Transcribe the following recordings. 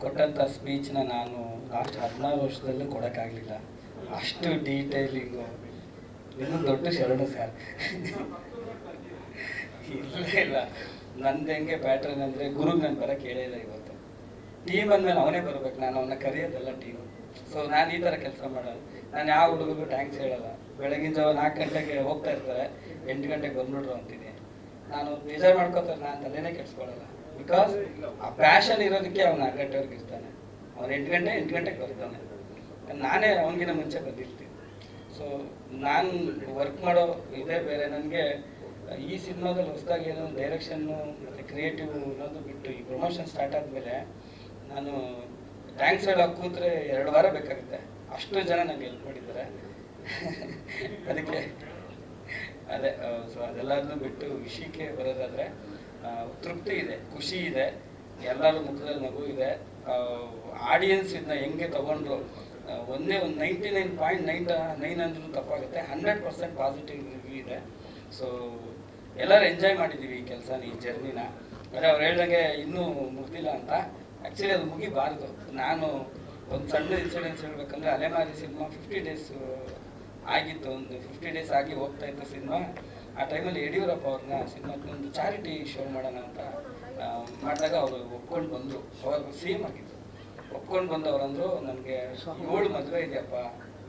ಕೊಟ್ಟಂಥ ಸ್ಪೀಚ್ನ ನಾನು ಲಾಸ್ಟ್ 16 ವರ್ಷದಲ್ಲೂ ಕೊಡೋಕ್ಕಾಗಲಿಲ್ಲ. ಅಷ್ಟು ಡೀಟೇಲಿಂಗು ಇನ್ನೂ ದೊಡ್ಡ ಶರಣು ಸರ್. ಇಲ್ಲ ನಂದು ಹೆಂಗೆ ಪ್ಯಾಟ್ರನ್ ಅಂದರೆ ಗುರುಗೆ ನಾನು ಬರೋಕ್ಕೆ ಹೇಳಿಲ್ಲ. ಇವತ್ತು ಟೀಮ್ ಅಂದಮೇಲೆ ಅವನೇ ಬರ್ಬೇಕು, ನಾನು ಅವನ್ನ ಕರೆಯೋದಲ್ಲ ಟೀಮು. ಸೊ ನಾನು ಈ ಥರ ಕೆಲಸ ಮಾಡೋದು. ನಾನು ಯಾವ ಹುಡುಗರಿಗೂ ಟ್ಯಾಂಕ್ಸ್ ಹೇಳಲ್ಲ. ಬೆಳಗಿನ ಜಾವ 4 ಗಂಟೆಗೆ ಹೋಗ್ತಾ ಇರ್ತಾರೆ, 8 ಗಂಟೆಗೆ ಬಂದ್ಬಿಟ್ರು ಅಂತೀನಿ. ನಾನು ಬೇಜಾರು ಮಾಡ್ಕೋತಾರೆ, ನಾನು ತಲೆನೇ ಕೆಡ್ಸ್ಕೊಳ್ಳಲ್ಲ. ಬಿಕಾಸ್ ಆ ಪ್ಯಾಷನ್ ಇರೋದಕ್ಕೆ ಅವ್ನು 4 ಗಂಟೆವರೆಗೆ ಇರ್ತಾನೆ. ಅವ್ನು 8 ಗಂಟೆಗೆ ಬರ್ತಾನೆ. ನಾನೇ ಅವನಿಗಿನ ಮುಂಚೆ ಬಂದಿರ್ತೀನಿ. ಸೊ ನಾನು ವರ್ಕ್ ಮಾಡೋ ಇದೇ ಬೇರೆ. ನನಗೆ ಈ ಸಿನಿಮಾದಲ್ಲಿ ಹೊಸದಾಗಿ ಏನೋ ಡೈರೆಕ್ಷನ್ನು ಮತ್ತು ಕ್ರಿಯೇಟಿವ್ ಅನ್ನೋದು ಬಿಟ್ಟು ಈ ಪ್ರಮೋಷನ್ ಸ್ಟಾರ್ಟ್ ಆದಮೇಲೆ ನಾನು ಥ್ಯಾಂಕ್ಸ್ ಹೇಳೋಕೆ ಕೂತ್ರೆ 2 ವಾರ ಬೇಕಾಗುತ್ತೆ. ಅಷ್ಟು ಜನ ನನಗೆ ಹೆಲ್ಪ್ ಮಾಡಿದ್ದಾರೆ. ಅದಕ್ಕೆ ಅದೇ ಸೊ ಅದೆಲ್ಲದನ್ನು ಬಿಟ್ಟು ವಿಷಯಕ್ಕೆ ಬರೋದಾದರೆ ತೃಪ್ತಿ ಇದೆ, ಖುಷಿ ಇದೆ, ಎಲ್ಲರ ಮುಖದಲ್ಲಿ ನಗು ಇದೆ. ಆಡಿಯನ್ಸ್ ಇದನ್ನ ಹೆಂಗೆ ತಗೊಂಡ್ರು ಒಂದೇ ಒಂದು 99.9 ಅಂದ್ರೂ ತಪ್ಪಾಗುತ್ತೆ. 100% ಪಾಸಿಟಿವ್ ರಿವ್ಯೂ ಇದೆ. ಸೊ ಎಲ್ಲರೂ ಎಂಜಾಯ್ ಮಾಡಿದ್ದೀವಿ ಈ ಕೆಲಸನ, ಈ ಜರ್ನಿನ. ಅದೇ ಅವ್ರು ಹೇಳ್ದಂಗೆ ಇನ್ನೂ ಮುಗ್ದಿಲ್ಲ ಅಂತ. ಆ್ಯಕ್ಚುಲಿ ಅದು ಮುಗಿಬಾರ್ದು. ನಾನು ಒಂದು ಸಣ್ಣ ಇನ್ಸಿಡೆನ್ಸ್ ಹೇಳ್ಬೇಕಂದ್ರೆ, ಅಲೆಮಾರಿ ಸಿನಿಮಾ 50 ಡೇಸ್ ಆಗಿತ್ತು. ಒಂದು 50 ಡೇಸ್ ಆಗಿ ಹೋಗ್ತಾ ಇತ್ತು ಸಿನಿಮಾ. ಆ ಟೈಮಲ್ಲಿ ಯಡಿಯೂರಪ್ಪ ಅವ್ರನ್ನ ಸಿನಿಮಾದೊಂದು ಚಾರಿಟಿ ಶೋ ಮಾಡೋಣ ಅಂತ ಮಾಡಿದಾಗ ಅವರು ಒಪ್ಕೊಂಡು ಬಂದರು. ಅವಾಗ ಸೇಮ್ ಆಗಿತ್ತು. ಒಪ್ಕೊಂಡು ಬಂದವರಂದರು, ನನಗೆ 7 ಮದುವೆ ಇದೆಯಪ್ಪ,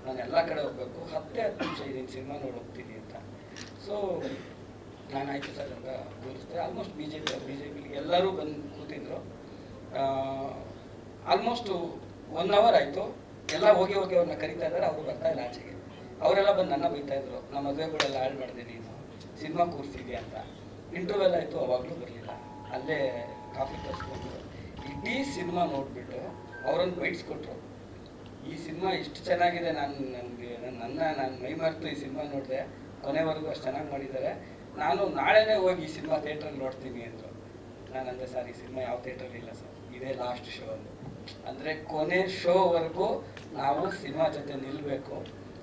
ನಾನು ಎಲ್ಲ ಕಡೆ ಹೋಗ್ಬೇಕು, 10 ನಿಮಿಷ ಇದೀನಿ, ಸಿನಿಮಾ ನೋಡಿ ಹೋಗ್ತೀನಿ ಅಂತ. ಸೊ ನಾನು ಆಯಿತು ಸರ್ ಅಂತ ತೋರಿಸ್ದೆ. ಆಲ್ಮೋಸ್ಟ್ ಬಿ ಜೆ ಪಿ ಎಲ್ಲರೂ ಬಂದು ಕೂತಿದ್ರು. ಆಲ್ಮೋಸ್ಟು 1 ಅವರ್ ಆಯಿತು. ಎಲ್ಲ ಹೋಗಿ ಅವ್ರನ್ನ ಕರಿತಾ ಇದ್ದಾರೆ. ಅವರು ಬರ್ತಾ ಇಲ್ಲ ಆಚೆಗೆ. ಅವರೆಲ್ಲ ಬಂದು ನನ್ನ ಬೈತಾಯಿದ್ರು, ನಮ್ಮ ಮದುವೆಗಳೆಲ್ಲ ಹಾಳು ಮಾಡಿದೆ ನೀನು, ಸಿನಿಮಾ ಕೂರಿಸಿದ್ಯಾ ಅಂತ. ಇಂಟರ್ವ್ಯೂಲ್ ಆಯಿತು, ಅವಾಗಲೂ ಬರಲಿಲ್ಲ. ಅಲ್ಲೇ ಕಾಫಿ ತರಿಸ್ಕೊಂಡು ಇಡೀ ಸಿನಿಮಾ ನೋಡಿಬಿಟ್ಟು ಅವರನ್ನು ಬೈಟ್ಸ್ಕೊಟ್ರು. ಈ ಸಿನಿಮಾ ಇಷ್ಟು ಚೆನ್ನಾಗಿದೆ, ನಾನು ಮೈ ಮರೆತು ಈ ಸಿನಿಮಾ ನೋಡಿದೆ, ಕೊನೆವರೆಗೂ ಅಷ್ಟು ಚೆನ್ನಾಗಿ ಮಾಡಿದ್ದಾರೆ, ನಾನು ನಾಳೆನೇ ಹೋಗಿ ಈ ಸಿನಿಮಾ ಥಿಯೇಟ್ರಲ್ಲಿ ನೋಡ್ತೀನಿ ಅಂದರು. ನಾನು ಅಂದೆ, ಸರ್ ಈ ಸಿನಿಮಾ ಯಾವ ಥಿಯೇಟ್ರಲ್ಲಿ ಇಲ್ಲ ಸರ್, ಇದೇ ಲಾಸ್ಟ್ ಶೋ ಅಂದು. ಅಂದರೆ ಕೊನೆ ಶೋವರೆಗೂ ನಾವು ಸಿನಿಮಾ ಜೊತೆ ನಿಲ್ಲಬೇಕು,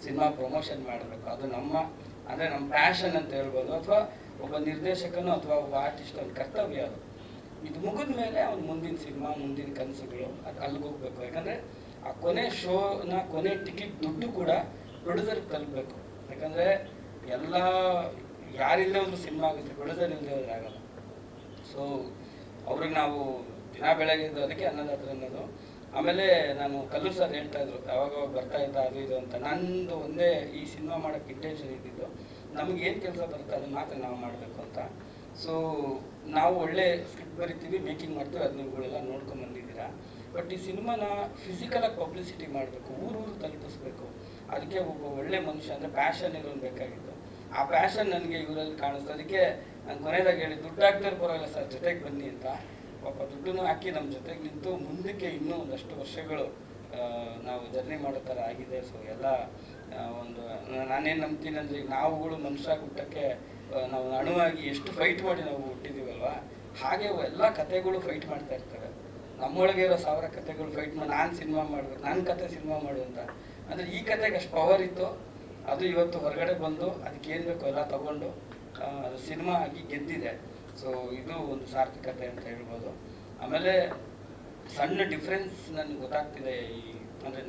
ಸಿನಿಮಾ ಪ್ರಮೋಷನ್ ಮಾಡಬೇಕು. ಅದು ನಮ್ಮ ಪ್ಯಾಷನ್ ಅಂತ ಹೇಳ್ಬೋದು, ಅಥವಾ ಒಬ್ಬ ನಿರ್ದೇಶಕನೋ ಅಥವಾ ಒಬ್ಬ ಆರ್ಟಿಸ್ಟ್ ಅವ್ನ ಕರ್ತವ್ಯ. ಅದು ಇದು ಮುಗಿದ ಮೇಲೆ ಅವ್ನು ಮುಂದಿನ ಸಿನಿಮಾ, ಮುಂದಿನ ಕನಸುಗಳು ಅದು ಅಲ್ಲಿಗೆ ಹೋಗ್ಬೇಕು. ಯಾಕಂದರೆ ಆ ಕೊನೆ ಶೋನ, ಕೊನೆ ಟಿಕೆಟ್ ದುಡ್ಡು ಕೂಡ ಪ್ರೊಡ್ಯೂಸರ್ಗೆ ತಲುಪಬೇಕು. ಯಾಕಂದರೆ ಎಲ್ಲ ಯಾರಿಲ್ಲದೆ ಹೋದ್ರೂ ಸಿನಿಮಾ ಆಗುತ್ತೆ, ಪ್ರೊಡ್ಯೂಸರ್ ಇಲ್ಲದೆ ಹೋದ್ರೆ ಆಗಲ್ಲ. ಸೊ ಅವ್ರಿಗೆ ನಾವು ದಿನ ಬೆಳಗ್ಗೆ ಅದಕ್ಕೆ ಅನ್ನದಾತ್ರ ಅನ್ನೋದು. ಆಮೇಲೆ ನಾನು ಕಲ್ಲೂರು ಸರ್ ಹೇಳ್ತಾ ಇದ್ರು, ಯಾವಾಗ ಬರ್ತಾ ಇದ್ದ ಅದು ಇದು ಅಂತ. ನಂದು ಒಂದೇ ಈ ಸಿನಿಮಾ ಮಾಡೋಕ್ಕೆ ಇಂಟೆನ್ಷನ್ ಇದ್ದಿದ್ದು, ನಮ್ಗೆ ಏನು ಕೆಲಸ ಬರುತ್ತೆ ಅದನ್ನ ಮಾತ್ರ ನಾವು ಮಾಡಬೇಕು ಅಂತ. ಸೊ ನಾವು ಒಳ್ಳೆ ಸ್ಕ್ರಿಪ್ಟ್ ಬರಿತೀವಿ, ಮೇಕಿಂಗ್ ಮಾಡ್ತೀವಿ, ಅದು ನೀವುಗಳೆಲ್ಲ ನೋಡ್ಕೊಂಡು ಬಂದಿದ್ದೀರಾ. ಬಟ್ ಈ ಸಿನಿಮಾನ ಫಿಸಿಕಲಾಗಿ ಪಬ್ಲಿಸಿಟಿ ಮಾಡಬೇಕು, ಊರೂರು ತಲುಪಿಸ್ಬೇಕು. ಅದಕ್ಕೆ ಒಬ್ಬ ಒಳ್ಳೆ ಮನುಷ್ಯ ಅಂದರೆ ಪ್ಯಾಷನ್ ಇರೋನು ಬೇಕಾಗಿತ್ತು. ಆ ಪ್ಯಾಷನ್ ನನಗೆ ಇವರಲ್ಲಿ ಕಾಣಿಸ್ತು. ಅದಕ್ಕೆ ನಾನು ಕೊನೆಯದಾಗಿ ಹೇಳಿ, ದುಡ್ಡು ಹಾಕ್ತಾರೆ ಪರವಾಗಿಲ್ಲ ಸರ್, ಜೊತೆಗೆ ಬನ್ನಿ ಅಂತ. ಪಾಪ ದುಡ್ಡನ್ನು ಹಾಕಿ ನಮ್ಮ ಜೊತೆಗೆ ನಿಂತು ಮುಂದಕ್ಕೆ ಇನ್ನೂ ಒಂದಷ್ಟು ವರ್ಷಗಳು ನಾವು ಜರ್ನಿ ಮಾಡೋ ಥರ ಆಗಿದೆ. ಸೊ ಎಲ್ಲ ಒಂದು ನಾನೇನು ನಂಬ್ತೀನಿ ಅಂದರೆ, ಈಗ ನಾವುಗಳು ಮನುಷ್ಯ ಹುಟ್ಟಕ್ಕೆ ನಾವು ಅಣುವಾಗಿ ಎಷ್ಟು ಫೈಟ್ ಮಾಡಿ ನಾವು ಹುಟ್ಟಿದ್ದೀವಲ್ವ, ಹಾಗೆ ಎಲ್ಲ ಕಥೆಗಳು ಫೈಟ್ ಮಾಡ್ತಾ ಇರ್ತವೆ. ನಮ್ಮೊಳಗೆ ಇರೋ 1000 ಕಥೆಗಳು ಫೈಟ್ ಮಾಡಿ ನಾನು ಸಿನಿಮಾ ಮಾಡಬೇಕು, ನನ್ನ ಕತೆ ಸಿನಿಮಾ ಮಾಡು ಅಂತ. ಅಂದರೆ ಈ ಕತೆಗೆ ಅಷ್ಟು ಪವರ್ ಇತ್ತು. ಅದು ಇವತ್ತು ಹೊರಗಡೆ ಬಂದು ಅದಕ್ಕೆ ಏನು ಬೇಕೋ ಎಲ್ಲ ತಗೊಂಡು ಅದು ಸಿನಿಮಾ ಆಗಿ ಗೆದ್ದಿದೆ. ಸೊ ಇದು ಒಂದು ಸಾರ್ಥಕತೆ ಅಂತ ಹೇಳ್ಬೋದು. ಆಮೇಲೆ ಸಣ್ಣ ಡಿಫ್ರೆನ್ಸ್ ನನಗೆ ಗೊತ್ತಾಗ್ತಿದೆ. ಈ ಅಂದರೆ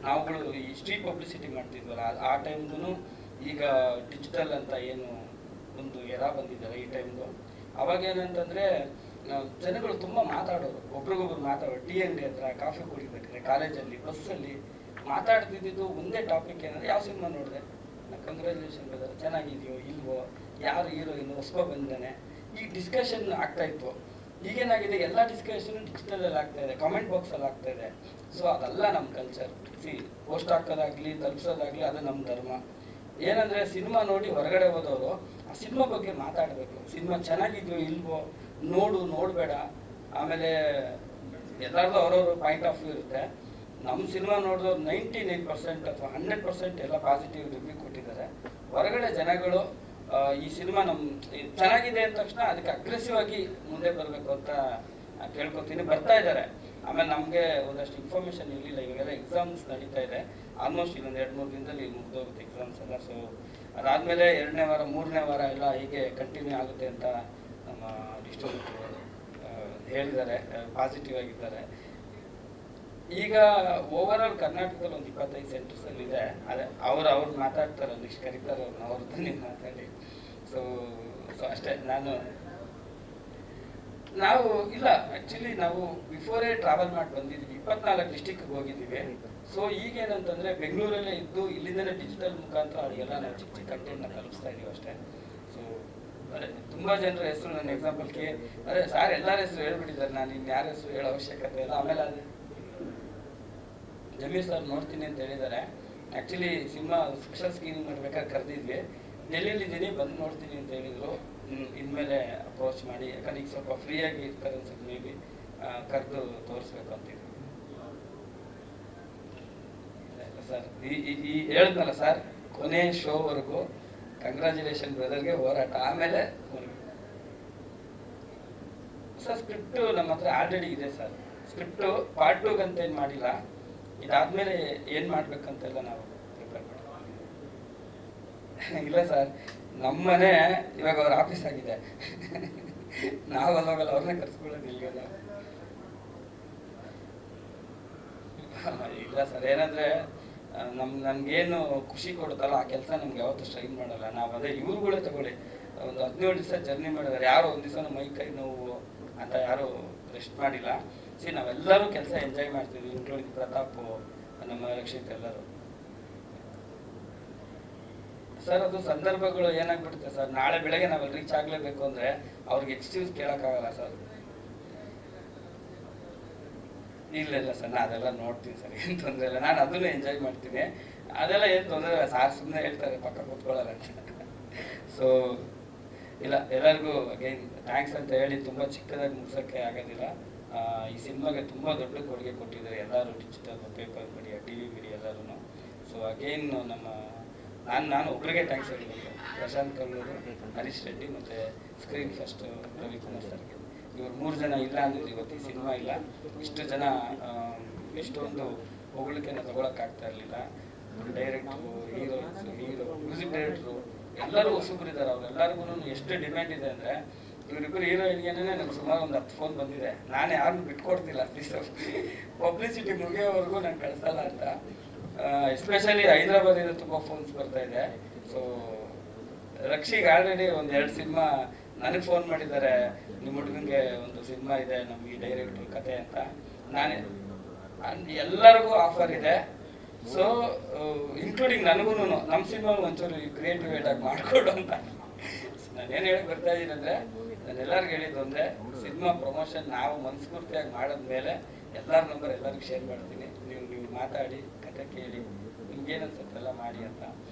ನಾವುಗಳು ಈ ಸ್ಟ್ರೀಟ್ ಪಬ್ಲಿಸಿಟಿ ಮಾಡ್ತಿದ್ವಲ್ಲ, ಆ ಟೈಮ್ಗೂ ಈಗ ಡಿಜಿಟಲ್ ಅಂತ ಏನು ಒಂದು ಎರ ಬಂದಿದ್ದಾರೆ ಈ ಟೈಮ್ದು. ಅವಾಗ ಏನಂತಂದರೆ ಜನಗಳು ತುಂಬ ಮಾತಾಡೋರು, ಒಬ್ರಿಗೊಬ್ರು ಮಾತಾಡೋರು. ಟೀ ಅಂಗಡಿ ಹತ್ರ ಕಾಫಿ ಕುಡಿಬೇಕಾದ್ರೆ, ಕಾಲೇಜಲ್ಲಿ, ಬಸ್ಸಲ್ಲಿ ಮಾತಾಡ್ತಿದ್ದು ಒಂದೇ ಟಾಪಿಕ್ ಏನಂದರೆ, ಯಾವ ಸಿನಿಮಾ ನೋಡಿದೆ, ಕಂಗ್ರ್ಯಾಚುಲೇಷನ್ ಬ್ರದರ್, ಚೆನ್ನಾಗಿದೆಯೋ ಇಲ್ವೋ, ಯಾರು ಹೀರೋಯಿನ್ ಹೊಸಬ ಬಂದಾನೆ, ಈ ಡಿಸ್ಕಷನ್ ಆಗ್ತಾಯಿತ್ತು. ಈಗೇನಾಗಿದೆ, ಎಲ್ಲ ಡಿಸ್ಕಷನ್ ಡಿಜಿಟಲಲ್ಲಿ ಆಗ್ತಾಯಿದೆ, ಕಾಮೆಂಟ್ ಬಾಕ್ಸಲ್ಲಿ ಆಗ್ತಾಯಿದೆ. ಸೊ ಅದೆಲ್ಲ ನಮ್ಮ ಕಲ್ಚರ್. ಪೋಸ್ಟ್ ಹಾಕೋದಾಗಲಿ ತಲುಪಿಸೋದಾಗಲಿ ಅದು ನಮ್ಮ ಧರ್ಮ. ಏನಂದರೆ ಸಿನಿಮಾ ನೋಡಿ ಹೊರಗಡೆ ಹೋದವರು ಆ ಸಿನಿಮಾ ಬಗ್ಗೆ ಮಾತಾಡಬೇಕು. ಸಿನಿಮಾ ಚೆನ್ನಾಗಿದೆಯೋ ಇಲ್ವೋ ನೋಡಬೇಡ. ಆಮೇಲೆ ಎಲ್ಲರದು ಅವ್ರವ್ರ ಪಾಯಿಂಟ್ ಆಫ್ ವ್ಯೂ ಇರುತ್ತೆ. ನಮ್ಮ ಸಿನಿಮಾ ನೋಡಿದವ್ರು 99% ಅಥವಾ 100% ಎಲ್ಲ ಪಾಸಿಟಿವ್ ರಿವ್ಯೂ ಕೊಟ್ಟಿದ್ದಾರೆ. ಹೊರಗಡೆ ಜನಗಳು ಈ ಸಿನಿಮಾ ಚೆನ್ನಾಗಿದೆ ಅಂದ ತಕ್ಷಣ ಅದಕ್ಕೆ ಅಗ್ರೆಸಿವ್ ಆಗಿ ಮುಂದೆ ಬರಬೇಕು ಅಂತ ಕೇಳ್ಕೊತೀನಿ. ಬರ್ತಾ ಇದ್ದಾರೆ. ಆಮೇಲೆ ನಮಗೆ ಒಂದಷ್ಟು ಇನ್ಫಾರ್ಮೇಷನ್ ಇರಲಿಲ್ಲ. ಇವಾಗೆಲ್ಲ ಎಕ್ಸಾಮ್ಸ್ ನಡೀತಾ ಇದೆ. ಆಲ್ಮೋಸ್ಟ್ ಇನ್ನೊಂದು 2-3 ದಿನದಲ್ಲಿ ಮುಗಿದೋಗುತ್ತೆ ಎಕ್ಸಾಮ್ಸ್ ಎಲ್ಲ. ಸೊ ಅದಾದಮೇಲೆ 2ನೇ ವಾರ 3ನೇ ವಾರ ಎಲ್ಲ ಹೀಗೆ ಕಂಟಿನ್ಯೂ ಆಗುತ್ತೆ ಅಂತ ನಮ್ಮ ಡಿಸ್ಟ್ರಿಬ್ಯೂಟರ್ ಹೇಳಿದ್ದಾರೆ, ಪಾಸಿಟಿವ್ ಆಗಿದ್ದಾರೆ. ಈಗ ಓವರ್ ಆಲ್ ಕರ್ನಾಟಕದಲ್ಲಿ ಒಂದು 25 ಸೆಂಟರ್ಸ್ ಅಲ್ಲಿ ಇದೆ. ಅದೇ ಅವ್ರು ಮಾತಾಡ್ತಾರಲ್ಲ, ಇಷ್ಟು ಕರೀತಾರೆ ಅವ್ರದ್ದು ನೀವು ಮಾತಾಡಿ. ಸೊ ಸೊ ಅಷ್ಟೇ. ನಾವು ಇಲ್ಲ, ಆಕ್ಚುಲಿ ನಾವು ಬಿಫೋರೇ ಟ್ರಾವೆಲ್ ಮಾಡಿ ಬಂದಿದ್ದೀವಿ, 24 ಡಿಸ್ಟಿಕ್ಗೆ ಹೋಗಿದ್ದೀವಿ. ಸೊ ಈಗೇನಂತಂದ್ರೆ ಬೆಂಗಳೂರಲ್ಲೇ ಇದ್ದು ಇಲ್ಲಿಂದಲೇ ಡಿಜಿಟಲ್ ಮುಖಾಂತರ ಅವರಿಗೆಲ್ಲ ನಾವು ಚಿಕ್ಕ ಚಿಕ್ಕ ಕಂಟೆಂಟ್ನ ತಲುಪಿಸ್ತಾ ಇದೀವಿ ಅಷ್ಟೇ. ಸೊ ಅದೇ ತುಂಬಾ ಜನರ ಹೆಸರು ನನ್ನ ಎಕ್ಸಾಂಪಲ್ಗೆ ಅದೇ ಸಾರ್ ಎಲ್ಲರ ಹೆಸರು ಹೇಳ್ಬಿಟ್ಟಿದ್ದಾರೆ, ನಾನು ಇನ್ಯಾರ ಹೆಸರು ಹೇಳೋ ಅವಶ್ಯಕತೆ ಇಲ್ಲ. ಆಮೇಲೆ ಅದೇ ಜಮೀರ್ ಸರ್ ನೋಡ್ತೀನಿ ಅಂತ ಹೇಳಿದ್ದಾರೆ. ಆ್ಯಕ್ಚುಲಿ ಸಿನಿಮಾ ಸ್ಪೆಷಲ್ ಸ್ಕ್ರೀನಿಂಗ್ ಮಾಡ್ಬೇಕಾದ್ರೆ ಕರೆದಿದ್ವಿ, ಡೆಲ್ಲಿಲಿದ್ದೀನಿ ಬಂದು ನೋಡ್ತೀನಿ ಅಂತ ಹೇಳಿದರು. ಇನ್ಮೇಲೆ ಅಪ್ರೋಚ್ ಮಾಡಿ, ಯಾಕಂದ್ರೆ ಈಗ ಸ್ವಲ್ಪ ಫ್ರೀಯಾಗಿ ಇರ್ತಾರೆ ಅನ್ಸುತ್ತೆ, ಮೇ ಬಿ ಕರೆದು ತೋರಿಸ್ಬೇಕು ಅಂತಿದ್ವಿ ಸರ್. ಈ ಹೇಳಿದ್ನಲ್ಲ ಸರ್, ಕೊನೆ ಶೋವರೆಗೂ ಕಂಗ್ರ್ಯಾಚುಲೇಷನ್ ಬ್ರದರ್ಗೆ ಹೋರಾಟ. ಆಮೇಲೆ ಸರ್ ಸ್ಕ್ರಿಪ್ಟು ನಮ್ಮ ಹತ್ರ ಆಲ್ರೆಡಿ ಇದೆ ಸರ್. ಸ್ಕ್ರಿಪ್ಟು ಪಾರ್ಟ್ 2 ಅಂತ ಏನು ಮಾಡಿಲ್ಲ, ಇದಾದ್ಮೇಲೆ ಏನು ಮಾಡ್ಬೇಕಂತೆಲ್ಲ ನಾವು ಪ್ರಿಪೇರ್ ಮಾಡಿ. ಇಲ್ಲ ಸರ್, ನಮ್ಮನೆ ಇವಾಗ ಅವ್ರ ಆಫೀಸ್ ಆಗಿದೆ. ನಾವು ಅಲ್ಲೋಗಲ್ಲ, ಅವ್ರನ್ನೇ ಕರ್ಸ್ಕೊಳ್ಳೋದಿಲ್ಲ. ಇಲ್ಲ ಸರ್, ಏನಂದ್ರೆ ನಮ್ಗೇನು ಖುಷಿ ಕೊಡುತ್ತಲ್ಲ ಆ ಕೆಲಸ ನಮ್ಗೆ ಯಾವತ್ತೂ ಸ್ಟ್ರೈನ್ ಮಾಡಲ್ಲ ನಾವು. ಅದೇ ಇವ್ರುಗಳೇ ತಗೊಳ್ಳಿ, ಒಂದು 17 ದಿವಸ ಜರ್ನಿ ಮಾಡಿದಾರೆ, ಯಾರು ಒಂದು ದಿವಸ ಮೈ ಕೈ ನೋವು ಅಂತ ಯಾರು ರೆಸ್ಟ್ ಮಾಡಿಲ್ಲ. ನಾವೆಲ್ಲರೂ ಕೆಲಸ ಎಂಜಾಯ್ ಮಾಡ್ತೀವಿ, ಇನ್ಕ್ಲೂಡಿಂಗ್ ಪ್ರತಾಪ್, ನಮ್ಮ ರಕ್ಷಿತ್ ಎಲ್ಲರೂ. ಸರ್ ಅದು ಸಂದರ್ಭಗಳು ಏನಾಗ್ಬಿಡುತ್ತೆ ಸರ್, ನಾಳೆ ಬೆಳಗ್ಗೆ ನಾವಲ್ಲಿ ರೀಚ್ ಆಗ್ಲೇಬೇಕು ಅಂದ್ರೆ ಅವ್ರಿಗೆ ಎಕ್ಸ್ಕ್ಯೂಸ್ ಕೇಳಕ್ಕಾಗಲ್ಲ ಸರ್. ಇಲ್ಲ ಸರ್, ನಾನು ಅದೆಲ್ಲ ನೋಡ್ತೀನಿ ಸರ್, ಏನು ತೊಂದರೆ ಇಲ್ಲ. ನಾನು ಅದನ್ನು ಎಂಜಾಯ್ ಮಾಡ್ತೀನಿ, ಅದೆಲ್ಲ ಏನು ತೊಂದರೆ ಇಲ್ಲ. ಸಾರ್ ಸುಮ್ಮನೆ ಹೇಳ್ತಾರೆ ಪಕ್ಕ ಕೂತ್ಕೊಳ್ಳಲ್ಲ ಅಂತ. ಸೊ ಇಲ್ಲ, ಎಲ್ಲರಿಗೂ ಅಗೈನ್ ಥ್ಯಾಂಕ್ಸ್ ಅಂತ ಹೇಳಿ ತುಂಬ ಚಿಕ್ಕದಾಗಿ ಮುಗಿಸೋಕ್ಕೆ ಆಗೋದಿಲ್ಲ. ಈ ಸಿನಿಮಾಗೆ ತುಂಬ ದೊಡ್ಡ ಕೊಡುಗೆ ಕೊಟ್ಟಿದ್ದಾರೆ ಎಲ್ಲರೂ, digital, paper media, T V media ಎಲ್ಲರೂ. ಸೊ ಅಗೈನ್ ನಾನು ಒಬ್ಬರಿಗೆ ಥ್ಯಾಂಕ್ಸ್ ಹೇಳಬೇಕು, ಪ್ರಶಾಂತ್ ಕಲ್ಲೂರು, ಹರೀಶ್ ರೆಡ್ಡಿ ಮತ್ತು ಸ್ಕ್ರೀನ್ ಫಸ್ಟ್ ರವಿಕುಮಾರ್ ಸರ್ಗೆ. ಇವ್ರು 3 ಜನ ಇಲ್ಲ ಅಂದ್ರೆ ಇವತ್ತು ಈ ಸಿನಿಮಾ ಇಲ್ಲ. ಇಷ್ಟು ಜನ ಎಷ್ಟೊಂದು ಹೊಗಳಿಕೆನ ತಗೊಳಕ್ಕಾಗ್ತಾ ಇರಲಿಲ್ಲ. ಡೈರೆಕ್ಟ್ರು, ಹೀರೋ, ಮ್ಯೂಸಿಕ್ ಡೈರೆಕ್ಟ್ರು ಎಲ್ಲರೂ ಹೊಸಬರಿದ್ದಾರೆ. ಅವ್ರೆಲ್ಲರಿಗೂ ಎಷ್ಟು ಡಿಮ್ಯಾಂಡ್ ಇದೆ ಅಂದರೆ, ಇವರಿಬ್ಬರು ಹೀರೋಯಿನ್ಗೇನೆ ನನಗೆ ಸುಮಾರು ಒಂದು 10 ಫೋನ್ ಬಂದಿದೆ. ನಾನು ಯಾರನ್ನು ಬಿಟ್ಕೊಡ್ತಿಲ್ಲ, ಪ್ಲೀಸ್ ಪಬ್ಲಿಸಿಟಿ ಮುಗಿಯೋವರೆಗೂ ನಾನು ಕಳಿಸಲ್ಲ ಅಂತ. ಎಸ್ಪೆಷಲಿ ಹೈದರಾಬಾದಿಂದ ತುಂಬ ಫೋನ್ಸ್ ಬರ್ತಾ ಇದೆ. ಸೊ ರಕ್ಷಿಗೆ ಆಲ್ರೆಡಿ ಒಂದು 2 ಸಿನಿಮಾ ನನಗೆ ಫೋನ್ ಮಾಡಿದ್ದಾರೆ, ನಿಮ್ಮ ಹುಡುಗನಿಗೆ ಒಂದು ಸಿನಿಮಾ ಇದೆ ನಮಗೆ ಡೈರೆಕ್ಟ್ರ್ ಕತೆ ಅಂತ. ನಾನೇ ಎಲ್ಲರಿಗೂ ಆಫರ್ ಇದೆ. ಸೊ ಇನ್ಕ್ಲೂಡಿಂಗ್ ನನಗೂ ನಮ್ಮ ಸಿನಿಮಾ ಒಂಚೂರು ಕ್ರಿಯೇಟಿವ್ ಆಗಿ ಮಾಡಿಕೊಡು ಅಂತ. ನಾನೇನು ಹೇಳಕ್ ಬರ್ತಾ ಇದ್ದೀನಿ ಅಂದರೆ, ನಾನು ಎಲ್ಲರಿಗೂ ಹೇಳಿದ್ದು ಒಂದೇ, ಸಿನಿಮಾ ಪ್ರಮೋಷನ್ ನಾವು ಮನಸ್ಫೂರ್ತಿಯಾಗಿ ಮಾಡಿದ್ಮೇಲೆ ಎಲ್ಲರ ನಂಬರ್ ಎಲ್ಲರಿಗೂ ಶೇರ್ ಮಾಡ್ತೀನಿ. ನೀವು ಮಾತಾಡಿ, ಕತೆ ಕೇಳಿ, ನಿಮ್ಗೇನು ಅನ್ಸುತ್ತೆಲ್ಲ ಮಾಡಿ ಅಂತ.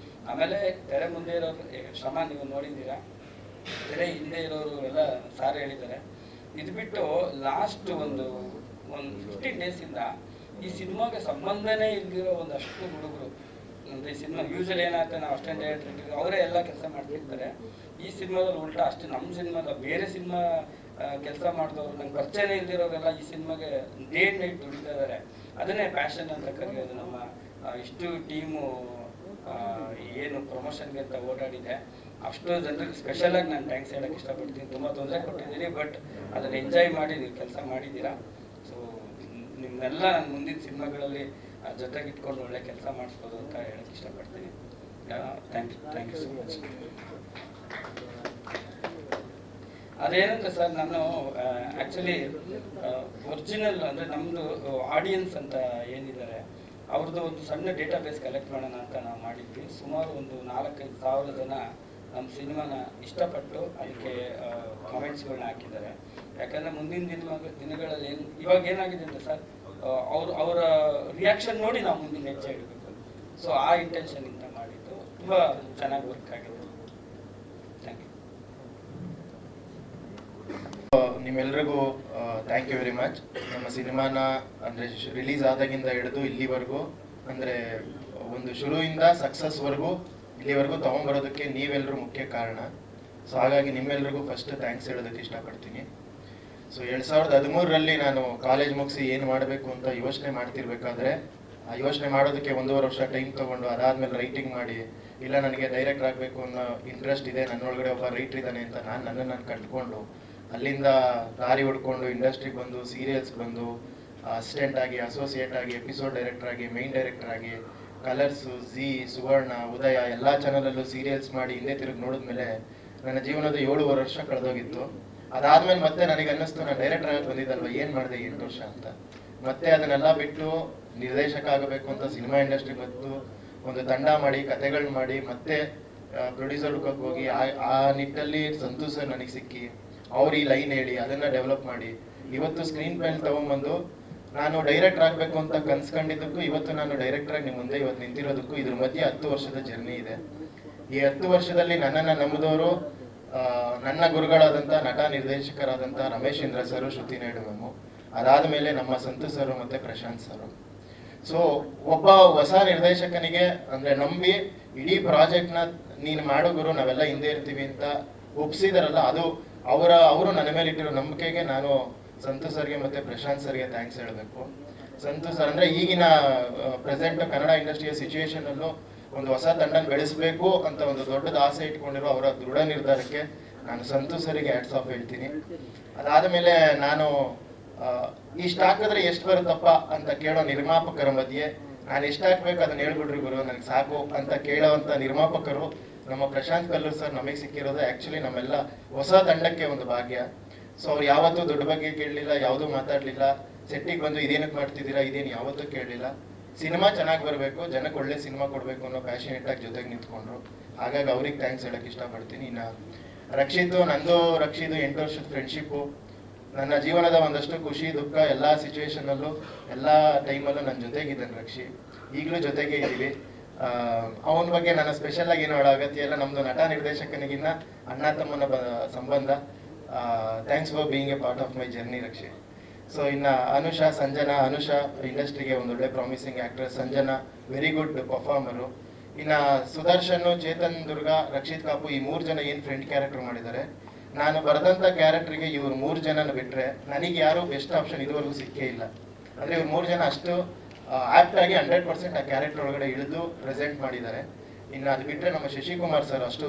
ಆಮೇಲೆ ತೆರೆ ಮುಂದೆ ಇರೋರು ಶ್ರಮ ನೀವು ನೋಡಿದ್ದೀರಾ, ತೆರೆ ಹಿಂದೆ ಇರೋರು ಎಲ್ಲ ಸಾರ್ ಹೇಳಿದ್ದಾರೆ. ಇದು ಬಿಟ್ಟು ಲಾಸ್ಟ್ ಒಂದು 15 ಡೇಸಿಂದ ಈ ಸಿನಿಮಾಗೆ ಸಂಬಂಧನೇ ಇಲ್ದಿರೋ ಒಂದಷ್ಟು ಹುಡುಗರು, ಈ ಸಿನಿಮಾ ಯೂಶಲಿ ಏನಾಗುತ್ತೆ, ನಾವು ಅಷ್ಟೊಂದು ಡೈರೆಕ್ಟರ್ ಅವರೇ ಎಲ್ಲ ಕೆಲಸ ಮಾಡ್ತಿರ್ತಾರೆ. ಈ ಸಿನಿಮಾದಲ್ಲಿ ಉಲ್ಟಾ ಅಷ್ಟು ನಮ್ಮ ಸಿನಿಮಾದ ಬೇರೆ ಸಿನಿಮಾ ಕೆಲಸ ಮಾಡಿದವರು, ನಂಗೆ ಪರಿಚಯನೇ ಇಲ್ದಿರೋರೆಲ್ಲ ಈ ಸಿನಿಮಾಗೆ ಡೇ ಅಂಡ್ ನೈಟ್ ದುಡಿತಾ ಇದ್ದಾರೆ. ಅದನ್ನೇ ಪ್ಯಾಷನ್ ಅಂತ ಕರೆಯೋದು. ನಮ್ಮ ಇಷ್ಟು ಟೀಮು ಏನು ಪ್ರಮೋಷನ್ಗೆ ಅಂತ ಓಡಾಡಿದೆ, ಅಷ್ಟು ಜನರಿಗೆ ಸ್ಪೆಷಲಾಗಿ ನಾನು ಥ್ಯಾಂಕ್ಸ್ ಹೇಳೋಕ್ಕೆ ಇಷ್ಟಪಡ್ತೀನಿ. ತುಂಬ ತೊಂದರೆ ಕೊಟ್ಟಿದ್ದೀನಿ, ಬಟ್ ಅದನ್ನು ಎಂಜಾಯ್ ಮಾಡಿ ನೀವು ಕೆಲಸ ಮಾಡಿದ್ದೀರಾ. ಸೊ ನಿಮ್ಮನ್ನೆಲ್ಲ ನಾನು ಮುಂದಿನ ಸಿನಿಮಾಗಳಲ್ಲಿ ಜೊತೆಗೆ ಇಟ್ಕೊಂಡು ಒಳ್ಳೆ ಕೆಲಸ ಮಾಡಿಸ್ಬೋದು ಅಂತ ಹೇಳಕ್ಕೆ ಇಷ್ಟಪಡ್ತೀನಿ. Thank you so much. ಅದೇನಂದ್ರೆ ಸರ್, ನಾನು ಆ್ಯಕ್ಚುಲಿ ಒರಿಜಿನಲ್ ಅಂದರೆ ನಮ್ಮದು ಆಡಿಯನ್ಸ್ ಅಂತ ಏನಿದ್ದಾರೆ ಅವ್ರದ್ದು ಒಂದು ಸಣ್ಣ ಡೇಟಾಬೇಸ್ ಕಲೆಕ್ಟ್ ಮಾಡೋಣ ಅಂತ ನಾವು ಮಾಡಿದ್ವಿ. ಸುಮಾರು ಒಂದು 4-5 ಸಾವಿರ ಜನ ನಮ್ಮ ಸಿನಿಮಾನ ಇಷ್ಟಪಟ್ಟು ಅದಕ್ಕೆ ಕಾಮೆಂಟ್ಸ್ಗಳನ್ನ ಹಾಕಿದ್ದಾರೆ. ಯಾಕಂದರೆ ಮುಂದಿನ ದಿನಗಳಲ್ಲಿ ಇವಾಗ ಏನಾಗಿದೆ ಅಂದರೆ ಸರ್, ಅವರ ರಿಯಾಕ್ಷನ್ ನೋಡಿ ನಾವು ಮುಂದಿನ ಹೆಜ್ಜೆ ಇಡಬೇಕು. ಸೊ ಆ ಇಂಟೆನ್ಷನಿಂದ ಮಾಡಿದ್ದು, ತುಂಬ ಚೆನ್ನಾಗಿ ವರ್ಕ್ ಆಗಿದೆ. Thank you. ನಿಮ್ಮೆಲ್ರಿಗೂ ಥ್ಯಾಂಕ್ ಯು ವೆರಿ ಮಚ್. ನಮ್ಮ ಸಿನಿಮಾನ ಅಂದರೆ ರಿಲೀಸ್ ಆದಾಗಿಂದ ಹಿಡಿದು ಇಲ್ಲಿವರೆಗೂ, ಅಂದರೆ ಒಂದು ಶುರುವಿಂದ ಸಕ್ಸಸ್ವರೆಗೂ ಇಲ್ಲಿವರೆಗೂ ತೊಗೊಂಬರೋದಕ್ಕೆ ನೀವೆಲ್ಲರೂ ಮುಖ್ಯ ಕಾರಣ. ಸೊ ಹಾಗಾಗಿ ನಿಮ್ಮೆಲ್ರಿಗೂ ಫಸ್ಟ್ ಥ್ಯಾಂಕ್ಸ್ ಹೇಳೋದಕ್ಕೆ ಇಷ್ಟಪಡ್ತೀನಿ. ಸೊ 2013ರಲ್ಲಿ ನಾನು ಕಾಲೇಜ್ ಮುಗಿಸಿ ಏನು ಮಾಡಬೇಕು ಅಂತ ಯೋಚನೆ ಮಾಡ್ತಿರ್ಬೇಕಾದ್ರೆ, ಆ ಯೋಚನೆ ಮಾಡೋದಕ್ಕೆ 1.5 ವರ್ಷ ಟೈಮ್ ತೊಗೊಂಡು, ಅದಾದಮೇಲೆ ರೈಟಿಂಗ್ ಮಾಡಿ, ಇಲ್ಲ ನನಗೆ ಡೈರೆಕ್ಟರ್ ಆಗಬೇಕು ಅನ್ನೋ ಇಂಟ್ರೆಸ್ಟ್ ಇದೆ, ನನ್ನೊಳಗಡೆ ಒಬ್ಬ ರೈಟ್ರ್ ಇದ್ದಾನೆ ಅಂತ ನನ್ನನ್ನು ಕಂಡುಕೊಂಡು, ಅಲ್ಲಿಂದ ದಾರಿ ಹೊಡ್ಕೊಂಡು ಇಂಡಸ್ಟ್ರಿಗೆ ಬಂದು, ಸೀರಿಯಲ್ಸ್ ಬಂದು, ಅಸಿಸ್ಟೆಂಟ್ ಆಗಿ, ಅಸೋಸಿಯೇಟ್ ಆಗಿ, ಎಪಿಸೋಡ್ ಡೈರೆಕ್ಟರ್ ಆಗಿ, ಮೈನ್ ಡೈರೆಕ್ಟರ್ ಆಗಿ, ಕಲರ್ಸು, ಜಿ, ಸುವರ್ಣ, ಉದಯ ಎಲ್ಲ ಚಾನಲಲ್ಲೂ ಸೀರಿಯಲ್ಸ್ ಮಾಡಿ ಹಿಂದೆ ತಿರುಗಿ ನೋಡಿದ್ಮೇಲೆ ನನ್ನ ಜೀವನದ 7.5 ವರ್ಷ ಕಳೆದೋಗಿತ್ತು. ಅದಾದ್ಮೇಲೆ ಮತ್ತೆ ನನಗೆ ಅನ್ನಿಸ್ತು ನಾನು ಡೈರೆಕ್ಟರ್ ಆಗಿ ಬಂದಿದ್ದಲ್ವ, ಏನು ಮಾಡಿದೆ 8 ವರ್ಷ ಅಂತ. ಮತ್ತೆ ಅದನ್ನೆಲ್ಲ ಬಿಟ್ಟು ನಿರ್ದೇಶಕ ಆಗಬೇಕು ಅಂತ ಸಿನಿಮಾ ಇಂಡಸ್ಟ್ರಿಗೆ ಬಂದು ಒಂದು ತಂಡ ಮಾಡಿ, ಕತೆಗಳು ಮಾಡಿ, ಮತ್ತೆ ಪ್ರೊಡ್ಯೂಸರ್ ಹುಡುಕಕ್ಕೆ ಹೋಗಿ ಆ ನಿಟ್ಟಲ್ಲಿ ಸಂತೋಷ್ ಸರ್ ನನಗೆ ಸಿಕ್ಕಿ ಅವ್ರು ಈ ಲೈನ್ ಹೇಳಿ ಅದನ್ನ ಡೆವಲಪ್ ಮಾಡಿ ಇವತ್ತು ಸ್ಕ್ರೀನ್ ಪ್ಲೇ ತಗೊಂಡ್ಬಂದು ನಾನು ಡೈರೆಕ್ಟರ್ ಆಗಬೇಕು ಅಂತ ಕನ್ಸ್ಕೊಂಡಿದ್ದಕ್ಕೂ ಇವತ್ತು ನಾನು ಡೈರೆಕ್ಟರ್ ಆಗಿ ನಿಮ್ಮ ಮುಂದೆ ಇವತ್ತು ನಿಂತಿರೋದಕ್ಕೂ ಇದ್ರ ಮಧ್ಯೆ 10 ವರ್ಷದ ಜರ್ನಿ ಇದೆ. ಈ 10 ವರ್ಷದಲ್ಲಿ ನನ್ನನ್ನು ನಂಬಿದವರು ನನ್ನ ಗುರುಗಳಾದಂಥ ನಟ ನಿರ್ದೇಶಕರಾದಂಥ ರಮೇಶ್ ಇಂದ್ರ ಸರ್, ಶ್ರುತಿ ನಾಯ್ಡು ಮ್ಯಾಮು, ಅದಾದ ಮೇಲೆ ನಮ್ಮ ಸಂತೋಷ್ ಸರ್ ಮತ್ತೆ ಪ್ರಶಾಂತ್ ಸರ್. ಸೊ ಒಬ್ಬ ಹೊಸ ನಿರ್ದೇಶಕನಿಗೆ ಅಂದ್ರೆ ನಂಬಿ ಇಡೀ ಪ್ರಾಜೆಕ್ಟ್ನ ನೀನು ಮಾಡೋ ಗುರು, ನಾವೆಲ್ಲ ಹಿಂದೆ ಇರ್ತೀವಿ ಅಂತ ಒಪ್ಸಿದಾರಲ್ಲ, ಅದು ಅವರು ನನ್ನ ಮೇಲೆ ಇಟ್ಟಿರೋ ನಂಬಿಕೆಗೆ ನಾನು ಸಂತೋಷ್ ಸರ್ಗೆ ಮತ್ತೆ ಪ್ರಶಾಂತ್ ಸರ್ಗೆ ಥ್ಯಾಂಕ್ಸ್ ಹೇಳಬೇಕು. ಸಂತೋಷ್ ಸರ್ ಅಂದ್ರೆ ಈಗಿನ ಪ್ರೆಸೆಂಟ್ ಕನ್ನಡ ಇಂಡಸ್ಟ್ರಿಯ ಸಿಚುವೇಶನ್ ಅಲ್ಲೂ ಒಂದು ಹೊಸ ತಂಡನ ಬೆಳೆಸಬೇಕು ಅಂತ ಒಂದು ದೊಡ್ಡದ ಆಸೆ ಇಟ್ಕೊಂಡಿರೋ ಅವರ ದೃಢ ನಿರ್ಧಾರಕ್ಕೆ ನಾನು ಸಂತೋಷ್ ಸರಿಗೆ ಹ್ಯಾಟ್ಸ್ ಆಫ್ ಹೇಳ್ತೀನಿ. ಅದಾದ ಮೇಲೆ ನಾನು ಇಷ್ಟ ಹಾಕಿದ್ರೆ ಎಷ್ಟು ಬರುತ್ತಪ್ಪ ಅಂತ ಕೇಳೋ ನಿರ್ಮಾಪಕರ ಮಧ್ಯೆ ನಾನು ಎಷ್ಟು ಹಾಕ್ಬೇಕು ಅದನ್ನ ಹೇಳ್ಬಿಡ್ರಿ ಗುರು ನನಗೆ ಸಾಕು ಅಂತ ಕೇಳೋವಂಥ ನಿರ್ಮಾಪಕರು ನಮ್ಮ ಪ್ರಶಾಂತ್ ಕಲ್ಲೂರ್ ಸರ್ ನಮಗೆ ಸಿಕ್ಕಿರೋದು ಆ್ಯಕ್ಚುಲಿ ನಮ್ಮೆಲ್ಲ ಹೊಸ ತಂಡಕ್ಕೆ ಒಂದು ಭಾಗ್ಯ. ಸೊ ಅವ್ರು ಯಾವತ್ತೂ ದುಡ್ಡು ಬಗ್ಗೆ ಕೇಳಲಿಲ್ಲ, ಯಾವುದೂ ಮಾತಾಡಲಿಲ್ಲ, ಸೆಟ್ಟಿಗೆ ಬಂದು ಇದೇನಕ್ಕೆ ಮಾಡ್ತಿದ್ದೀರಾ ಇದೇನು ಯಾವತ್ತೂ ಕೇಳಲಿಲ್ಲ. ಸಿನಿಮಾ ಚೆನ್ನಾಗಿ ಬರಬೇಕು, ಜನಕ್ಕೆ ಒಳ್ಳೆ ಸಿನಿಮಾ ಕೊಡಬೇಕು ಅನ್ನೋ ಪ್ಯಾಷನೇಟ್ ಆಗಿ ಜೊತೆಗೆ ನಿಂತ್ಕೊಂಡ್ರು. ಹಾಗಾಗಿ ಅವ್ರಿಗೆ ಥ್ಯಾಂಕ್ಸ್ ಹೇಳಕ್ಕೆ ಇಷ್ಟಪಡ್ತೀನಿ. ಇನ್ನು ನಂದು ರಕ್ಷಿದು 8 ವರ್ಷದ ಫ್ರೆಂಡ್ಶಿಪ್ಪು ನನ್ನ ಜೀವನದ ಒಂದಷ್ಟು ಖುಷಿ ದುಃಖ ಎಲ್ಲ ಸಿಚುವೇಶನಲ್ಲೂ ಎಲ್ಲ ಟೈಮಲ್ಲೂ ನನ್ನ ಜೊತೆಗಿದ್ದಾನೆ ರಕ್ಷಿ, ಈಗಲೂ ಜೊತೆಗೆ ಇದ್ದೀವಿ. ಅವನ ಬಗ್ಗೆ ನಾನು ಸ್ಪೆಷಲ್ ಆಗಿ ಏನೋ ಹೇಳೋ ಅಗತ್ಯ ಇಲ್ಲ. ನಮ್ಮದು ನಟ ನಿರ್ದೇಶಕನಿಗಿನ್ನ ಅಣ್ಣ ತಮ್ಮನ ಸಂಬಂಧ. Thanks for being a part of my journey Rakshi. So ಇನ್ನು ಅನುಷಾ ಇಂಡಸ್ಟ್ರಿಗೆ ಒಂದು ಒಳ್ಳೆ promising actress. Sanjana very good performer. ಇನ್ನು ಸುದರ್ಶನ್, ಚೇತನ್ ದುರ್ಗ, ರಕ್ಷಿತ್ ಕಾಪು ಈ 3 ಜನ ಏನು ಫ್ರೆಂಡ್ ಕ್ಯಾರೆಕ್ಟರ್ ಮಾಡಿದ್ದಾರೆ. ನಾನು ಬರೆದಂಥ ಕ್ಯಾರೆಕ್ಟರ್ಗೆ ಇವ್ರು 3 ಜನನ ಬಿಟ್ಟರೆ ನನಗೆ ಯಾರು ಬೆಸ್ಟ್ ಆಪ್ಷನ್ ಇದುವರೆಗೂ ಸಿಕ್ಕೇ ಇಲ್ಲ. ಅಂದರೆ ಇವ್ರು 3 ಜನ ಅಷ್ಟು ಆ್ಯಕ್ಟ್ ಆಗಿ 100% ಆ ಕ್ಯಾರೆಕ್ಟರ್ ಒಳಗಡೆ ಇಳಿದು ಪ್ರೆಸೆಂಟ್ ಮಾಡಿದ್ದಾರೆ. ಇನ್ನು ಅದು ಬಿಟ್ಟರೆ ನಮ್ಮ ಶಶಿಕುಮಾರ್ ಸರ್ ಅಷ್ಟು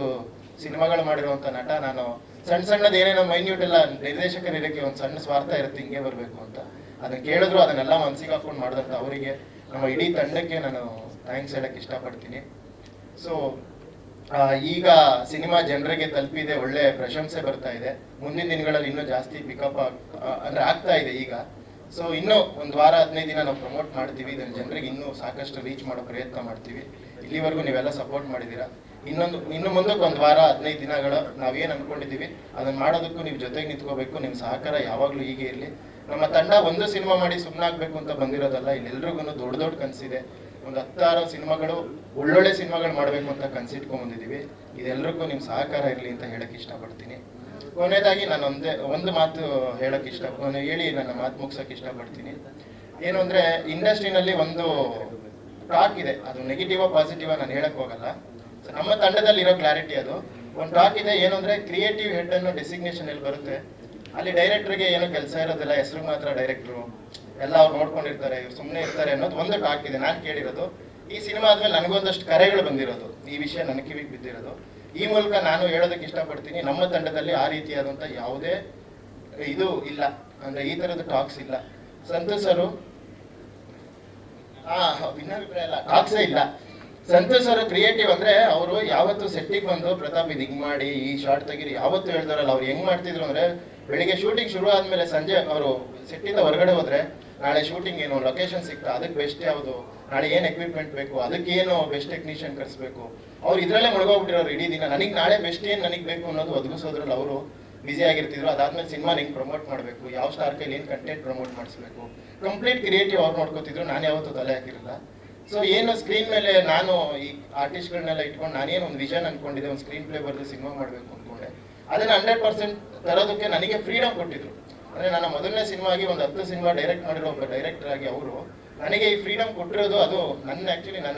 ಸಿನಿಮಾಗಳು ಮಾಡಿರುವಂಥ ನಟ. ನಾನು ಸಣ್ಣದು ಏನೇನೋ ಮೈನ್ಯೂಟ್ ಎಲ್ಲ ನಿರ್ದೇಶಕರು ಇರೋಕ್ಕೆ ಒಂದು ಸಣ್ಣ ಸ್ವಾರ್ಥ ಇರುತ್ತೆ ಹಿಂಗೆ ಬರಬೇಕು ಅಂತ, ಅದನ್ನು ಕೇಳಿದ್ರು ಅದನ್ನೆಲ್ಲ ಮನಸ್ಸಿಗೆ ಹಾಕೊಂಡು ಮಾಡಿದಂಥ ಅವರಿಗೆ ನಮ್ಮ ಇಡೀ ತಂಡಕ್ಕೆ ನಾನು ಥ್ಯಾಂಕ್ಸ್ ಹೇಳಕ್ಕೆ ಇಷ್ಟಪಡ್ತೀನಿ. ಸೊ ಈಗ ಸಿನಿಮಾ ಜನರಿಗೆ ತಲುಪಿದೆ, ಒಳ್ಳೆ ಪ್ರಶಂಸೆ ಬರ್ತಾ ಇದೆ. ಮುಂದಿನ ದಿನಗಳಲ್ಲಿ ಇನ್ನೂ ಜಾಸ್ತಿ ಪಿಕಪ್ ಅಂದ್ರೆ ಆಗ್ತಾ ಇದೆ ಈಗ. ಸೊ ಇನ್ನೂ 1 ವಾರ 15 ದಿನ ನಾವು ಪ್ರಮೋಟ್ ಮಾಡ್ತೀವಿ. ಇದನ್ನು ಜನರಿಗೆ ಇನ್ನೂ ಸಾಕಷ್ಟು ರೀಚ್ ಮಾಡೋ ಪ್ರಯತ್ನ ಮಾಡ್ತೀವಿ. ಇಲ್ಲಿವರೆಗೂ ನೀವೆಲ್ಲ ಸಪೋರ್ಟ್ ಮಾಡಿದ್ದೀರಾ. ಇನ್ನು ಮುಂದಕ್ಕೆ 1 ವಾರ 15 ದಿನಗಳು ನಾವೇನು ಅಂದ್ಕೊಂಡಿದ್ದೀವಿ ಅದನ್ನು ಮಾಡೋದಕ್ಕೂ ನೀವು ಜೊತೆಗೆ ನಿಂತ್ಕೋಬೇಕು. ನಿಮ್ಮ ಸಹಕಾರ ಯಾವಾಗಲೂ ಹೀಗೆ ಇರಲಿ. ನಮ್ಮ ತಂಡ ಒಂದು ಸಿನಿಮಾ ಮಾಡಿ ಸುಮ್ಮನಾಗಬೇಕು ಅಂತ ಬಂದಿರೋದಲ್ಲ, ಇಲ್ಲೆಲ್ರಿಗೂ ದೊಡ್ಡ ಕನಸಿದೆ. ಒಂದು 10 ಸಿನಿಮಾಗಳು ಒಳ್ಳೊಳ್ಳೆ ಸಿನಿಮಾಗಳು ಮಾಡಬೇಕು ಅಂತ ಕನಸಿಟ್ಕೊಂಡು ಬಂದಿದ್ದೀವಿ. ಇದೆಲ್ಲರಿಗೂ ನಿಮ್ಮ ಸಹಕಾರ ಇರಲಿ ಅಂತ ಹೇಳಕ್ಕೆ ಇಷ್ಟಪಡ್ತೀನಿ. ಕೊನೆಯದಾಗಿ ನಾನು ಒಂದು ಮಾತು ಹೇಳಕ್ಕೆ ಹೇಳಿ ನನ್ನ ಮಾತು ಮುಗಿಸೋಕೆ ಇಷ್ಟಪಡ್ತೀನಿ. ಏನು ಅಂದರೆ ಇಂಡಸ್ಟ್ರಿನಲ್ಲಿ ಒಂದು ಟಾಕ್ ಇದೆ, ಅದು ನೆಗೆಟಿವ್ ಪಾಸಿಟಿವ್ ನಾನು ಹೇಳಕ್ಕೆ ಹೋಗಲ್ಲ. ನಮ್ಮ ತಂಡದಲ್ಲಿ ಇರೋ ಕ್ಲಾರಿಟಿ ಅದು ಒಂದು ಟಾಕ್ ಇದೆ. ಏನು ಅಂದರೆ ಕ್ರಿಯೇಟಿವ್ ಹೆಡ್ ಅನ್ನೋ ಡೆಸಿಗ್ನೇಷನ್ ಎಲ್ಲಿ ಬರುತ್ತೆ ಅಲ್ಲಿ ಡೈರೆಕ್ಟರ್ಗೆ ಏನೋ ಕೆಲಸ ಇರೋದಿಲ್ಲ, ಹೆಸರು ಮಾತ್ರ ಡೈರೆಕ್ಟ್ರು, ಎಲ್ಲ ಅವ್ರು ನೋಡ್ಕೊಂಡಿರ್ತಾರೆ, ಇವ್ರು ಸುಮ್ಮನೆ ಇರ್ತಾರೆ ಅನ್ನೋದು ಒಂದು ಟಾಕ್ ಇದೆ. ನಾನು ಕೇಳಿರೋದು ಈ ಸಿನಿಮಾ ಆದ್ಮೇಲೆ ನನಗೊಂದಷ್ಟು ಕರೆಗಳು ಬಂದಿರೋದು, ಈ ವಿಷಯ ನನ್ನ ಕಿವಿಗೆ ಬಿದ್ದಿರೋದು. ಈ ಮೂಲಕ ನಾನು ಹೇಳೋದಕ್ಕೆ ಇಷ್ಟಪಡ್ತೀನಿ, ನಮ್ಮ ತಂಡದಲ್ಲಿ ಆ ರೀತಿಯಾದಂಥ ಯಾವುದೇ ಇದು ಇಲ್ಲ, ಅಂದರೆ ಈ ಥರದ ಟಾಕ್ಸ್ ಇಲ್ಲ. ಸಂತೋಷ್ ಸರು ಭಿನ್ನಾಭಿಪ್ರಾಯ ಇಲ್ಲ, ಟಾಕ್ಸೇ ಇಲ್ಲ. ಸಂತೋಷ್ ಅವರು ಕ್ರಿಯೇಟಿವ್ ಅಂದರೆ ಅವರು ಯಾವತ್ತು ಸೆಟ್ಟಿಗೆ ಬಂದು ಪ್ರತಾಪ್ ಇದು ಹಿಂಗೆ ಮಾಡಿ ಈ ಶಾರ್ಟ್ ತೆಗೀರಿ ಯಾವತ್ತು ಹೇಳ್ತಾರಲ್ಲ. ಅವ್ರು ಹೆಂಗೆ ಮಾಡ್ತಿದ್ರು ಅಂದರೆ ಬೆಳಿಗ್ಗೆ ಶೂಟಿಂಗ್ ಶುರು ಆದಮೇಲೆ ಸಂಜೆ ಅವರು ಸೆಟ್ಟಿಂದ ಹೊರಗಡೆ ಹೋದರೆ ನಾಳೆ ಶೂಟಿಂಗ್ ಏನು ಲೊಕೇಶನ್ ಸಿಗ್ತಾ, ಅದಕ್ಕೆ ಬೆಸ್ಟ್ ಯಾವುದು, ನಾಳೆ ಏನು ಎಕ್ವಿಪ್ಮೆಂಟ್ ಬೇಕು, ಅದಕ್ಕೇನು ಬೆಸ್ಟ್ ಟೆಕ್ನಿಷಿಯನ್ ಕರೆಸ್ಬೇಕು, ಅವ್ರು ಇದರಲ್ಲೇ ಮುಳುಗೋಗ್ಬಿಟ್ಟಿರೋರು ಇಡೀ ದಿನ. ನನಗೆ ನಾಳೆ ಬೆಸ್ಟ್ ಏನು ನನಗೆ ಬೇಕು ಅನ್ನೋದು ಒದಗಿಸೋದ್ರಲ್ಲಿ ಅವರು ಬ್ಯುಸಿ ಆಗಿರ್ತಿದ್ರು. ಅದಾದ್ಮೇಲೆ ಸಿನಿಮಾ ಹೆಂಗೆ ಪ್ರಮೋಟ್ ಮಾಡಬೇಕು, ಯಾವ ಸ್ಟಾರ್ ಕೈಲಿ ಏನು ಕಂಟೆಂಟ್ ಪ್ರಮೋಟ್ ಮಾಡಿಸ್ಬೇಕು, ಕಂಪ್ಲೀಟ್ ಕ್ರಿಯೇಟಿವ್ ಅವ್ರು ನೋಡ್ಕೋತಿದ್ರು. ನಾನು ಯಾವತ್ತೂ ತಲೆ ಹಾಕಿರಲಿಲ್ಲ. ಸೊ ಏನು ಸ್ಕ್ರೀನ್ ಮೇಲೆ ನಾನು ಈ ಆರ್ಟಿಸ್ಟ್ಗಳನ್ನೆಲ್ಲ ಇಟ್ಕೊಂಡು ನಾನೇನು ಒಂದು ವಿಷನ್ ಅಂದ್ಕೊಂಡಿದ್ದೆ, ಒಂದು ಸ್ಕ್ರೀನ್ ಪ್ಲೇ ಬರೆದು ಸಿನಿಮಾ ಮಾಡಬೇಕು ಅಂದ್ಕೊಂಡೆ. ಅದನ್ನು 100% ತರೋದಕ್ಕೆ ನನಗೆ ಫ್ರೀಡಮ್ ಕೊಟ್ಟಿದ್ರು. ಅಂದರೆ ನನ್ನ ಮೊದಲನೇ ಸಿನಿಮಾಗಿ ಒಂದು 10 ಸಿನಿಮಾ ಡೈರೆಕ್ಟ್ ಮಾಡಿರೋ ಒಬ್ಬ ಡೈರೆಕ್ಟರ್ ಆಗಿ ಅವರು ನನಗೆ ಈ ಫ್ರೀಡಮ್ ಕೊಟ್ಟಿರೋದು ಅದು ನನ್ನ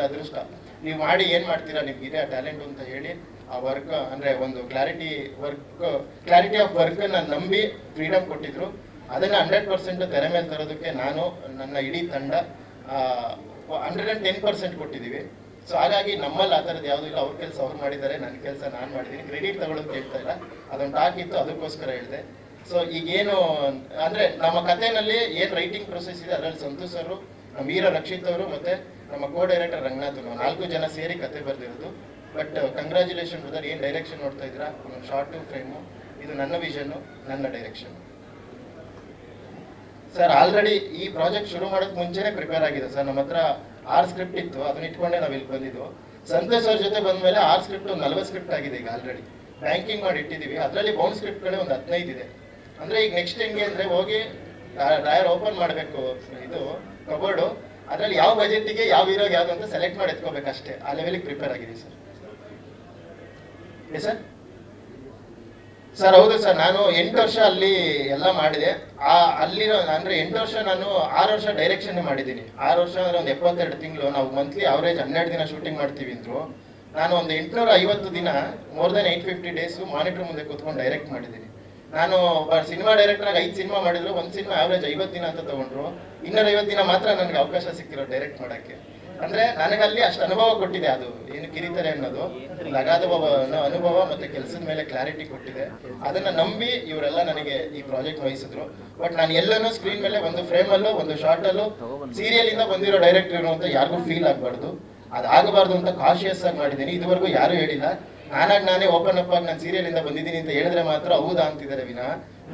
ಅದೃಷ್ಟ. ನೀವು ಮಾಡಿ ಏನು ಮಾಡ್ತೀರಾ, ನಿಮ್ಗೆ ಇದೆ ಟ್ಯಾಲೆಂಟ್ ಅಂತ ಹೇಳಿ ಆ ವರ್ಕ್ ಅಂದರೆ ಒಂದು ಕ್ಲಾರಿಟಿ ಆಫ್ ವರ್ಕನ್ನು ನಂಬಿ ಫ್ರೀಡಮ್ ಕೊಟ್ಟಿದ್ರು. ಅದನ್ನು 100% ತೆರೆ ಮೇಲೆ ತರೋದಕ್ಕೆ ನಾನು ನನ್ನ ಇಡೀ ತಂಡ 110% ಕೊಟ್ಟಿದ್ದೀವಿ. ಸೊ ಹಾಗಾಗಿ ನಮ್ಮಲ್ಲಿ ಆ ಥರದ್ದು ಯಾವುದೂ ಇಲ್ಲ. ಅವ್ರ ಕೆಲಸ ಅವ್ರು ಮಾಡಿದ್ದಾರೆ, ನನ್ನ ಕೆಲಸ ನಾನು ಮಾಡಿದ್ದೀನಿ. ಕ್ರೆಡಿಟ್ ತಗೊಳ್ಳೋದು ಕೇಳ್ತಾ ಇಲ್ಲ, ಅದೊಂದು ಟಾಕ್ ಇತ್ತು, ಅದಕ್ಕೋಸ್ಕರ ಹೇಳಿದೆ. ಸೊ ಈಗೇನು ಅಂದ್ರೆ ನಮ್ಮ ಕಥೆನಲ್ಲಿ ಏನ್ ರೈಟಿಂಗ್ ಪ್ರೊಸೆಸ್ ಇದೆ ಅದರಲ್ಲಿ ಸಂತೋಷ್ ಅವರು, ನಮ್ಮ ವೀರ ರಕ್ಷಿತ್ ಅವರು ಮತ್ತೆ ನಮ್ಮ ಕೋ ಡೈರೆಕ್ಟರ್ ರಂಗನಾಥ್, ನಾವು 4 ಜನ ಸೇರಿ ಕತೆ ಬರ್ದಿರೋದು. ಬಟ್ ಕಂಗ್ರ್ಯಾಚುಲೇಷನ್ ಬ್ರದರ್, ಏನ್ ಡೈರೆಕ್ಷನ್ ನೋಡ್ತಾ ಇದ್ದೀರಾ, ಒಂದು ಶಾರ್ಟ್ ಫ್ರೇಮು, ಇದು ನನ್ನ ವಿಷನ್, ನನ್ನ ಡೈರೆಕ್ಷನ್. ಸರ್ ಆಲ್ರೆಡಿ ಈ ಪ್ರಾಜೆಕ್ಟ್ ಶುರು ಮಾಡೋಕೆ ಮುಂಚೆನೆ ಪ್ರಿಪೇರ್ ಆಗಿದೆ ಸರ್. ನಮ್ಮ ಹತ್ರ 6 ಸ್ಕ್ರಿಪ್ಟ್ ಇತ್ತು, ಅದನ್ನ ಇಟ್ಕೊಂಡೆ ನಾವು ಇಲ್ಲಿ ಬಂದಿದ್ದು. ಸಂತೋಷ್ ಅವ್ರ ಜೊತೆ ಬಂದ್ಮೇಲೆ 6 ಸ್ಕ್ರಿಪ್ಟ್ ಒಂದು 40 ಸ್ಕ್ರಿಪ್ಟ್ ಆಗಿದೆ ಈಗ ಆಲ್ರೆಡಿ. ಬ್ಯಾಂಕಿಂಗ್ ಮಾಡಿ ಇಟ್ಟಿದ್ದೀವಿ, ಅದರಲ್ಲಿ ಬೌಂಡ್ ಸ್ಕ್ರಿಪ್ಟ್ಗಳೇ ಒಂದು 15 ಇದೆ. ಅಂದ್ರೆ ಈಗ ನೆಕ್ಸ್ಟ್ ಹೆಂಗೆ ಅಂದ್ರೆ ಹೋಗಿ ಡ್ರಾಯರ್ ಓಪನ್ ಮಾಡಬೇಕು, ಇದು ಕಬೋರ್ಡು, ಅದರಲ್ಲಿ ಯಾವ ಬಜೆಟ್ಗೆ ಯಾವ ಹೀರೋಗೆ ಯಾವ್ದು ಅಂತ ಸೆಲೆಕ್ಟ್ ಮಾಡಿ ಎತ್ಕೋಬೇಕಷ್ಟೇ. ಆ ಲೆವೆಲ್ಗೆ ಪ್ರಿಪೇರ್ ಆಗಿದೆ ಸರ್. ಸರ್ ಸರ್ ಹೌದು ಸರ್, ನಾನು 8 ವರ್ಷ ಅಲ್ಲಿ ಎಲ್ಲ ಮಾಡಿದೆ. ಅಲ್ಲಿರೋ ಅಂದ್ರೆ 8 ವರ್ಷ ನಾನು 6 ವರ್ಷ ಡೈರೆಕ್ಷನ್ ಮಾಡಿದ್ದೀನಿ. 6 ವರ್ಷ ಅಂದ್ರೆ ಒಂದು 72 ತಿಂಗಳು. ನಾವು ಮಂತ್ಲಿ ಅವರೇಜ್ 12 ದಿನ ಶೂಟಿಂಗ್ ಮಾಡ್ತೀವಿ ಅಂದ್ರು. ನಾನು ಒಂದು 850 ದಿನ, ಮೋರ್ ದೆನ್ 850 ಡೇಸ್ ಮಾನಿಟರ್ ಮುಂದೆ ಕೂತ್ಕೊಂಡು ಡೈರೆಕ್ಟ್ ಮಾಡಿದ್ದೀನಿ. ನಾನು ಸಿನಿಮಾ ಡೈರೆಕ್ಟರ್ ಆಗಿ 5 ಸಿನಿಮಾ ಮಾಡಿದ್ರು, ಒಂದು ಸಿನಿಮಾ ಆವರೇಜ್ 50 ದಿನ ಅಂತ ತಗೊಂಡ್ರು. 250 ದಿನ ಮಾತ್ರ ನನಗೆ ಅವಕಾಶ ಸಿಕ್ಕಿರೋ ಡೈರೆಕ್ಟ್ ಮಾಡಕ್ಕೆ. ಅಂದ್ರೆ ನನಗಲ್ಲಿ ಅಷ್ಟು ಅನುಭವ ಕೊಟ್ಟಿದೆ, ಅದು ಏನು ಕಿರಿತಾರೆ ಅನ್ನೋದು ಲಗಾದ ಅನುಭವ ಮತ್ತೆ ಕೆಲಸದ ಮೇಲೆ ಕ್ಲಾರಿಟಿ ಕೊಟ್ಟಿದೆ. ಅದನ್ನ ನಂಬಿ ಇವರೆಲ್ಲ ನನಗೆ ಈ ಪ್ರಾಜೆಕ್ಟ್ ವಹಿಸಿದ್ರು. ಬಟ್ ನಾನು ಎಲ್ಲನೂ ಸ್ಕ್ರೀನ್ ಮೇಲೆ ಒಂದು ಫ್ರೇಮ್ ಅಲ್ಲೂ ಒಂದು ಶಾರ್ಟ್ ಅಲ್ಲೂ ಸೀರಿಯಲ್ ಇಂದ ಬಂದಿರೋ ಡೈರೆಕ್ಟರ್ ಅಂತ ಯಾರಿಗೂ ಫೀಲ್ ಆಗಬಾರ್ದು, ಅದಾಗಬಾರ್ದು ಅಂತ ಕಾಶಿಯಸ್ ಆಗಿ ಮಾಡಿದ್ದೀನಿ. ಇದುವರೆಗೂ ಯಾರು ಹೇಳಿಲ್ಲ. ನಾನೇ ಓಪನ್ ಅಪ್ ಆಗಿ ನಾನು ಸೀರಿಯಲ್ ಇಂದ ಬಂದಿದ್ದೀನಿ ಅಂತ ಹೇಳಿದ್ರೆ ಮಾತ್ರ ಹೌದಾ ಅಂತಿದ್ದಾರೆ ವಿನಃ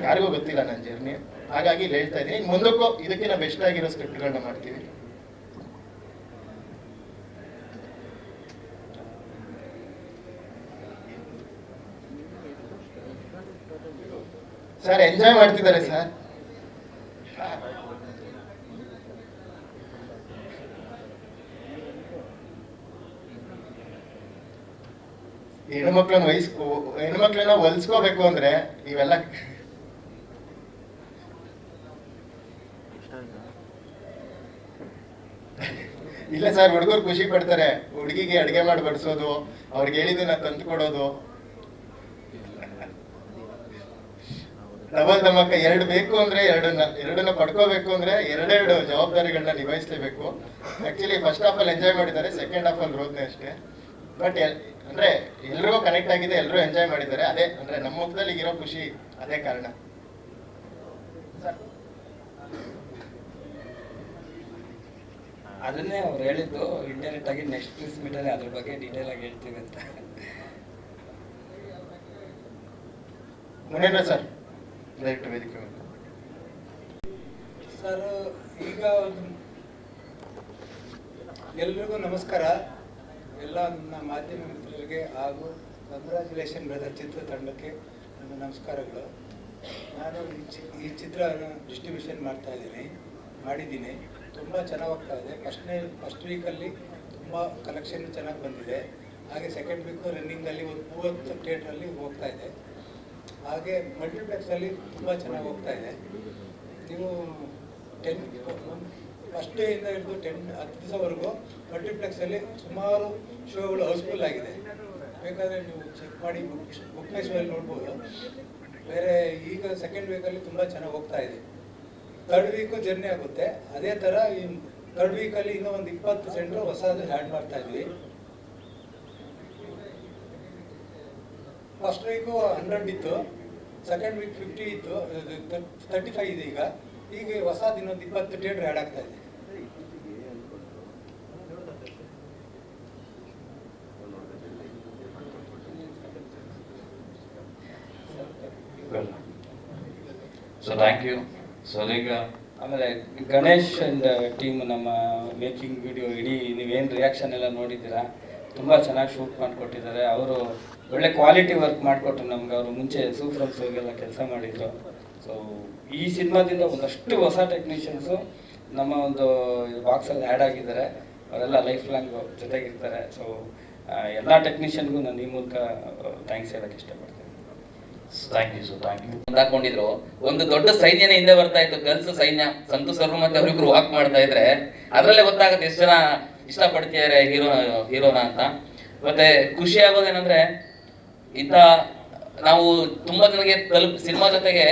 ಯಾರಿಗೂ ಗೊತ್ತಿಲ್ಲ ನನ್ನ ಜರ್ನಿ. ಹಾಗಾಗಿ ಇಲ್ಲಿ ಹೇಳ್ತಾ ಇದ್ದೀನಿ, ಮುಂದಕ್ಕೂ ಇದಕ್ಕಿಂತ ಬೆಸ್ಟ್ ಆಗಿರೋ ಸ್ಕ್ರಿಪ್ಟ್ಗಳನ್ನ ಮಾಡ್ತೀವಿ. ಸರ್ ಎಂಜಾಯ್ ಮಾಡ್ತಿದ್ದಾರೆ ಸರ್. ಹೆಣ್ಮಕ್ಳನ್ನ ಹೊಲ್ಸ್ಕೋಬೇಕು ಅಂದ್ರೆ ಇವೆಲ್ಲ ಇಲ್ಲ ಸರ್. ಹುಡುಗರು ಖುಷಿ ಪಡ್ತಾರೆ, ಹುಡುಗಿಗೆ ಅಡಿಗೆ ಮಾಡಿ ಬಡಿಸೋದು, ಅವ್ರಿಗೆ ಹೇಳಿದ್ದನ್ನ ತಂದು ಕೊಡೋದು. ಡಬಲ್ ಧಮಕ 2 ಬೇಕು ಅಂದ್ರೆ ಎರಡನ್ನ ಪಡ್ಕೋಬೇಕು ಅಂದ್ರೆ 2 ಜವಾಬ್ದಾರಿಗಳನ್ನ ನಿಭಾಯಿಸಲೇಬೇಕು. ಆಕ್ಚುಲಿ ಫಸ್ಟ್ ಹಾಫ್ ಅಲ್ಲಿ ಎಂಜಾಯ್ ಮಾಡಿದ್ದಾರೆ, ಸೆಕೆಂಡ್ ಹಾಫ್ ಅಲ್ಲಿ ರೋದ್ನೆ ಅಷ್ಟೇ. ಬಟ್ ಅಂದ್ರೆ ಎಲ್ರಿಗೂ ಕನೆಕ್ಟ್ ಆಗಿದೆ, ಎಲ್ಲರೂ ಎಂಜಾಯ್ ಮಾಡಿದ್ದಾರೆ. ಅದೇ ಅಂದ್ರೆ ನಮ್ಮ ಮುಖದಲ್ಲಿ ಇರೋ ಖುಷಿ ಅದೇ ಕಾರಣ. ಅದನ್ನೇ ಅವ್ರು ಹೇಳಿದ್ದು ಇಂಡೈರೆಕ್ಟ್ ಆಗಿ ನೆಕ್ಸ್ಟ್ ಪ್ರೆಸ್ ಮೀಟಲ್ಲಿ ಅದ್ರ ಬಗ್ಗೆ ಡೀಟೇಲ್ ಆಗಿ ಹೇಳ್ತೀವಿ ಅಂತ. ಮುನೇಂದ್ರ ಸರ್ ಡೈರೆಕ್ಟ್ ವೇದಿಕೆ ಸರ್. ಈಗ ಎಲ್ರಿಗೂ ನಮಸ್ಕಾರ. ಎಲ್ಲ ನನ್ನ ಮಾಧ್ಯಮ ಮಿತ್ರರಿಗೆ ಹಾಗೂ ಕಂಗ್ರ್ಯಾಚುಲೇಷನ್ ಬ್ರದರ್ ಚಿತ್ರತಂಡಕ್ಕೆ ನನ್ನ ನಮಸ್ಕಾರಗಳು. ನಾನು ಈ ಚಿತ್ರ ಡಿಸ್ಟ್ರಿಬ್ಯೂಷನ್ ಮಾಡಿದ್ದೀನಿ. ತುಂಬ ಚೆನ್ನಾಗಿ ಹೋಗ್ತಾ ಇದೆ. ಫಸ್ಟ್ ವೀಕಲ್ಲಿ ತುಂಬ ಕಲೆಕ್ಷನ್ ಚೆನ್ನಾಗಿ ಬಂದಿದೆ. ಹಾಗೆ ಸೆಕೆಂಡ್ ವೀಕು ರನ್ನಿಂಗಲ್ಲಿ ಒಂದು 30 ಥಿಯೇಟ್ರಲ್ಲಿ ಹೋಗ್ತಾ ಇದೆ. ಹಾಗೆ ಮಲ್ಟಿಪ್ಲೆಕ್ಸಲ್ಲಿ ತುಂಬ ಚೆನ್ನಾಗಿ ಹೋಗ್ತಾ ಇದೆ. ನೀವು 10 ಫಸ್ಟ್ ಡೇಯಿಂದ ಹಿಡಿದು 10 ದಿವಸವರೆಗೂ ಮಲ್ಟಿಪ್ಲೆಕ್ಸಲ್ಲಿ ಸುಮಾರು ಶೋಗಳು ಹೌಸ್ಫುಲ್ ಆಗಿದೆ. ಬೇಕಾದರೆ ನೀವು ಚೆಕ್ ಮಾಡಿ ಬುಕ್ ಮೈ ಶೋಲ್ಲಿ ನೋಡ್ಬೋದು. ಬೇರೆ ಈಗ ಸೆಕೆಂಡ್ ವೀಕಲ್ಲಿ ತುಂಬ ಚೆನ್ನಾಗಿ ಹೋಗ್ತಾ ಇದೆ. ಥರ್ಡ್ ವೀಕು ಜರ್ನಿ ಆಗುತ್ತೆ. ಅದೇ ಥರ ಈ ಥರ್ಡ್ ವೀಕಲ್ಲಿ ಇನ್ನೂ ಒಂದು 20 ಸೆಂಟ್ರು ಹೊಸದು ಆ್ಯಡ್ ಮಾಡ್ತಾ ಇದ್ವಿ. ಫಸ್ಟ್ ವೀಕು 100 ಇತ್ತು, ಸೆಕೆಂಡ್ ವೀಕ್ 50 ಇತ್ತು, 35 ಇದೆ ಈಗ ಹೊಸದು ಇನ್ನೊಂದು 20 ಥಿಯೇಟರ್ ಆ್ಯಡ್ ಆಗ್ತಾ ಇದೆ. So thank you. ಸೊ ಈಗ ಆಮೇಲೆ ಗಣೇಶ್ ಅಂಡ್ ಟೀಮ್ ನಮ್ಮ ಮೇಕಿಂಗ್ ವಿಡಿಯೋ ಇಡೀ ನೀವೇನು ರಿಯಾಕ್ಷನ್ ಎಲ್ಲ ನೋಡಿದ್ದೀರಾ, ತುಂಬ ಚೆನ್ನಾಗಿ ಶೂಟ್ ಮಾಡಿಕೊಟ್ಟಿದ್ದಾರೆ. ಅವರು ಒಳ್ಳೆ ಕ್ವಾಲಿಟಿ ವರ್ಕ್ ಮಾಡಿಕೊಟ್ರು ನಮ್ಗೆ. ಅವರು ಮುಂಚೆ ಸೂಫ್ರಮ್ ಶೋಗೆಲ್ಲ ಕೆಲಸ ಮಾಡಿದರು. ಸೊ ಈ ಸಿನಿಮಾದಿಂದ ಒಂದಷ್ಟು ಹೊಸ ಟೆಕ್ನಿಷಿಯನ್ಸು ನಮ್ಮ ಒಂದು ಬಾಕ್ಸಲ್ಲಿ ಆ್ಯಡ್ ಆಗಿದ್ದಾರೆ. ಅವರೆಲ್ಲ ಲೈಫ್ ಲಾಂಗ್ ಜೊತೆಗಿರ್ತಾರೆ. ಸೊ ಎಲ್ಲ ಟೆಕ್ನಿಷಿಯನ್ಗೂ ನಾನು ಈ ಮೂಲಕ ಥ್ಯಾಂಕ್ಸ್ ಹೇಳೋಕ್ಕೆ ಇಷ್ಟಪಡ್ತೀನಿ. Thank you. ಹಾಕೊಂಡಿದ್ರು ಒಂದು ದೊಡ್ಡ ಸೈನ್ಯನೇ ಹಿಂದೆ ಬರ್ತಾ ಇತ್ತು, ಗರ್ಲ್ಸ್ ಸೈನ್ಯ. ಸಂತು ಸರ್ ಮತ್ತೆ ಅವರಿಬ್ರು ವಾಕ್ ಮಾಡ್ತಾ ಇದ್ರೆ ಅದ್ರಲ್ಲೇ ಗೊತ್ತಾಗುತ್ತೆ ಎಷ್ಟು ಜನ ಇಷ್ಟಪಡ್ತಿದ್ದಾರೆ ಹೀರೋನ ಅಂತ. ಮತ್ತೆ ಖುಷಿ ಆಗೋದೇನಂದ್ರೆ ಇಂಥ ನಾವು ತುಂಬಾ ಜನಕ್ಕೆ ಸಿನಿಮಾ ಜೊತೆಗೆ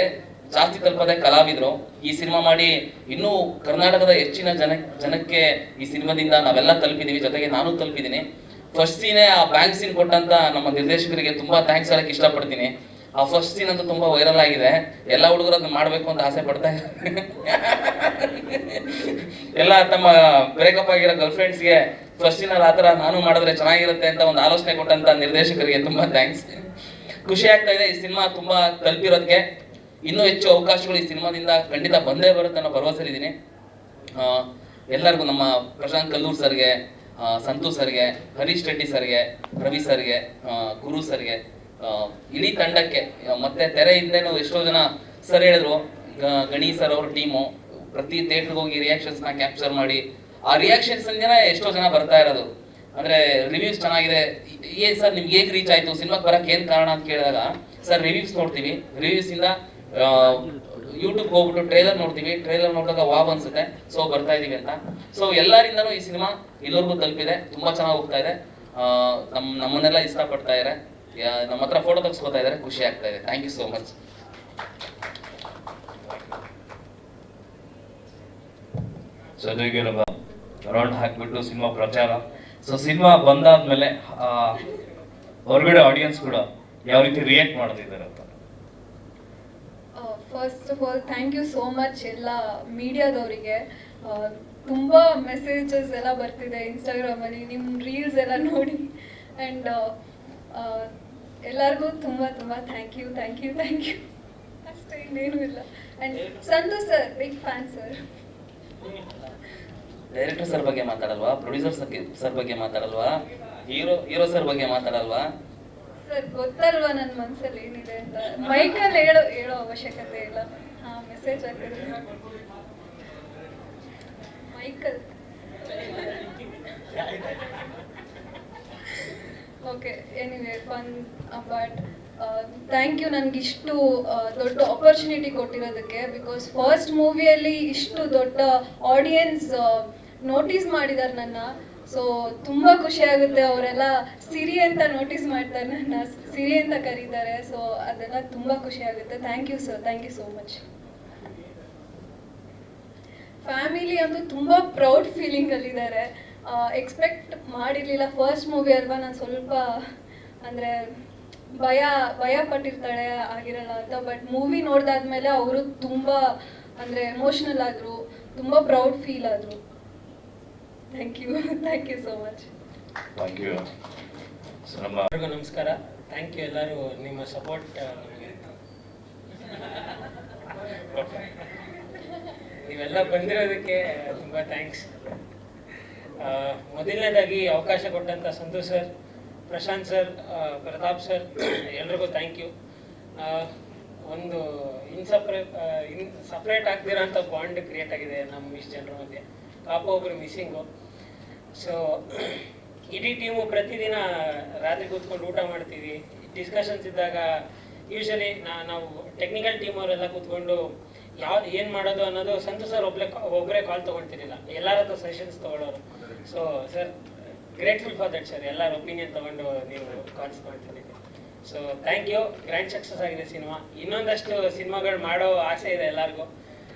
ಜಾಸ್ತಿ ತಲುಪದೆ ಕಲಾವಿದ್ರು. ಈ ಸಿನಿಮಾ ಮಾಡಿ ಇನ್ನೂ ಕರ್ನಾಟಕದ ಹೆಚ್ಚಿನ ಜನಕ್ಕೆ ಈ ಸಿನಿಮಾದಿಂದ ನಾವೆಲ್ಲ ತಲುಪಿದೀವಿ. ಜೊತೆಗೆ ನಾನು ತಲುಪಿದ್ದೀನಿ. ಫಸ್ಟ್ ಸೀನೇ ಆ ಬ್ಯಾಂಕ್ ಸೀನ್ ಕೊಟ್ಟಂತ ನಮ್ಮ ನಿರ್ದೇಶಕರಿಗೆ ತುಂಬಾ ಥ್ಯಾಂಕ್ಸ್ ಹೇಳಕ್ ಇಷ್ಟಪಡ್ತೀನಿ. ಆ ಫಸ್ಟ್ ಸೀನ್ ಅಂತೂ ತುಂಬಾ ವೈರಲ್ ಆಗಿದೆ. ಎಲ್ಲ ಹುಡುಗರು ಅದನ್ನ ಮಾಡ್ಬೇಕು ಅಂತ ಆಸೆ ಪಡ್ತಾ ಇದ್ದಾರೆ. ಎಲ್ಲ ತಮ್ಮ ಬ್ರೇಕಪ್ ಆಗಿರೋ ಗರ್ಲ್ ಫ್ರೆಂಡ್ಸ್ಗೆ ಫಸ್ಟ್ ಸೀನ್ ಆ ಥರ ನಾನು ಮಾಡಿದ್ರೆ ಚೆನ್ನಾಗಿರುತ್ತೆ ಅಂತ ಒಂದು ಆಲೋಚನೆ ಕೊಟ್ಟಂತ ನಿರ್ದೇಶಕರಿಗೆ ತುಂಬಾ ಥ್ಯಾಂಕ್ಸ್. ಖುಷಿ ಆಗ್ತಾ ಇದೆ ಈ ಸಿನಿಮಾ ತುಂಬಾ ತಲುಪಿರೋದಕ್ಕೆ. ಇನ್ನೂ ಹೆಚ್ಚು ಅವಕಾಶಗಳು ಈ ಸಿನಿಮಾದಿಂದ ಖಂಡಿತ ಬಂದೇ ಬರುತ್ತೆ ಅನ್ನೋ ಭರವಸೆಲಿದ್ದೀನಿ. ಎಲ್ಲರಿಗೂ ನಮ್ಮ ಪ್ರಶಾಂತ್ ಕಲ್ಲೂರ್ ಸರ್ಗೆ, ಸಂತು ಸರ್ಗೆ, ಹರೀಶ್ ರೆಡ್ಡಿ ಸರ್ಗೆ, ರವಿ ಸರ್ಗೆ, ಗುರು ಸರ್ಗೆ, ಇಡೀ ತಂಡಕ್ಕೆ, ಮತ್ತೆ ತೆರೆ ಹಿಂದೆನೂ ಎಷ್ಟೋ ಜನ ಸರ್ ಹೇಳಿದ್ರು, ಗಣಿ ಸರ್ ಅವ್ರ ಟೀಮು ಪ್ರತಿ ಥಿಯೇಟ್ರಿಗೆ ಹೋಗಿ ರಿಯಾಕ್ಷನ್ಸ್ನ ಕ್ಯಾಪ್ಚರ್ ಮಾಡಿ ಆ ರಿಯಾಕ್ಷನ್ಸ್ ಎಷ್ಟೋ ಜನ ಬರ್ತಾ ಇರೋದು. ಅಂದ್ರೆ ರಿವ್ಯೂಸ್ ಚೆನ್ನಾಗಿದೆ, ಏನ್ ಸರ್ ನಿಮ್ಗೆ ಹೇಗೆ ರೀಚ್ ಆಯ್ತು, ಸಿನಿಮಾಗೆ ಬರಕ್ಕೆ ಏನ್ ಕಾರಣ ಅಂತ ಕೇಳಿದಾಗ ಸರ್ ರಿವ್ಯೂಸ್ ನೋಡ್ತೀವಿ, ರಿವ್ಯೂಸ್ ಇಂದ ಯೂಟ್ಯೂಬ್ ಹೋಗ್ಬಿಟ್ಟು ಟ್ರೈಲರ್ ನೋಡ್ತೀವಿ, ಟ್ರೈಲರ್ ನೋಡಿದಾಗ ವಾವ್ ಅನ್ಸುತ್ತೆ, ಸೊ ಬರ್ತಾ ಇದೀವಿ ಅಂತ. ಸೊ ಎಲ್ಲರಿಂದನೂ ಈ ಸಿನಿಮಾ ಎಲ್ಲರಿಗೂ ತಲುಪಿದೆ, ತುಂಬಾ ಚೆನ್ನಾಗಿ ಹೋಗ್ತಾ ಇದೆ. ನಮ್ಮನ್ನೆಲ್ಲ ಇಷ್ಟಪಡ್ತಾ ಇದ್ದಾರೆ, ನಮ್ಮ ಹತ್ರ ಫೋಟೋ ತೆಗೆಸ್ಕೊತಾ ಇದ್ದಾರೆ, ಖುಷಿ ಆಗ್ತಾ ಇದೆ. Thank you so much. ಜೊತೆಗೆ ರೌಂಡ್ ಹಾಕ್ಬಿಟ್ಟು ಸಿನಿಮಾ ಪ್ರಚಾರ. ಸೊ ಸಿನಿಮಾ ಬಂದಾದ್ಮೇಲೆ ಹೊರಗಡೆ ಆಡಿಯನ್ಸ್ ಕೂಡ ಯಾವ ರೀತಿ ರಿಯಾಕ್ಟ್ ಮಾಡ್ತಿದ್ದಾರೆ ಅಂತ. First of all thank you so much ಎಲ್ಲ ಮೀಡಿಯಾದವರಿಗೆ. ತುಂಬ ಮೆಸೇಜಸ್ ಎಲ್ಲ ಬರ್ತಿದೆ ಇನ್ಸ್ಟಾಗ್ರಾಮಲ್ಲಿ, ನಿಮ್ಮ ರೀಲ್ಸ್ ಎಲ್ಲ ನೋಡಿ. ಆ್ಯಂಡ್ ಎಲ್ಲರಿಗೂ ತುಂಬ ತುಂಬ ಥ್ಯಾಂಕ್ ಯು ಅಷ್ಟೇ, ಇನ್ನೇನು ಇಲ್ಲ. And Santhu sir big fan sir. Director sir ಬಗ್ಗೆ ಮಾತಾಡಲ್ವಾ, ಪ್ರೊಡ್ಯೂಸರ್ ಸರ್ ಬಗ್ಗೆ ಮಾತಾಡಲ್ವಾ, ಹೀರೋ ಸರ್ ಬಗ್ಗೆ ಮಾತಾಡಲ್ವಾ? ಸರ್ ಗೊತ್ತಲ್ವಾ ನನ್ನ ಮನಸ್ಸಲ್ಲಿ ಏನಿದೆ ಅಂತ, ಮೈಕಲ್ಲಿ ಹೇಳೋ ಅವಶ್ಯಕತೆ ಇಲ್ಲ. ಮೆಸೇಜ್ ಆಗ್ತದೆ Michael. Okay, anyway fun. But thank you ನನಗಿಷ್ಟು ದೊಡ್ಡ ಆಪರ್ಚುನಿಟಿ ಕೊಟ್ಟಿರೋದಕ್ಕೆ. ಬಿಕಾಸ್ ಫಸ್ಟ್ ಮೂವಿಯಲ್ಲಿ ಇಷ್ಟು ದೊಡ್ಡ ಆಡಿಯನ್ಸ್ ನೋಟಿಸ್ ಮಾಡಿದ್ದಾರೆ ನನ್ನ. ಸೊ ತುಂಬ ಖುಷಿ ಆಗುತ್ತೆ. ಅವರೆಲ್ಲ ಸಿರಿ ಅಂತ ನೋಟಿಸ್ ಮಾಡ್ತಾರೆ, ನನ್ನ ಸಿರಿ ಅಂತ ಕರೀತಾರೆ. ಸೊ ಅದೆಲ್ಲ ತುಂಬ ಖುಷಿ ಆಗುತ್ತೆ. Thank you sir, thank you so much. Family ಅಂತೂ ತುಂಬ ಪ್ರೌಡ್ ಫೀಲಿಂಗಲ್ಲಿದ್ದಾರೆ. ಎಕ್ಸ್ಪೆಕ್ಟ್ ಮಾಡಿರಲಿಲ್ಲ, ಫಸ್ಟ್ ಮೂವಿ ಅಲ್ವಾ, ನಾನು ಸ್ವಲ್ಪ ಅಂದರೆ ಭಯ ಪಟ್ಟಿರ್ತಾಳೆ ಆಗಿರಲ್ಲ ಅಂತ. ಬಟ್ ಮೂವಿ ನೋಡ್ದಾದ್ಮೇಲೆ ಅವರು ತುಂಬ ಅಂದರೆ ಎಮೋಷ್ನಲ್ ಆದರು, ತುಂಬ ಪ್ರೌಡ್ ಫೀಲ್ ಆದರು. Thank you so much. Thank you. ಎಲ್ಲರಿಗೂ ನಮಸ್ಕಾರ. ಥ್ಯಾಂಕ್ ಯು ಎಲ್ಲರೂ ನಿಮ್ಮ ಸಪೋರ್ಟ್ ನಮಗೆ. ನೀವೆಲ್ಲ ಬಂದಿರೋದಕ್ಕೆ ತುಂಬ ಥ್ಯಾಂಕ್ಸ್. ಮೊದಲನೇದಾಗಿ ಅವಕಾಶ ಕೊಟ್ಟಂಥ Santhu sir, Prashanth sir, Pratap sir ಎಲ್ರಿಗೂ ಥ್ಯಾಂಕ್ ಯು. ಒಂದು ಸಪ್ರೇಟ್ ಆಗ್ದಿರೋ ಅಂಥ ಬಾಂಡ್ ಕ್ರಿಯೇಟ್ ಆಗಿದೆ ನಮ್ಮ ಇಷ್ಟು ಜನರ ಮಧ್ಯೆ. ಪಾಪ ಒಬ್ಬರು ಮಿಸ್ಸಿಂಗು. ಸೊ ಇಡೀ ಟೀಮು ಪ್ರತಿದಿನ ರಾತ್ರಿ ಕೂತ್ಕೊಂಡು ಊಟ ಮಾಡ್ತೀವಿ. ಡಿಸ್ಕಷನ್ಸ್ ಇದ್ದಾಗ ಯೂಶಲಿ ನಾವು ಟೆಕ್ನಿಕಲ್ ಟೀಮ್ ಅವರೆಲ್ಲ ಕೂತ್ಕೊಂಡು ಏನು ಮಾಡೋದು ಅನ್ನೋದು ಸಂತು ಸರ್ ಒಬ್ಬರೇ ಕಾಲ್ ತೊಗೊಳ್ತಿರಲಿಲ್ಲ, ಎಲ್ಲರ ಹತ್ರ ಸಜೆಷನ್ಸ್ ತೊಗೊಳ್ಳೋರು. So sir grateful for that sir, ಎಲ್ಲರ ಒಪಿನಿಯನ್ ತೊಗೊಂಡು ನೀವು ಕಾಲ್ಸ್ ಮಾಡ್ತಿದ್ದೀವಿ. So thank you. Grand success ಆಗಿದೆ ಸಿನಿಮಾ. ಇನ್ನೊಂದಷ್ಟು ಸಿನಿಮಾಗಳು ಮಾಡೋ ಆಸೆ ಇದೆ ಎಲ್ಲರಿಗೂ.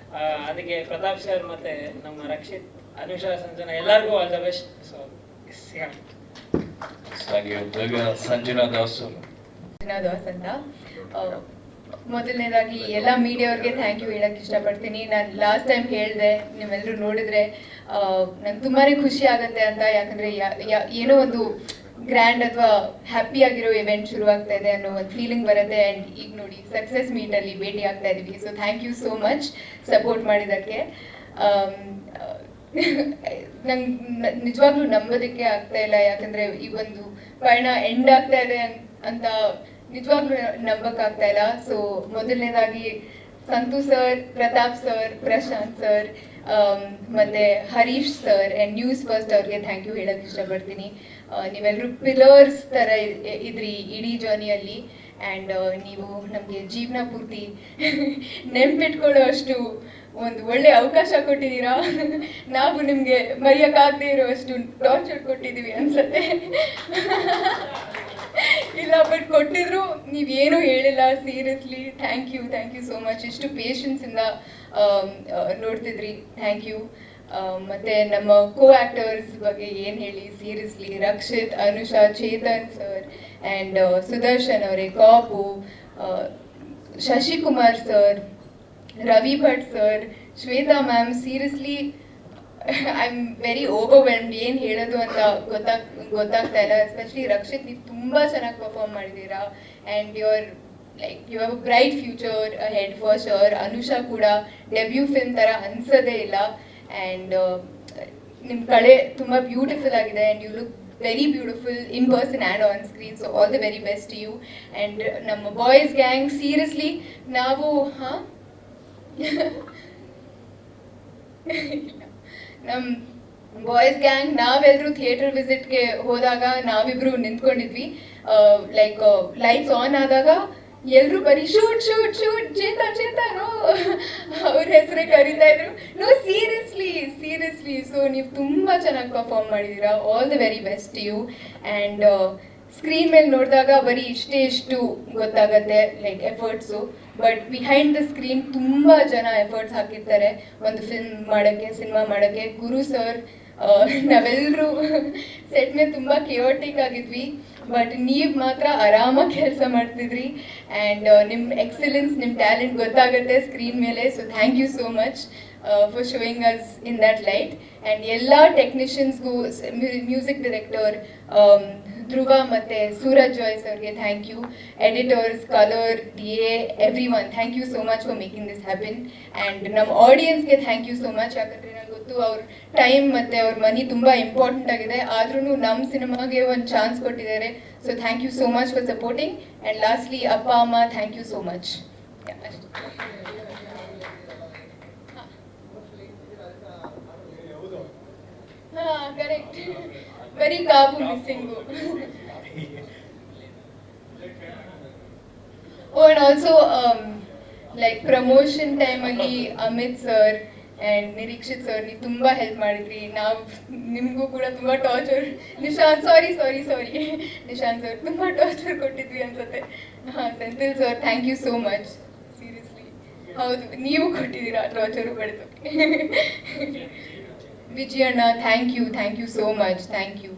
ಅದಕ್ಕೆ ಪ್ರತಾಪ್ ಸರ್ ಮತ್ತು ನಮ್ಮ ರಕ್ಷಿತ್, ಅನುಷಾ, ಸಂಜನಾ ಎಲ್ಲರಿಗೂ all the best. So thank you. Sanjana Das ಅಂತ ಮೊದಲನೇದಾಗಿ ಎಲ್ಲ ಮೀಡಿಯಾವ್ರಿಗೆ ಥ್ಯಾಂಕ್ ಯು ಹೇಳಕ್ಕೆ ಇಷ್ಟಪಡ್ತೀನಿ. ನಾನು ಲಾಸ್ಟ್ ಟೈಮ್ ಹೇಳಿದೆ, ನೀವೆಲ್ಲರೂ ನೋಡಿದ್ರೆ ನಂಗೆ ತುಂಬಾ ಖುಷಿ ಆಗುತ್ತೆ ಅಂತ. ಯಾಕಂದರೆ ಏನೋ ಒಂದು ಗ್ರ್ಯಾಂಡ್ ಅಥವಾ ಹ್ಯಾಪಿ ಆಗಿರೋ ಇವೆಂಟ್ ಶುರು ಆಗ್ತಾ ಇದೆ ಅನ್ನೋ ಒಂದು ಫೀಲಿಂಗ್ ಬರುತ್ತೆ. ಆ್ಯಂಡ್ ಈಗ ನೋಡಿ ಸಕ್ಸಸ್ ಮೀಟಲ್ಲಿ ಭೇಟಿ ಆಗ್ತಾ ಇದ್ದೀವಿ. So thank you so much support ಮಾಡಿದ್ದಕ್ಕೆ. ನಂಗೆ ನಿಜವಾಗ್ಲೂ ನಂಬೋದಕ್ಕೆ ಆಗ್ತಾ ಇಲ್ಲ, ಯಾಕಂದರೆ ಈ ಒಂದು ಪಯಣ ಎಂಡ್ ಆಗ್ತಾ ಇದೆ ಅಂತ ನಿಜವಾಗ್ಲೂ ನಂಬಕ್ಕಾಗ್ತಾ ಇಲ್ಲ. ಸೊ ಮೊದಲನೇದಾಗಿ Santhu sir, Pratap sir, Prashanth sir ಮತ್ತು Harish sir and news first ಅವ್ರಿಗೆ ಥ್ಯಾಂಕ್ ಯು ಹೇಳೋಕ್ಕೆ ಇಷ್ಟಪಡ್ತೀನಿ. ನೀವೆಲ್ಲರೂ ಪಿಲ್ಲರ್ಸ್ ಥರ ಇದ್ರಿ ಇಡೀ ಜರ್ನಿಯಲ್ಲಿ. ಆ್ಯಂಡ್ ನೀವು ನಮಗೆ ಜೀವನ ಪೂರ್ತಿ ನೆನ್ಪಿಟ್ಕೊಳ್ಳೋ ಅಷ್ಟು ಒಂದು ಒಳ್ಳೆ ಅವಕಾಶ ಕೊಟ್ಟಿದ್ದೀರಾ. ನಾವು ನಿಮಗೆ ಮರೆಯೋಕ್ಕಾಗದೇ ಇರೋಷ್ಟು ಟಾರ್ಚರ್ ಕೊಟ್ಟಿದ್ದೀವಿ ಅನ್ಸುತ್ತೆ. ಇಲ್ಲ, ಬಟ್ ಕೊಟ್ಟಿದ್ರು ನೀವೇನು ಹೇಳಿಲ್ಲ. Seriously thank you so much. ಇಷ್ಟು ಪೇಷನ್ಸಿಂದ ನೋಡ್ತಿದ್ರಿ, ಥ್ಯಾಂಕ್ ಯು. ಮತ್ತು ನಮ್ಮ ಕೋ ಆ್ಯಕ್ಟರ್ಸ್ ಬಗ್ಗೆ ಏನು ಹೇಳಿ, seriously Rakshit, Anusha, Chetan sir and Sudarshan ಅವರೇ, Kapu, Shashikumar sir, Ravi Bhat sir, Shwetha ma'am, seriously I am very overwhelmed. ಏನು ಹೇಳೋದು ಅಂತ ಗೊತ್ತಾಗ್ತಾ ಇಲ್ಲ. ಎಸ್ಪೆಷಲಿ ರಕ್ಷಿತ್, ನೀವು ತುಂಬ ಚೆನ್ನಾಗಿ ಪರ್ಫಾರ್ಮ್ ಮಾಡಿದ್ದೀರಾ and you have a bright future head for sure. Anusha ಕೂಡ ಡೆಬ್ಯೂ ಫಿಲ್ಮ್ ಥರ ಅನ್ಸೋದೇ ಇಲ್ಲ ಆ್ಯಂಡ್ ನಿಮ್ಮ ಕಳೆ ತುಂಬ ಬ್ಯೂಟಿಫುಲ್ ಆಗಿದೆ and you look very beautiful in person and on screen. So all the very best to you. And ನಮ್ಮ boys gang, seriously ನಾವು ನಮ್ಮ ಬಾಯ್ಸ್ ಗ್ಯಾಂಗ್ ನಾವೆಲ್ಲರೂ ಥಿಯೇಟರ್ ವಿಸಿಟ್ಗೆ ಹೋದಾಗ ನಾವಿಬ್ರು ನಿಂತ್ಕೊಂಡಿದ್ವಿ. ಲೈಕ್ ಲೈಟ್ಸ್ ಆನ್ ಆದಾಗ ಎಲ್ಲರೂ ಬರೀ shoot shoot shoot Chetha Chetha no ಅವ್ರ ಹೆಸರೇ ಕರೀತಾ ಇದ್ರು. ನೋ ಸೀರಿಯಸ್ಲಿ ಸೊ ನೀವು ತುಂಬ ಚೆನ್ನಾಗಿ ಪರ್ಫಾರ್ಮ್ ಮಾಡಿದ್ದೀರಾ. All the very best you. And screen ಮೇಲೆ ನೋಡಿದಾಗ ಬರೀ ಇಷ್ಟು ಗೊತ್ತಾಗತ್ತೆ like efforts, but behind the screen ತುಂಬ ಜನ ಎಫರ್ಟ್ಸ್ ಹಾಕಿರ್ತಾರೆ ಒಂದು ಸಿನಿಮಾ ಮಾಡೋಕ್ಕೆ. ಗುರು ಸರ್, ನಾವೆಲ್ಲರೂ ಸೆಟ್ ಮೇಲೆ ತುಂಬ ಕಿಯೋಟಿಕ್ ಆಗಿದ್ವಿ, ಬಟ್ ನೀವು ಮಾತ್ರ ಆರಾಮಾಗಿ ಕೆಲಸ ಮಾಡ್ತಿದ್ರಿ ಆ್ಯಂಡ್ ನಿಮ್ಮ ಎಕ್ಸಲೆನ್ಸ್, ನಿಮ್ಮ ಟ್ಯಾಲೆಂಟ್ ಗೊತ್ತಾಗುತ್ತೆ ಸ್ಕ್ರೀನ್ ಮೇಲೆ. So thank you so much for showing us in that light. And ಎಲ್ಲ ಟೆಕ್ನಿಷಿಯನ್ಸ್ಗೂ, ಮ್ಯೂಸಿಕ್ ಡೈರೆಕ್ಟರ್ ಧ್ರುವ ಮತ್ತು ಸೂರಜ್ ಜಾಯ್ಸ್ ಅವ್ರಿಗೆ thank you, editors, colour, DA, everyone, thank you so much for making this happen. And ನಮ್ಮ ಆಡಿಯನ್ಸ್ಗೆ thank you so much. ಯಾಕಂದರೆ ನನಗೆ ಗೊತ್ತು ಅವ್ರ ಟೈಮ್ ಮತ್ತು ಅವ್ರ ಮನಿ ತುಂಬ ಇಂಪಾರ್ಟೆಂಟ್ ಆಗಿದೆ, ಆದ್ರೂ ನಮ್ಮ ಸಿನಿಮಾಗೆ ಒಂದು ಚಾನ್ಸ್ ಕೊಟ್ಟಿದ್ದಾರೆ. So thank you so much for supporting. And lastly ಅಪ್ಪ ಅಮ್ಮ, ಥ್ಯಾಂಕ್ ಯು ಸೋ ಮಚ್. ಹಾಂ, ಕರೆಕ್ಟ್. ಬರೀ ಕಾಬು missing. And also like promotion ಟೈಮಲ್ಲಿ Amit sir and Nireekshith sir, ನೀವು ತುಂಬ ಹೆಲ್ಪ್ ಮಾಡಿದ್ರಿ. ನಾವು ನಿಮಗೂ ಕೂಡ ತುಂಬ ಟಾರ್ಚರ್, ನಿಶಾಂತ್ ನಿಶಾಂತ್ ಸರ್ ತುಂಬ ಟಾರ್ಚರ್ ಕೊಟ್ಟಿದ್ವಿ ಅನ್ಸುತ್ತೆ. ಹಾಂ, Senthil sir, thank you so much. Seriously ಹೌದು, ನೀವು ಕೊಟ್ಟಿದ್ದೀರಾ ಟಾರ್ಚರು ಪಡೆದೋಕ್ಕೆ. ವಿಜಯಣ್ಣ, thank you so much. Thank you.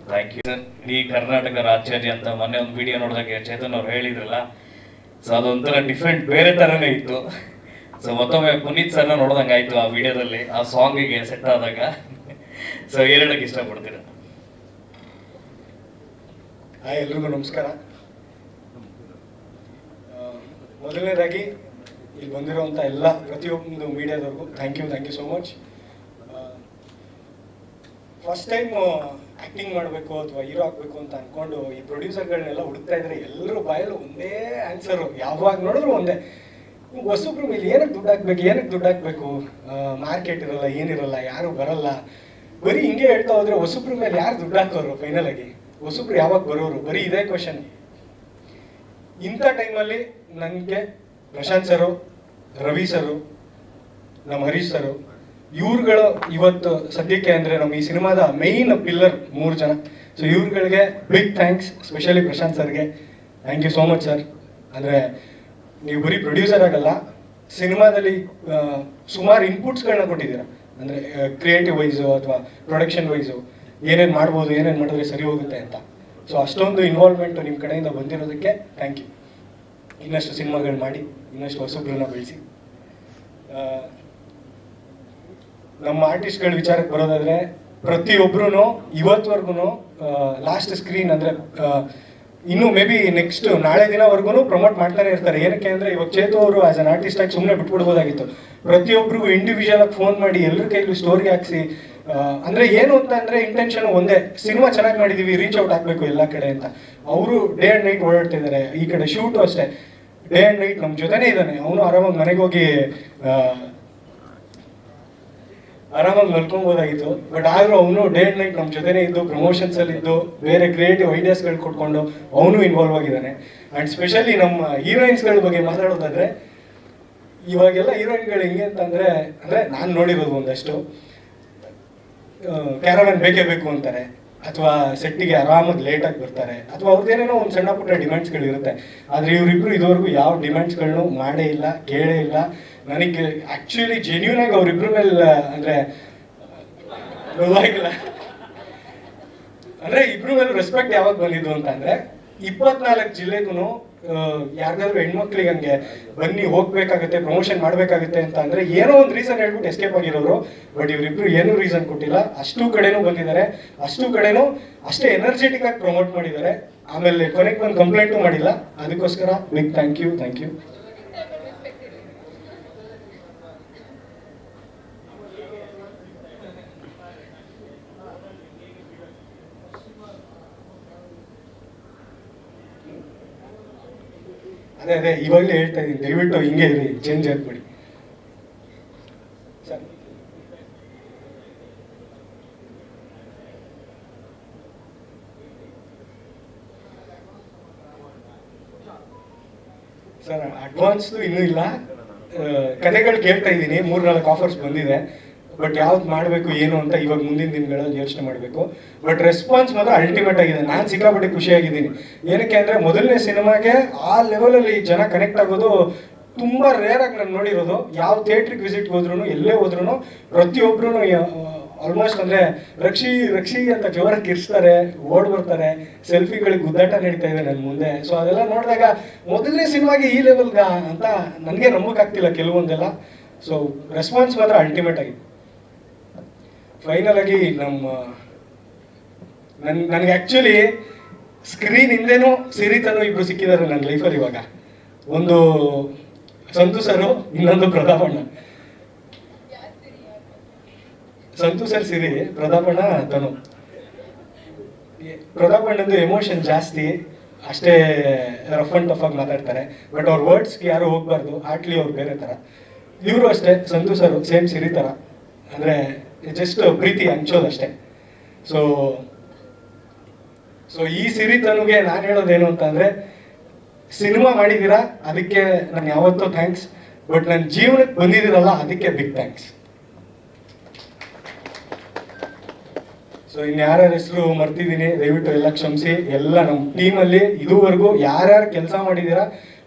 Thank you sir. ಇಡೀ ಕರ್ನಾಟಕ ರಾಜ್ಯಾದ್ಯಂತ ಅಂತ ಮೊನ್ನೆ ಒಂದು ವಿಡಿಯೋ ನೋಡಿದಾಗ ಚೇತನ್ ಅವ್ರು ಹೇಳಿದ್ರಲ್ಲ, ಸೊ ಅದೊಂಥರ ಡಿಫ್ರೆಂಟ್, ಬೇರೆ ಥರನೇ ಇತ್ತು. ಸೊ ಮತ್ತೊಮ್ಮೆ ಪುನೀತ್ ಸರ್ನ ನೋಡ್ದಂಗೆ ಆಯಿತು ಆ ವಿಡಿಯೋದಲ್ಲಿ, ಆ ಸಾಂಗಿಗೆ ಸೆಟ್ ಆದಾಗ. ಸೊ ಹೇಳಕ್ಕೆ ಇಷ್ಟಪಡ್ತೀರಾ? ಹಾಯ್, ಎಲ್ರಿಗೂ ನಮಸ್ಕಾರ. ಮೊದಲನೇದಾಗಿ ಇಲ್ಲಿ ಬಂದಿರೋಂಥ ಪ್ರತಿಯೊಂದು ಮೀಡಿಯಾದವ್ರಿಗೂ thank you so much. First time acting ಮಾಡಬೇಕು ಅಥವಾ ಹೀರೋ ಆಗಬೇಕು ಅಂತ ಅಂದ್ಕೊಂಡು ಈ ಪ್ರೊಡ್ಯೂಸರ್ಗಳನ್ನೆಲ್ಲ ಹುಡುಕ್ತಾ ಇದ್ರೆ ಎಲ್ಲರೂ ಬಾಯಲ್ಲೂ ಒಂದೇ ಆನ್ಸರು, ಯಾವಾಗ ನೋಡಿದ್ರು ಒಂದೇ, ಹೊಸಬ್ರ ಮೇಲೆ ಏನಕ್ಕೆ ದುಡ್ಡು ಹಾಕ್ಬೇಕು, ಮಾರ್ಕೆಟ್ ಇರಲ್ಲ, ಏನಿರಲ್ಲ, ಯಾರು ಬರಲ್ಲ, ಬರೀ ಹಿಂಗೆ ಹೇಳ್ತಾ ಹೋದ್ರೆ ಹೊಸಬ್ರ ಮೇಲೆ ಯಾರು ದುಡ್ಡು ಹಾಕೋರು? ಫೈನಲ್ ಆಗಿ ಹೊಸಬ್ರು ಯಾವಾಗ ಬರೋರು? ಬರೀ ಇದೇ ಕ್ವಶನ್. ಇಂಥ ಟೈಮಲ್ಲಿ ನನಗೆ ಪ್ರಶಾಂತ್ ಸರು, ರವಿ ಸರು, ನಮ್ಮ ಹರೀಶ್ ಸರು, ಇವ್ರುಗಳು ಇವತ್ತು ಸದ್ಯಕ್ಕೆ ಅಂದರೆ ನಮ್ಮ ಈ ಸಿನಿಮಾದ ಮೇಯ್ನ್ ಪಿಲ್ಲರ್ 3 ಜನ. ಸೊ ಇವ್ರುಗಳಿಗೆ ಬಿಗ್ ಥ್ಯಾಂಕ್ಸ್, ಸ್ಪೆಷಲಿ ಪ್ರಶಾಂತ್ ಸರ್ಗೆ thank you so much sir. ಅಂದರೆ ನೀವು ಬರೀ ಪ್ರೊಡ್ಯೂಸರ್ ಆಗಲ್ಲ, ಸಿನಿಮಾದಲ್ಲಿ ಸುಮಾರು ಇನ್ಪುಟ್ಸ್ಗಳನ್ನ ಕೊಟ್ಟಿದ್ದೀರಾ. ಅಂದರೆ ಕ್ರಿಯೇಟಿವ್ ವೈಸು ಅಥವಾ ಪ್ರೊಡಕ್ಷನ್ ವೈಸು ಏನೇನು ಮಾಡ್ಬೋದು, ಏನೇನು ಮಾಡಿದ್ರೆ ಸರಿ ಹೋಗುತ್ತೆ ಅಂತ. ಸೊ ಅಷ್ಟೊಂದು ಇನ್ವಾಲ್ವ್ಮೆಂಟು ನಿಮ್ಮ ಕಡೆಯಿಂದ ಬಂದಿರೋದಕ್ಕೆ ಥ್ಯಾಂಕ್ ಯು. ಇನ್ನಷ್ಟು ಸಿನಿಮಾಗಳು ಮಾಡಿ, ಇನ್ನಷ್ಟು ಹೊಸಬ್ರನ್ನ ಬೆಳೆಸಿ. ನಮ್ಮ ಆರ್ಟಿಸ್ಟ್ಗಳ ವಿಚಾರಕ್ಕೆ ಬರೋದಾದರೆ ಪ್ರತಿಯೊಬ್ಬರೂ ಇವತ್ತುವರೆಗೂ ಲಾಸ್ಟ್ ಸ್ಕ್ರೀನ್ ಅಂದರೆ ಇನ್ನೂ ಮೇ ಬಿ ನೆಕ್ಸ್ಟ್ ನಾಳೆ ದಿನವರೆಗೂ ಪ್ರಮೋಟ್ ಮಾಡ್ತಾನೆ ಇರ್ತಾರೆ. ಏನಕ್ಕೆ ಅಂದರೆ ಇವಾಗ ಚೇತು ಅವರು ಆಸ್ ಅನ್ ಆರ್ಟಿಸ್ಟ್ ಆಗಿ ಸುಮ್ಮನೆ ಬಿಟ್ಬಿಡ್ಬೋದಾಗಿತ್ತು. ಪ್ರತಿಯೊಬ್ಬರಿಗೂ ಇಂಡಿವಿಜುವಲ್ ಆಗಿ ಫೋನ್ ಮಾಡಿ ಎಲ್ಲರ ಕೈಲೂ ಸ್ಟೋರಿ ಹಾಕ್ಸಿ, ಅಂದರೆ ಏನು ಅಂತ ಅಂದರೆ ಇಂಟೆನ್ಷನ್ ಒಂದೇ, ಸಿನಿಮಾ ಚೆನ್ನಾಗಿ ಮಾಡಿದ್ದೀವಿ, ರೀಚ್ ಔಟ್ ಆಗಬೇಕು ಎಲ್ಲ ಕಡೆ ಅಂತ. ಅವರು ಡೇ ಆ್ಯಂಡ್ ನೈಟ್ ಓಡಾಡ್ತಾ ಇದ್ದಾರೆ. ಈ ಕಡೆ ಶೂಟು ಅಷ್ಟೇ, ಡೇ ಆ್ಯಂಡ್ ನೈಟ್ ನಮ್ಮ ಜೊತೆನೇ ಇದ್ದಾನೆ. ಅವನು ಆರಾಮಾಗಿ ಮನೆಗೆ ಹೋಗಿ ಆರಾಮಾಗಿ ಮಲ್ಕೊಬೋದಾಗಿತ್ತು. ಬಟ್ ಆದರೂ ಅವನು ಡೇ ಆ್ಯಂಡ್ ನೈಟ್ ನಮ್ಮ ಜೊತೆನೇ ಇದ್ದು, ಪ್ರಮೋಷನ್ಸಲ್ಲಿ ಇದ್ದು, ಬೇರೆ ಕ್ರಿಯೇಟಿವ್ ಐಡಿಯಾಸ್ಗಳು ಕೊಟ್ಕೊಂಡು ಅವನು ಇನ್ವಾಲ್ವ್ ಆಗಿದ್ದಾನೆ. ಆ್ಯಂಡ್ ಸ್ಪೆಷಲಿ ನಮ್ಮ ಹೀರೋಯಿನ್ಸ್ಗಳ ಬಗ್ಗೆ ಮಾತಾಡೋದಾದರೆ, ಇವಾಗೆಲ್ಲ ಹೀರೋಯಿನ್ಗಳು ಹೆಂಗೆ ಅಂತಂದರೆ, ಅಂದರೆ ನಾನು ನೋಡಿರೋದು ಒಂದಷ್ಟು, ಕ್ಯಾರವನ್ ಬೇಕೇ ಬೇಕು ಅಂತಾರೆ, ಅಥವಾ ಸೆಟ್ಟಿಗೆ ಆರಾಮಾಗಿ ಲೇಟಾಗಿ ಬರ್ತಾರೆ, ಅಥವಾ ಅವ್ರದ್ದೇನೇನೋ ಒಂದು ಸಣ್ಣ ಪುಟ್ಟ ಡಿಮ್ಯಾಂಡ್ಸ್ಗಳಿರುತ್ತೆ. ಆದರೆ ಇವರಿಬ್ಬರು ಇದುವರೆಗೂ ಯಾವ ಡಿಮ್ಯಾಂಡ್ಸ್ಗಳನ್ನು ಮಾಡೇ ಇಲ್ಲ, ಕೇಳೇ ಇಲ್ಲ. ನನಗೆ ಆ್ಯಕ್ಚುಲಿ ಜೆನ್ಯೂನ್ ಆಗಿ ಅವರಿಬ್ಬರ ಮೇಲೆ ಅಂದರೆ ನೋವಾಗಿಲ್ಲ. ಅಂದರೆ ಇಬ್ಬರ ಮೇಲೆ ರೆಸ್ಪೆಕ್ಟ್ ಯಾವಾಗ ಬಂದಿದ್ದು ಅಂತಂದರೆ, 24 ಜಿಲ್ಲೆಗೂ ಯಾರಿಗಾದ್ರೂ ಹೆಣ್ಮಕ್ಳಿಗೆ ಹಂಗೆ ಬನ್ನಿ ಹೋಗ್ಬೇಕಾಗತ್ತೆ, ಪ್ರಮೋಷನ್ ಮಾಡ್ಬೇಕಾಗತ್ತೆ ಅಂತ ಅಂದ್ರೆ ಏನೋ ಒಂದು ರೀಸನ್ ಹೇಳ್ಬಿಟ್ಟು ಎಸ್ಕೇಪ್ ಆಗಿರೋರು. ಬಟ್ ಇವರಿಬ್ರು ಏನೂ ರೀಸನ್ ಕೊಟ್ಟಿಲ್ಲ, ಅಷ್ಟು ಕಡೆನೂ ಬಂದಿದ್ದಾರೆ, ಅಷ್ಟು ಕಡೆನೂ ಅಷ್ಟೇ ಎನರ್ಜೆಟಿಕ್ ಆಗಿ ಪ್ರಮೋಟ್ ಮಾಡಿದ್ದಾರೆ. ಆಮೇಲೆ ಕೊನೆಗೆ ಒಂದು ಕಂಪ್ಲೇಂಟು ಮಾಡಿಲ್ಲ. ಅದಕ್ಕೋಸ್ಕರ ಬಿಗ್ ಥ್ಯಾಂಕ್ ಯು. ಅದೇ ಇವಾಗಲೇ ಹೇಳ್ತಾ ಇದ್ದೀನಿ, ದಯವಿಟ್ಟು ಹಿಂಗೆ ಇರಿ, ಚೇಂಜ್ ಆಗ್ಬಿಡಿ ಸರ್. ಸರ್ ಅಡ್ವಾನ್ಸ್ ಇನ್ನೂ ಇಲ್ಲ, ಕಥೆಗಳು ಕೇಳ್ತಾ ಇದ್ದೀನಿ, 3-4 ಆಫರ್ಸ್ ಬಂದಿದೆ. ಬಟ್ ಯಾವ್ದು ಮಾಡಬೇಕು ಏನು ಅಂತ ಇವಾಗ ಮುಂದಿನ ದಿನಗಳಲ್ಲಿ ಯೋಚನೆ ಮಾಡಬೇಕು. ಬಟ್ ರೆಸ್ಪಾನ್ಸ್ ಮಾತ್ರ ಅಲ್ಟಿಮೇಟ್ ಆಗಿದೆ. ನಾನು ಸಿಕ್ಕಾಪಟ್ಟೆ ಖುಷಿಯಾಗಿದ್ದೀನಿ. ಏನಕ್ಕೆ ಅಂದರೆ ಮೊದಲನೇ ಸಿನಿಮಾಗೆ ಆ ಲೆವೆಲಲ್ಲಿ ಜನ ಕನೆಕ್ಟ್ ಆಗೋದು ತುಂಬ ರೇರ್ ಆಗಿ ನಾನು ನೋಡಿರೋದು. ಯಾವ ಥಿಯೇಟ್ರಿಗೆ ವಿಸಿಟ್ ಹೋದ್ರೂ, ಎಲ್ಲೇ ಹೋದ್ರೂ ಪ್ರತಿಯೊಬ್ಬರೂ ಆಲ್ಮೋಸ್ಟ್ ಅಂದರೆ ರಕ್ಷಿ ಅಂತ ಜೋರಾಗಿ ಕಿರ್ಸ್ತಾರೆ, ಓಡ್ ಬರ್ತಾರೆ, ಸೆಲ್ಫಿಗಳಿಗೆ ಗುದ್ದಾಟ ನಡೀತಾ ಇದೆ ನನ್ನ ಮುಂದೆ. ಸೊ ಅದೆಲ್ಲ ನೋಡಿದಾಗ ಮೊದಲನೇ ಸಿನಿಮಾಗೆ ಈ ಲೆವೆಲ್ಗ ಅಂತ ನನಗೆ ನಂಬಕ್ಕಾಗ್ತಿಲ್ಲ ಕೆಲವೊಂದೆಲ್ಲ. ಸೊ ರೆಸ್ಪಾನ್ಸ್ ಮಾತ್ರ ಅಲ್ಟಿಮೇಟ್ ಆಗಿದೆ. ಫೈನಲ್ ಆಗಿ ನನಗೆ ಆ್ಯಕ್ಚುಲಿ ಸ್ಕ್ರೀನ್ ಹಿಂದೆನೂ ಸಿರಿತನು ಇಬ್ರು ಸಿಕ್ಕಿದ್ದಾರೆ ನನ್ನ ಲೈಫಲ್ಲಿ ಇವಾಗ. ಒಂದು ಸಂತು ಸರು, ಇನ್ನೊಂದು ಪ್ರತಾಪಣ್ಣ. ಸಂತು ಸರ್ ಸಿರಿ, ಪ್ರತಾಪಣ್ಣ ತನು. ಪ್ರತಾಪಣ್ಣಂದು ಎಮೋಷನ್ ಜಾಸ್ತಿ, ಅಷ್ಟೇ ರಫ್ ಅಂಡ್ ಟಫ್ ಆಗಿ ಮಾತಾಡ್ತಾರೆ. ಬಟ್ ಅವ್ರ ವರ್ಡ್ಸ್ಗೆ ಯಾರು ಹೋಗ್ಬಾರ್ದು, ಆಟ್ಲಿ ಅವ್ರು ಬೇರೆ ಥರ. ಇವರು ಅಷ್ಟೇ, ಸಂತು ಸರು ಸೇಮ್ ಸಿರಿ ಥರ, ಅಂದರೆ ಜಸ್ಟ್ ಪ್ರೀತಿ ಹಂಚೋದಷ್ಟೇ. ಸೊ ಈ ಸಿರಿತನುಗೆ ನಾನು ಹೇಳೋದೇನು ಅಂತ ಅಂದರೆ, ಸಿನಿಮಾ ಮಾಡಿದ್ದೀರಾ ಅದಕ್ಕೆ ನಾನು ಯಾವತ್ತೂ ಥ್ಯಾಂಕ್ಸ್. ಬಟ್ ನನ್ನ ಜೀವನಕ್ಕೆ ಬಂದಿದ್ದೀರಲ್ಲ ಅದಕ್ಕೆ ಬಿಗ್ ಥ್ಯಾಂಕ್ಸ್. ಸೊ ಇನ್ಯಾರ ಹೆಸರು ಮರ್ತಿದ್ದೀನಿ, ದಯವಿಟ್ಟು ಎಲ್ಲ ಕ್ಷಮಿಸಿ. ಎಲ್ಲ ನಮ್ಮ ಟೀಮಲ್ಲಿ ಇದುವರೆಗೂ ಯಾರ್ಯಾರು ಕೆಲಸ ಮಾಡಿದ್ದೀರಾ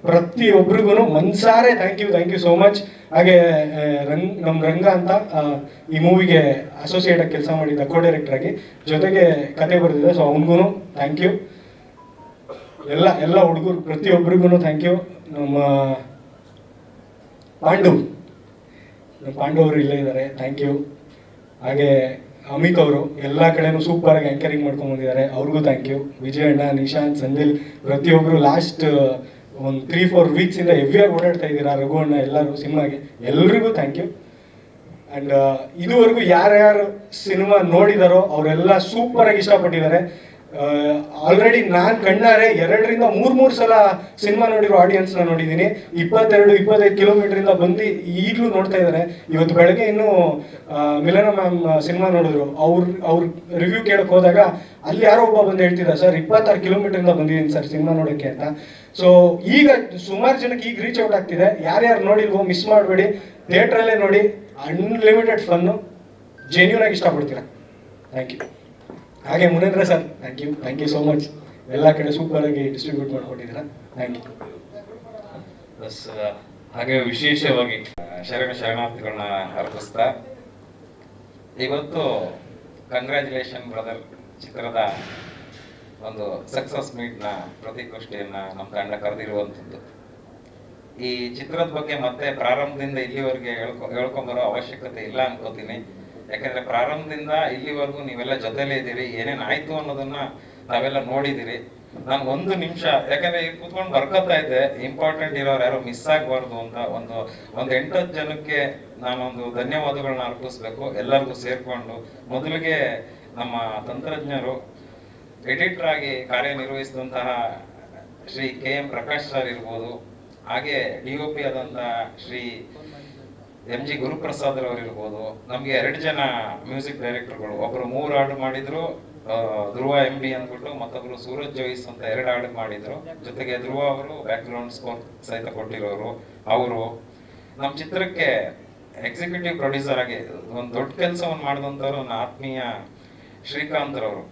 ಪ್ರತಿಯೊಬ್ಬರಿಗೂ ಮನ್ಸಾರೆ ಥ್ಯಾಂಕ್ ಯು ಸೋ ಮಚ್. ಹಾಗೆ ನಮ್ಮ ರಂಗ ಅಂತ ಈ ಮೂವಿಗೆ ಅಸೋಸಿಯೇಟ್ ಆಗಿ ಕೆಲಸ ಮಾಡಿದ್ದ ಕೋ ಡೈರೆಕ್ಟರ್ ಆಗಿ, ಜೊತೆಗೆ ಕತೆ ಬರೆದಿದೆ. ಸೊ ಅವನಿಗೂ ಥ್ಯಾಂಕ್ ಯು. ಎಲ್ಲ ಹುಡುಗರು ಪ್ರತಿಯೊಬ್ಬರಿಗೂ ಥ್ಯಾಂಕ್ ಯು. ನಮ್ಮ ಪಾಂಡು ಅವರು ಇಲ್ಲೇ ಇದ್ದಾರೆ, ಥ್ಯಾಂಕ್ ಯು. ಹಾಗೆ ಅಮಿತ್ ಅವರು ಎಲ್ಲ ಕಡೆನೂ ಸೂಪರ್ ಆಗಿ ಆ್ಯಂಕರಿಂಗ್ ಮಾಡ್ಕೊಂಡು ಬಂದಿದ್ದಾರೆ, ಅವ್ರಿಗೂ ಥ್ಯಾಂಕ್ ಯು. ವಿಜಯಣ್ಣ, ನಿಶಾಂತ್, ಸಂದಿಲ್ ಪ್ರತಿಯೊಬ್ಬರು ಲಾಸ್ಟ್ ಒಂದು 3-4 ವೀಕ್ಸಿಂದ ಹೆವಿಯಾಗಿ ಓಡಾಡ್ತಾ ಇದ್ದೀರಾ. ರಘುವಣ್ಣ ಎಲ್ಲರೂ ಸಿನಿಮಾಗೆ, ಎಲ್ರಿಗೂ ಥ್ಯಾಂಕ್ ಯು. ಆ್ಯಂಡ್ ಇದುವರೆಗೂ ಯಾರ್ಯಾರು ಸಿನಿಮಾ ನೋಡಿದಾರೋ ಅವರೆಲ್ಲ ಸೂಪರಾಗಿ ಇಷ್ಟಪಟ್ಟಿದ್ದಾರೆ. ಆಲ್ರೆಡಿ ನಾನು ಕಣ್ಣಾರೆ 2-3 ಸಲ ಸಿನಿಮಾ ನೋಡಿರೋ ಆಡಿಯನ್ಸ್ನ ನೋಡಿದ್ದೀನಿ. 22-25 ಕಿಲೋಮೀಟ್ರಿಂದ ಬಂದು ಈಗಲೂ ನೋಡ್ತಾ ಇದ್ದಾರೆ. ಇವತ್ತು ಬೆಳಗ್ಗೆ ಇನ್ನೂ ಮಿಲನ ಮ್ಯಾಮ್ ಸಿನಿಮಾ ನೋಡಿದ್ರು. ಅವ್ರ ರಿವ್ಯೂ ಕೇಳಕ್ಕೆ ಹೋದಾಗ ಅಲ್ಲಿ ಯಾರೋ ಒಬ್ಬ ಬಂದು ಹೇಳ್ತಿದ್ದ, ಸರ್ 26 ಕಿಲೋಮೀಟ್ರಿಂದ ಬಂದಿದ್ದೀನಿ ಸರ್ ಸಿನಿಮಾ ನೋಡೋಕ್ಕೆ ಅಂತ. ಸೊ ಈಗ ಸುಮಾರು ಜನಕ್ಕೆ ಈಗ ರೀಚ್ ಔಟ್ ಆಗ್ತಿದೆ. ಯಾರ್ಯಾರು ನೋಡಿಲ್ವೋ ಮಿಸ್ ಮಾಡಬೇಡಿ, ಥಿಯೇಟ್ರಲ್ಲೇ ನೋಡಿ. ಅನ್ಲಿಮಿಟೆಡ್ ಫನ್ನು, ಜೆನ್ಯೂನ್ ಆಗಿ ಇಷ್ಟಪಡ್ತೀರಾ. Thank you. ಹಾಗೆ Munendra sir, thank you so much. ಎಲ್ಲ ಕಡೆ ಸೂಪರ್ ಆಗಿ ಡಿಸ್ಟ್ರಿಬ್ಯೂಟ್ ಮಾಡ್ಕೊಟ್ಟಿದ್ದೀರಾ, ಥ್ಯಾಂಕ್ ಯು. ಪ್ಲಸ್ ಹಾಗೆ ವಿಶೇಷವಾಗಿ ಶರಣಾರ್ಥಿಗಳನ್ನ ಅರ್ಪಿಸ್ತಾ, ಇವತ್ತು ಕಂಗ್ರ್ಯಾಚುಲೇಷನ್ ಬ್ರದರ್ ಚಿತ್ರದ ಒಂದು ಸಕ್ಸಸ್ ಮೀಟ್ನ ಪ್ರತಿಗೋಷ್ಠಿಯನ್ನ ನಮ್ಮ ತಂಡ ಕರೆದಿರುವಂಥದ್ದು. ಈ ಚಿತ್ರದ ಬಗ್ಗೆ ಮತ್ತೆ ಪ್ರಾರಂಭದಿಂದ ಇಲ್ಲಿವರೆಗೆ ಹೇಳ್ಕೊಂಬರೋ ಅವಶ್ಯಕತೆ ಇಲ್ಲ ಅನ್ಕೋತೀನಿ. ಯಾಕಂದ್ರೆ ಪ್ರಾರಂಭದಿಂದ ಇಲ್ಲಿವರೆಗೂ ನೀವೆಲ್ಲ ಜೊತೆಲೇ ಇದ್ದೀರಿ, ಏನೇನು ಆಯ್ತು ಅನ್ನೋದನ್ನ ನಾವೆಲ್ಲ ನೋಡಿದಿರಿ. ನಾನು 1 ನಿಮಿಷ, ಯಾಕಂದ್ರೆ ಈಗ ಕೂತ್ಕೊಂಡು ಬರ್ಕೋತಾ ಇದ್ದೆ, ಇಂಪಾರ್ಟೆಂಟ್ ಇರೋರು ಯಾರು ಮಿಸ್ ಆಗಬಾರ್ದು ಅಂತ ಒಂದು 8-10 ಜನಕ್ಕೆ ನಾನೊಂದು ಧನ್ಯವಾದಗಳನ್ನ ಅರ್ಪಿಸ್ಬೇಕು, ಎಲ್ಲರಿಗೂ ಸೇರ್ಕೊಂಡು. ಮೊದಲಿಗೆ ನಮ್ಮ ತಂತ್ರಜ್ಞರು, ಎಡಿಟರ್ ಆಗಿ ಕಾರ್ಯನಿರ್ವಹಿಸಿದಂತಹ ಶ್ರೀ KM ಪ್ರಕಾಶ್ ಸರ್ ಇರ್ಬೋದು, ಹಾಗೆ DOP ಆದಂತಹ ಶ್ರೀ MG ಗುರುಪ್ರಸಾದ್ ಅವರು ಇರ್ಬೋದು. ನಮ್ಗೆ 2 ಜನ ಮ್ಯೂಸಿಕ್ ಡೈರೆಕ್ಟರ್ಗಳು, ಒಬ್ರು 3 ಹಾಡು ಮಾಡಿದ್ರು, ಧ್ರುವ MD ಅಂದ್ಬಿಟ್ಟು, ಮತ್ತೊಬ್ರು ಸೂರಜ್ ಜೋಯಿಸ್ ಅಂತ 2 ಹಾಡು ಮಾಡಿದ್ರು. ಜೊತೆಗೆ ಧ್ರುವ ಅವರು ಬ್ಯಾಕ್ಗ್ರೌಂಡ್ ಸ್ಕೋರ್ ಸಹಿತ ಕೊಟ್ಟಿರೋರು. ಅವರು ನಮ್ಮ ಚಿತ್ರಕ್ಕೆ ಎಕ್ಸಿಕ್ಯೂಟಿವ್ ಪ್ರೊಡ್ಯೂಸರ್ ಆಗಿ ಒಂದು ದೊಡ್ಡ ಕೆಲಸವನ್ನು ಮಾಡಿದಂಥವ್ರು ನನ್ನ ಆತ್ಮೀಯ ಶ್ರೀಕಾಂತ್ ರವರು,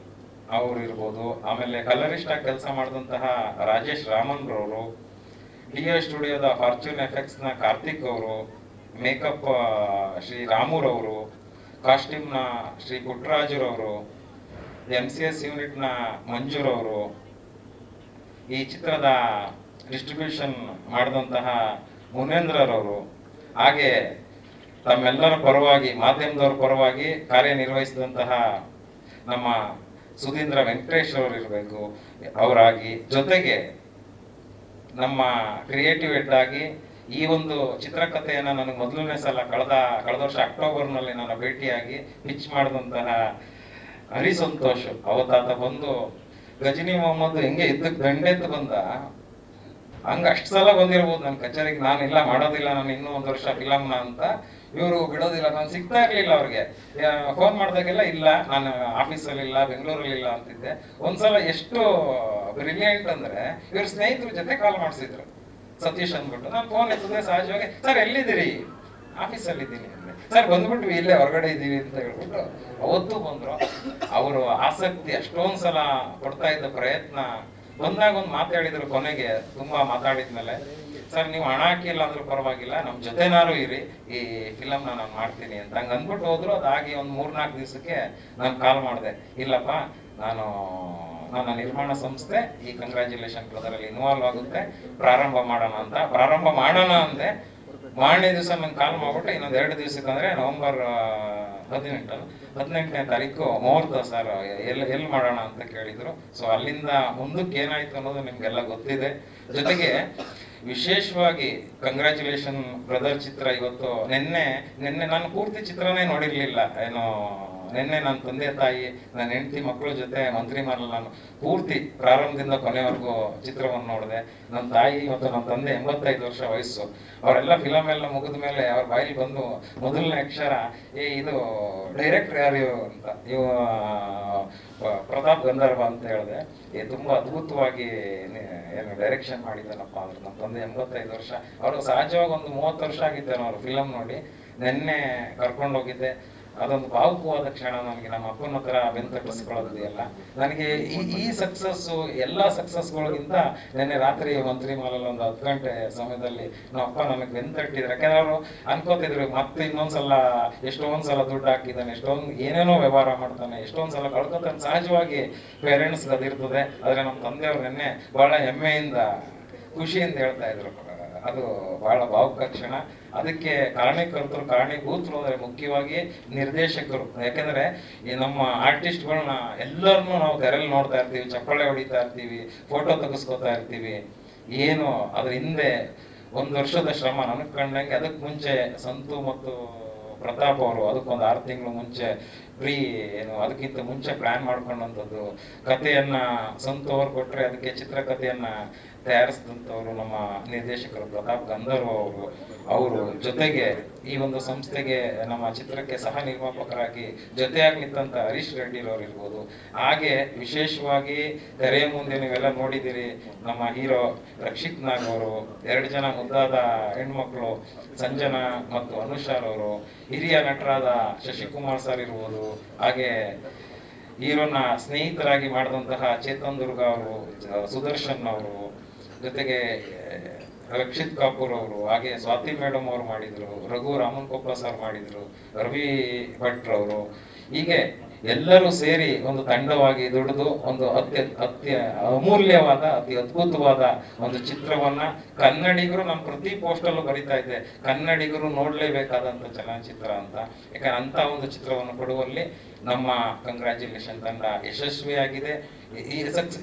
ಅವರು ಇರ್ಬೋದು. ಆಮೇಲೆ ಕಲರಿಸ್ಟ್ ಆಗಿ ಕೆಲಸ ಮಾಡಿದಂತಹ ರಾಜೇಶ್ ರಾಮನ್ ರವರು, DO ಸ್ಟುಡಿಯೋದ ಫಾರ್ಚೂನ್ ಎಫೆಕ್ಟ್ಸ್ ನ ಕಾರ್ತಿಕ್ ಅವರು, ಮೇಕಪ್ ಶ್ರೀ ರಾಮುರವರು, ಕಾಸ್ಟ್ಯೂಮ್ನ ಶ್ರೀ ಪುಟ್ಟರಾಜುರವರು, MCS ಯೂನಿಟ್ನ ಮಂಜೂರವರು, ಈ ಚಿತ್ರದ ಡಿಸ್ಟ್ರಿಬ್ಯೂಷನ್ ಮಾಡಿದಂತಹ ಮುನೇಂದ್ರರವರು, ಹಾಗೆ ತಮ್ಮೆಲ್ಲರ ಪರವಾಗಿ ಮಾಧ್ಯಮದವರ ಪರವಾಗಿ ಕಾರ್ಯನಿರ್ವಹಿಸಿದಂತಹ ನಮ್ಮ ಸುಧೀಂದ್ರ ವೆಂಕಟೇಶ್ ಅವರು ಇರಬೇಕು ಅವರಾಗಿ, ಜೊತೆಗೆ ನಮ್ಮ ಕ್ರಿಯೇಟಿವ್ ಹೆಡ್ ಆಗಿ ಈ ಒಂದು ಚಿತ್ರಕಥೆಯನ್ನು ನನಗೆ ಮೊದಲನೇ ಸಲ ಕಳೆದ ವರ್ಷ ಅಕ್ಟೋಬರ್ನಲ್ಲಿ ನಾನು ಭೇಟಿಯಾಗಿ ಪಿಚ್ ಮಾಡಿದಂತಹ ಹರಿಸಂತೋಷ್ ಅವತ್ತಾತ ಬಂದು ಗಜನಿ ಮೊಹಮ್ಮದ್ ಹೆಂಗೆ ಇದ್ದಕ್ಕೆ ದಂಡೆದ್ದು ಬಂದ ಹಂಗೆ ಅಷ್ಟು ಸಲ ಬಂದಿರ್ಬೋದು ನನ್ನ ಕಚೇರಿಗೆ. ನಾನು ಇಲ್ಲ ಮಾಡೋದಿಲ್ಲ, ನಾನು ಇನ್ನೂ ಒಂದು ವರ್ಷ ಫಿಲಮ್ನ ಅಂತ. ಇವರು ಬಿಡೋದಿಲ್ಲ, ನಾನು ಸಿಗ್ತಾ ಇರ್ಲಿಲ್ಲ ಅವ್ರಿಗೆ. ಫೋನ್ ಮಾಡಿದಾಗೆಲ್ಲ ಇಲ್ಲ, ನಾನು ಆಫೀಸಲ್ಲಿ ಇಲ್ಲ, ಬೆಂಗಳೂರಲ್ಲಿ ಇಲ್ಲ ಅಂತಿದ್ದೆ. ಒಂದ್ಸಲ ಎಷ್ಟು ಬ್ರಿಲಿಯಂಟ್ ಅಂದ್ರೆ ಇವ್ರ ಸ್ನೇಹಿತರ ಜೊತೆ ಕಾಲ್ ಮಾಡಿಸಿದ್ರು, ಸತೀಶ್ ಅಂದ್ಬಿಟ್ಟು. ನಾನು ಫೋನ್ ಎತ್ತಿದ್ರೆ ಸಹಜವಾಗಿ, ಸರ್ ಎಲ್ಲಿದ್ದೀರಿ? ಆಫೀಸಲ್ಲಿ ಇದ್ದೀನಿ ಅಂದೆ. ಸರ್ ಬಂದ್ಬಿಟ್ವಿ, ಇಲ್ಲೇ ಹೊರಗಡೆ ಇದ್ದೀವಿ ಅಂತ ಹೇಳ್ಬಿಟ್ಟು ಅವತ್ತು ಬಂದ್ರು. ಅವರು ಆಸಕ್ತಿ ಅಷ್ಟೊಂದ್ಸಲ ಪಡ್ತಾ ಇದ್ದ ಪ್ರಯತ್ನ ಬಂದಾಗ ಒಂದು ಮಾತಾಡಿದ್ರು ಕೊನೆಗೆ, ತುಂಬಾ ಮಾತಾಡಿದ್ಮೇಲೆ, ಸರ್ ನೀವು ಹಣ ಹಾಕಿಲ್ಲ ಅಂದ್ರೂ ಪರವಾಗಿಲ್ಲ, ನಮ್ಮ ಜೊತೆನಾರು ಇರಿ, ಈ ಫಿಲಮ್ನ ನಾನು ಮಾಡ್ತೀನಿ ಅಂತ ಹಂಗೆ ಅಂದ್ಬಿಟ್ಟು ಹೋದ್ರು. ಅದಾಗಿ ಒಂದು 3-4 ದಿವಸಕ್ಕೆ ನಾನು ಕಾಲ್ ಮಾಡಿದೆ, ಇಲ್ಲಪ್ಪ ನನ್ನ ನಿರ್ಮಾಣ ಸಂಸ್ಥೆ ಈ ಕಂಗ್ರ್ಯಾಚುಲೇಷನ್ ಬ್ರದರಲ್ಲಿ ಇನ್ವಾಲ್ವ್ ಆಗುತ್ತೆ, ಪ್ರಾರಂಭ ಮಾಡೋಣ ಅಂದೆ. ಮಾರನೇ ದಿವಸ ನಂಗೆ ಕಾಲ್ ಮಾಡ್ಬಿಟ್ಟು ಇನ್ನೊಂದು 2 ದಿವಸಕ್ಕೆ ಅಂದ್ರೆ ನವೆಂಬರ್ 18ನೇ ತಾರೀಕು ಮುಹೂರ್ತ ಸರ್, ಎಲ್ಲಿ ಮಾಡೋಣ ಅಂತ ಕೇಳಿದ್ರು. ಸೊ ಅಲ್ಲಿಂದ ಮುಂದಕ್ಕೆ ಏನಾಯ್ತು ಅನ್ನೋದು ನಿಮ್ಗೆಲ್ಲ ಗೊತ್ತಿದೆ. ಜೊತೆಗೆ ವಿಶೇಷವಾಗಿ ಕಂಗ್ರ್ಯಾಚುಲೇಷನ್ ಬ್ರದರ್ ಚಿತ್ರ ಇವತ್ತು ನಿನ್ನೆ ನಾನು ಪೂರ್ತಿ ಚಿತ್ರನೇ ನೋಡಿರ್ಲಿಲ್ಲ. ಏನೋ ನಿನ್ನೆ ನನ್ನ ತಂದೆ ತಾಯಿ, ನನ್ನ ಹೆಂಡತಿ ಮಕ್ಕಳ ಜೊತೆ ಮಂತ್ರಿಮಹಲ್ ನಾನು ಪೂರ್ತಿ ಪ್ರಾರಂಭದಿಂದ ಕೊನೆವರೆಗೂ ಚಿತ್ರವನ್ನು ನೋಡಿದೆ. ನನ್ನ ತಾಯಿ ಮತ್ತು ನನ್ನ ತಂದೆ 85 ವರ್ಷ ವಯಸ್ಸು. ಅವರೆಲ್ಲ ಫಿಲಮ್ ಎಲ್ಲ ಮುಗಿದ ಮೇಲೆ ಅವ್ರ ಬಾಯಲ್ಲಿ ಬಂದು ಮೊದಲನೇ ಅಕ್ಷರ, ಇದು ಡೈರೆಕ್ಟರ್ ಯಾರು ಅಂತ, ಇವ ಪ್ರತಾಪ್ ಗಂಧರ್ವ ಅಂತ ಹೇಳಿದೆ. ತುಂಬಾ ಅದ್ಭುತವಾಗಿ ಏನು ಡೈರೆಕ್ಷನ್ ಮಾಡಿದ್ದಾನಪ್ಪ ಅಂದ್ರೆ. ನಮ್ಮ ತಂದೆ 85 ವರ್ಷ, ಅವರು ಸಹಜವಾಗಿ ಒಂದು 30 ವರ್ಷ ಆಗಿದ್ದೇನೆ ಅವರು ಫಿಲಮ್ ನೋಡಿ. ನಿನ್ನೆ ಕರ್ಕೊಂಡೋಗಿದ್ದೆ. ಅದೊಂದು ಭಾವುಕವಾದ ಕ್ಷಣ ನನಗೆ. ನಮ್ಮ ಅಪ್ಪನ ಹತ್ರ ಬೆಂತಟ್ಟಿಸ್ಕೊಳ್ಳೋದಿದೆಯಲ್ಲ, ನನಗೆ ಈ ಸಕ್ಸಸ್ಸು ಎಲ್ಲ ಸಕ್ಸಸ್ಗಳಿಗಿಂತ ನಿನ್ನೆ ರಾತ್ರಿ ಮಂತ್ರಿಮಹಲಲ್ಲಿ ಒಂದು 10 ಗಂಟೆ ಸಮಯದಲ್ಲಿ ನಮ್ಮ ಅಪ್ಪ ನನಗೆ ಬೆಂತಟ್ಟಿದ್ರು. ಯಾಕಂದ್ರೆ ಅವರು ಅನ್ಕೋತಿದ್ರು ಮತ್ತೆ ಇನ್ನೊಂದ್ಸಲ ಎಷ್ಟೊಂದ್ಸಲ ದುಡ್ಡು ಹಾಕಿದ್ದಾನೆ, ಏನೇನೋ ವ್ಯವಹಾರ ಮಾಡ್ತಾನೆ, ಎಷ್ಟೊಂದ್ಸಲ ಕಳ್ಕೊತಾನೆ. ಸಹಜವಾಗಿ ಪೇರೆಂಟ್ಸ್ ಅದಿರ್ತದೆ. ಆದ್ರೆ ನಮ್ಮ ತಂದೆಯವ್ರು ನಿನ್ನೆ ಬಹಳ ಹೆಮ್ಮೆಯಿಂದ ಖುಷಿಯಿಂದ ಹೇಳ್ತಾ ಇದ್ರು. ಅದು ಬಹಳ ಭಾವುಕ ಕ್ಷಣ. ಅದಕ್ಕೆ ಕಾರಣೀಭೂತರು ಅಂದ್ರೆ ಮುಖ್ಯವಾಗಿ ನಿರ್ದೇಶಕರು. ಯಾಕಂದ್ರೆ ಈ ನಮ್ಮ ಆರ್ಟಿಸ್ಟ್ಗಳನ್ನ ಎಲ್ಲರನ್ನೂ ನಾವು ತೆರೆಯಲ್ಲಿ ನೋಡ್ತಾ ಇರ್ತೀವಿ, ಚಪ್ಪಾಳೆ ಹೊಡಿತಾ ಇರ್ತೀವಿ, ಫೋಟೋ ತೆಗೆಸ್ಕೊತಾ ಇರ್ತೀವಿ. ಏನು ಅದ್ರ ಹಿಂದೆ 1 ವರ್ಷದ ಶ್ರಮ ನನಗೆ ಕಂಡಂಗೆ. ಅದಕ್ಕೆ ಮುಂಚೆ ಸಂತು ಮತ್ತು ಪ್ರತಾಪ್ ಅವರು ಅದಕ್ಕೊಂದು 6 ತಿಂಗಳು ಮುಂಚೆ ಅದಕ್ಕಿಂತ ಮುಂಚೆ ಪ್ಲಾನ್ ಮಾಡ್ಕೊಂಡಂಥದ್ದು. ಕಥೆಯನ್ನ ಸಂತು ಅವ್ರು ಕೊಟ್ರೆ ಅದಕ್ಕೆ ಚಿತ್ರಕಥೆಯನ್ನ ತಯಾರಿಸಿದಂಥವ್ರು ನಮ್ಮ ನಿರ್ದೇಶಕರು ಪ್ರತಾಪ್ ಗಂಧರ್ವ ಅವರು ಜೊತೆಗೆ ಈ ಒಂದು ಸಂಸ್ಥೆಗೆ ನಮ್ಮ ಚಿತ್ರಕ್ಕೆ ಸಹ ನಿರ್ಮಾಪಕರಾಗಿ ಜೊತೆಯಾಗಿ ನಿಂತ ಹರೀಶ್ ರೆಡ್ಡಿ ಅವರು ಇರ್ಬೋದು. ಹಾಗೆ ವಿಶೇಷವಾಗಿ ತೆರೆಯ ಮುಂದೆ ನೀವೆಲ್ಲ ನೋಡಿದಿರಿ, ನಮ್ಮ ಹೀರೋ ರಕ್ಷಿತ್ ನಾಗ್ ಅವರು, 2 ಜನ ಮುದ್ದಾದ ಹೆಣ್ಮಕ್ಳು ಸಂಜನಾ ಮತ್ತು ಅನುಷಾರ್ ಅವರು, ಹಿರಿಯ ನಟರಾದ ಶಶಿಕುಮಾರ್ ಸರ್ ಇರ್ಬೋದು, ಹಾಗೆ ಹೀರೋನ ಸ್ನೇಹಿತರಾಗಿ ಮಾಡಿದಂತಹ ಚೇತನ್ ದುರ್ಗಾ ಅವರು, ಸುದರ್ಶನ್ ಅವರು, ಜೊತೆಗೆ ರಕ್ಷಿತ್ ಕಪೂರ್ ಅವರು, ಹಾಗೆ ಸ್ವಾತಿ ಮೇಡಮ್ ಅವರು ಮಾಡಿದ್ರು, ರಘು ರಾಮನ್ ಕೊಪ್ಪ ಸರ್ ಮಾಡಿದ್ರು, ರವಿ ಭಟ್ರು ಅವರು. ಹೀಗೆ ಎಲ್ಲರೂ ಸೇರಿ ಒಂದು ತಂಡವಾಗಿ ದುಡಿದು ಒಂದು ಅತಿ ಅಮೂಲ್ಯವಾದ ಅತಿ ಅದ್ಭುತವಾದ ಒಂದು ಚಿತ್ರವನ್ನ ಕನ್ನಡಿಗರು, ನಾನು ಪ್ರತಿ ಪೋಸ್ಟಲ್ಲೂ ಬರಿತಾ ಇದ್ದೆ, ಕನ್ನಡಿಗರು ನೋಡ್ಲೇಬೇಕಾದಂತ ಚಲನಚಿತ್ರ ಅಂತ. ಯಾಕಂದ್ರೆ ಅಂತ ಒಂದು ಚಿತ್ರವನ್ನು ಕೊಡುವಲ್ಲಿ ನಮ್ಮ ಕಂಗ್ರ್ಯಾಚುಲೇಷನ್ ತಂಡ ಯಶಸ್ವಿಯಾಗಿದೆ. ಈ